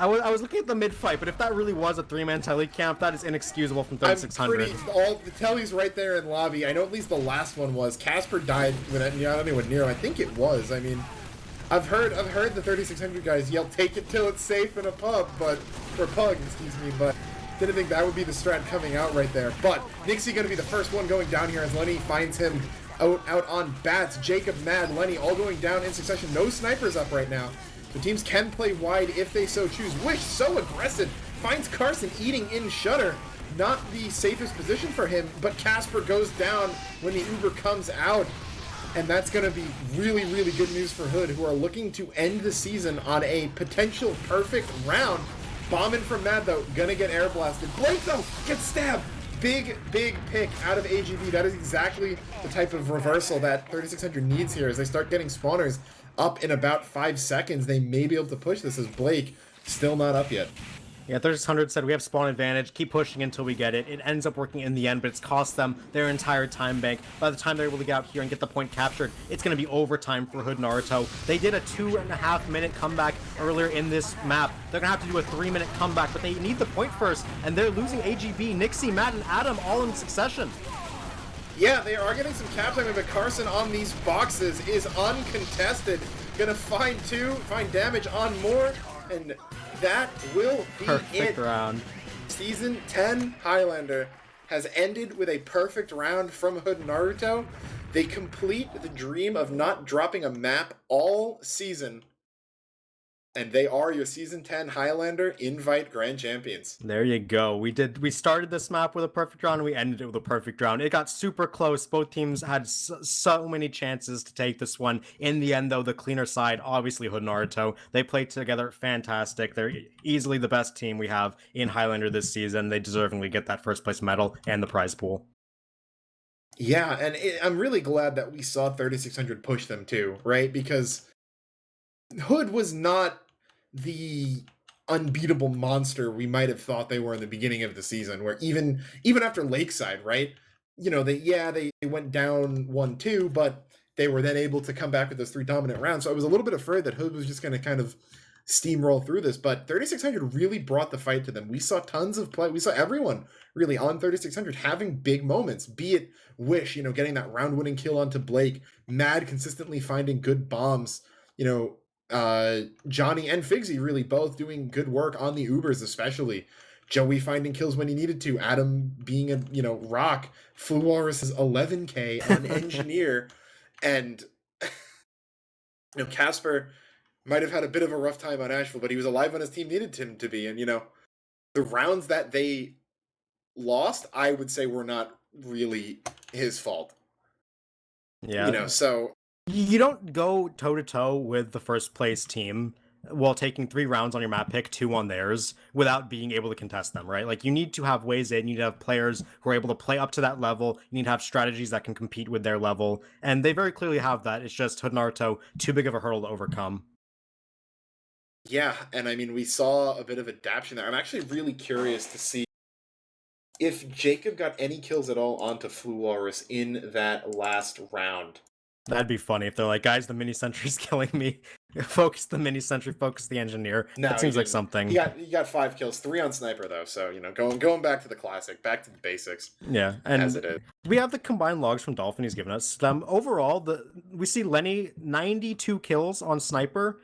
Speaker 2: I was looking at the mid-fight, but if that really was a 3-man tele camp, that is inexcusable from 3600.
Speaker 1: All the telly's right there in lobby. I know at least the last one was. Casper died when I don't know what near. I think it was. I mean, I've heard the 3600 guys yell, "Take it till it's safe" in a pub, but didn't think that would be the strat coming out right there. But Nixie gonna be the first one going down here as Lenny finds him out on bats. Jacob, Mad, Lenny all going down in succession. No snipers up right now. The teams can play wide if they so choose. Wish, so aggressive, finds Carson eating in Shutter. Not the safest position for him, but Casper goes down when the Uber comes out. And that's going to be really, really good news for Hood, who are looking to end the season on a potential perfect round. Bombing from Mad, though, gonna get air blasted. Blake, though, gets stabbed. Big pick out of AGB. That is exactly the type of reversal that 3600 needs here as they start getting spawners up in about 5 seconds. They may be able to push this as Blake still not up yet.
Speaker 2: Yeah, 3600 said we have spawn advantage, keep pushing until we get it. It ends up working in the end, but it's cost them their entire time bank. By the time they're able to get out here and get the point captured, it's going to be overtime for Hood Naruto. They did a 2.5 minute comeback earlier in this map. They're gonna have to do a 3-minute comeback, but they need the point first, and they're losing AGB, Nixie, Matt, and Adam all in succession.
Speaker 1: Yeah, they are getting some cap time, but Carson on these boxes is uncontested. Gonna find damage on more, and that will be
Speaker 2: Perfect
Speaker 1: it.
Speaker 2: round.
Speaker 1: Season 10 Highlander has ended with a perfect round from Hood Naruto. They complete the dream of not dropping a map all season. And they are your Season 10 Highlander Invite Grand Champions.
Speaker 2: There you go. We started this map with a perfect round, and we ended it with a perfect round. It got super close. Both teams had so many chances to take this one. In the end, though, the cleaner side, obviously Hood Naruto, they played together fantastic. They're easily the best team we have in Highlander this season. They deservingly get that first place medal and the prize pool.
Speaker 1: Yeah, and I'm really glad that we saw 3600 push them too, right? Because Hood was not the unbeatable monster we might have thought they were in the beginning of the season, where even after Lakeside, right? You know, they went down 1-2, but they were then able to come back with those 3 dominant rounds. So I was a little bit afraid that Hood was just going to kind of steamroll through this, but 3600 really brought the fight to them. We saw tons of play. We saw everyone really on 3600 having big moments, be it Wish, you know, getting that round-winning kill onto Blake, Mad consistently finding good bombs, you know, Johnny and Figsy really both doing good work on the Ubers, especially Joey finding kills when he needed to, Adam being a, you know, rock, Flu Walrus's 11k on Engineer, and you know, Casper might have had a bit of a rough time on Asheville, but he was alive when his team needed him to be. And, you know, the rounds that they lost, I would say, were not really his fault.
Speaker 2: Yeah.
Speaker 1: You know, so
Speaker 2: you don't go toe-to-toe with the first place team while taking 3 rounds on your map pick, 2 on theirs, without being able to contest them, right? Like, you need to have ways in, you need to have players who are able to play up to that level, you need to have strategies that can compete with their level, and they very clearly have that. It's just Hood Naruto, too big of a hurdle to overcome.
Speaker 1: Yeah, and I mean, we saw a bit of adaptation there. I'm actually really curious to see if Jacob got any kills at all onto Flu Walrus in that last round.
Speaker 2: That'd be funny if they're like, guys, the mini sentry's killing me. Focus the mini sentry, focus the engineer.
Speaker 1: No,
Speaker 2: that seems like something.
Speaker 1: He got 5 kills, 3 on sniper though. So, you know, going back to the classic, back to the basics.
Speaker 2: Yeah, and
Speaker 1: as it is.
Speaker 2: We have the combined logs from Dolphin he's given us. Overall, we see Lenny 92 kills on sniper,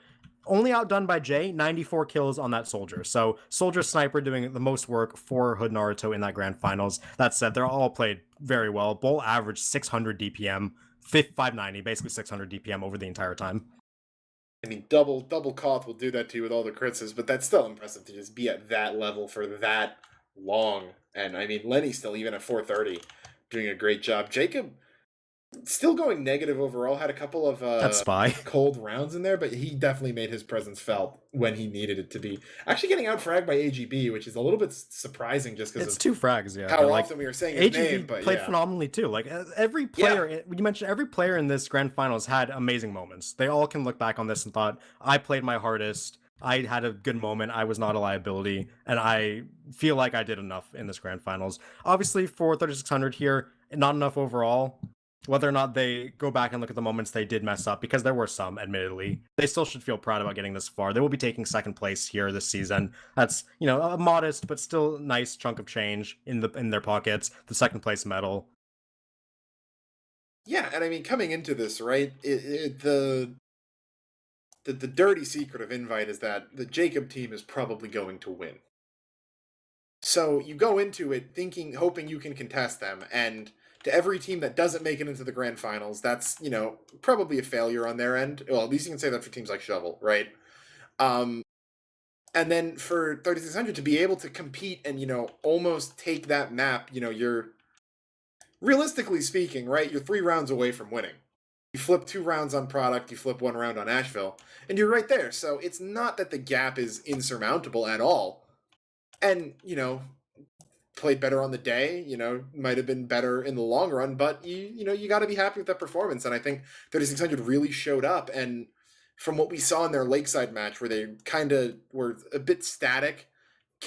Speaker 2: only outdone by Jay, 94 kills on that soldier. So soldier sniper doing the most work for Hood Naruto in that grand finals. That said, they're all played very well. Bull averaged 600 DPM. 590, basically 600 DPM over the entire time.
Speaker 1: I mean, double Koth will do that to you with all the crits, but that's still impressive to just be at that level for that long. And I mean, Lenny's still even at 430 doing a great job. Jacob still going negative overall, had a couple of cold rounds in there, but he definitely made his presence felt when he needed it to be. Actually getting out fragged by AGB, which is a little bit surprising just because
Speaker 2: it's 2 frags, yeah.
Speaker 1: How often we were saying his name, but
Speaker 2: played phenomenally too. Like every player, you mentioned every player in this grand finals had amazing moments. They all can look back on this and thought, I played my hardest. I had a good moment. I was not a liability, and I feel like I did enough in this grand finals. Obviously, for 3600 here, not enough overall. Whether or not they go back and look at the moments they did mess up, because there were some, admittedly, they still should feel proud about getting this far. They will be taking 2nd place here this season. That's, you know, a modest but still nice chunk of change in their pockets. The 2nd place medal.
Speaker 1: Yeah, and I mean, coming into this, right, the dirty secret of Invite is that the Jacob team is probably going to win. So you go into it hoping you can contest them, and to every team that doesn't make it into the grand finals, that's, you know, probably a failure on their end. Well, at least you can say that for teams like Shovel, right? And then for 3600 to be able to compete and, you know, almost take that map, you know, you're, realistically speaking, right, you're 3 rounds away from winning. You flip 2 rounds on product, you flip 1 round on Asheville, and you're right there. So it's not that the gap is insurmountable at all. And, you know, played better on the day, you know, might have been better in the long run, but you know, you got to be happy with that performance. And I think 3600 really showed up. And from what we saw in their Lakeside match, where they kind of were a bit static,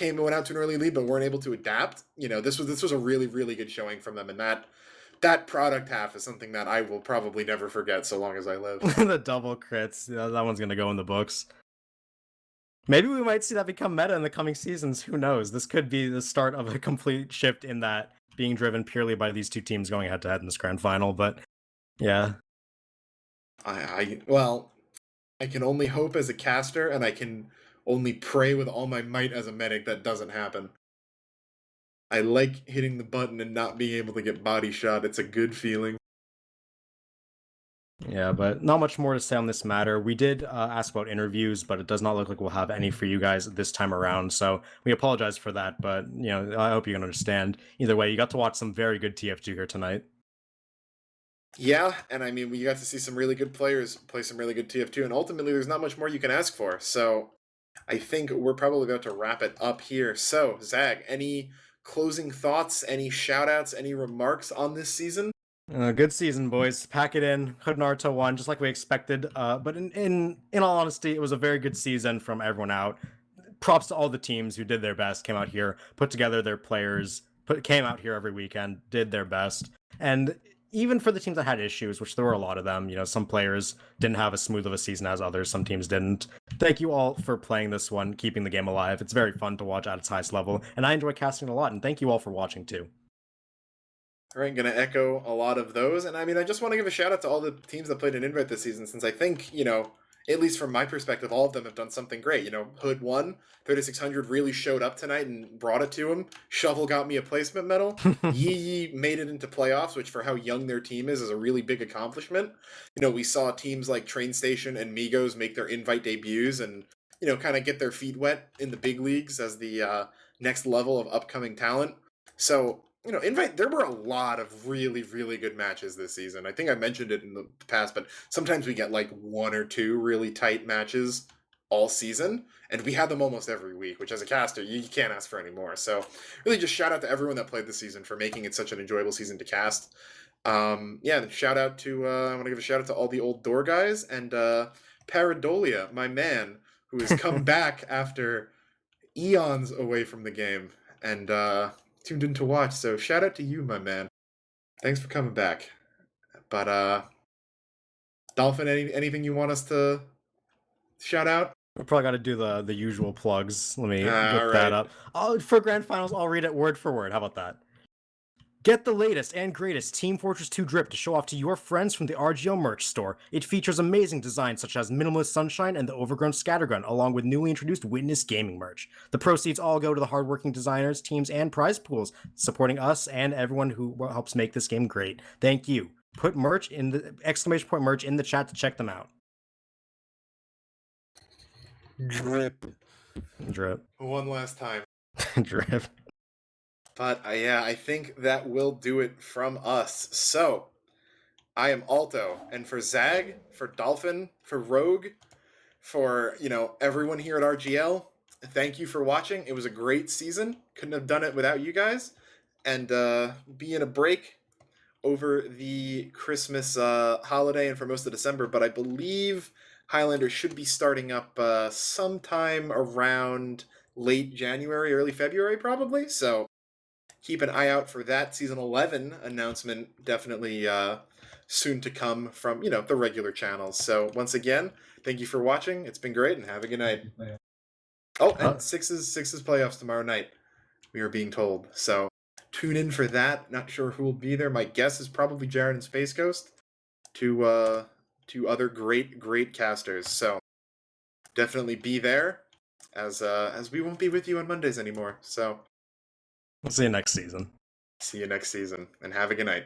Speaker 1: went out to an early lead, but weren't able to adapt. You know, this was a really, really good showing from them. And that product half is something that I will probably never forget so long as I live.
Speaker 2: The double crits, that one's going to go in the books. Maybe we might see that become meta in the coming seasons. Who knows? This could be the start of a complete shift in that being driven purely by these two teams going head to head in this grand final. But yeah,
Speaker 1: Well, I can only hope as a caster, and I can only pray with all my might as a medic that doesn't happen. I like hitting the button and not being able to get body shot. It's a good feeling.
Speaker 2: yeah, but not much more to say on this matter. We did ask about interviews, but it does not look like we'll have any for you guys this time around. So we apologize for that, but I hope you can understand. Either way, you got to watch some very good TF2 here tonight.
Speaker 1: Yeah, and I mean, we got to see some really good players play some really good TF2, and ultimately, there's not much more you can ask for. So I think we're probably about to wrap it up here. So, Zag, any closing thoughts, any shout outs, any remarks on this season?
Speaker 2: Good season, boys. Pack it in. Hood Naruto won, just like we expected. But in all honesty, it was a very good season from everyone out. Props to all the teams who did their best, came out here, put together their players, came out here every weekend, did their best. And even for the teams that had issues, which there were a lot of them, some players didn't have as smooth of a season as others, some teams didn't. Thank you all for playing this one, keeping the game alive. It's very fun to watch at its highest level, and I enjoy casting a lot, and thank you all for watching too.
Speaker 1: All right, going to echo a lot of those. And I mean, I just want to give a shout out to all the teams that played an invite this season, since I think, at least from my perspective, all of them have done something great. Hood won, 3600 really showed up tonight and brought it to him. Shovel got me a placement medal. Yee made it into playoffs, which for how young their team is a really big accomplishment. We saw teams like Train Station and Migos make their invite debuts and, kind of get their feet wet in the big leagues as the next level of upcoming talent. So, invite, there were a lot of really, really good matches this season. I think I mentioned it in the past, but sometimes we get like one or two really tight matches all season, and we had them almost every week, which as a caster, you can't ask for any more. So really just shout out to everyone that played this season for making it such an enjoyable season to cast. Yeah, and shout out to, I want to give a shout out to all the old door guys and Paradolia, my man, who has come back after eons away from the game. And tuned in to watch. So shout out to you, my man. Thanks for coming back. But Dolphin, anything you want us to shout out?
Speaker 2: We probably got to do the usual plugs. Let me
Speaker 1: All
Speaker 2: whip that
Speaker 1: right.
Speaker 2: up. For grand finals, I'll read it word for word. How about that? Get the latest and greatest Team Fortress 2 drip to show off to your friends from the RGL merch store. It features amazing designs such as Minimalist Sunshine and the Overgrown Scattergun, along with newly introduced Witness Gaming merch. The proceeds all go to the hardworking designers, teams, and prize pools, supporting us and everyone who helps make this game great. Thank you. Put merch in the exclamation point merch in the chat to check them out.
Speaker 1: Drip.
Speaker 2: Drip.
Speaker 1: One last time.
Speaker 2: Drip.
Speaker 1: But yeah, I think that will do it from us. So I am Alto, and for Zag, for Dolphin, for Rogue, for everyone here at RGL, thank you for watching. It was a great season. Couldn't have done it without you guys. And be in a break over the Christmas holiday and for most of December, but I believe Highlander should be starting up sometime around late January, early February, probably. So keep an eye out for that season 11 announcement, definitely soon to come from the regular channels. So once again, thank you for watching. It's been great, and have a good night. Oh, and sixes playoffs tomorrow night, we are being told. So tune in for that. Not sure who will be there. My guess is probably Jared and Space Ghost, two other great casters. So definitely be there, as we won't be with you on Mondays anymore. So
Speaker 2: We'll see you next season.
Speaker 1: see you next season, and have a good night.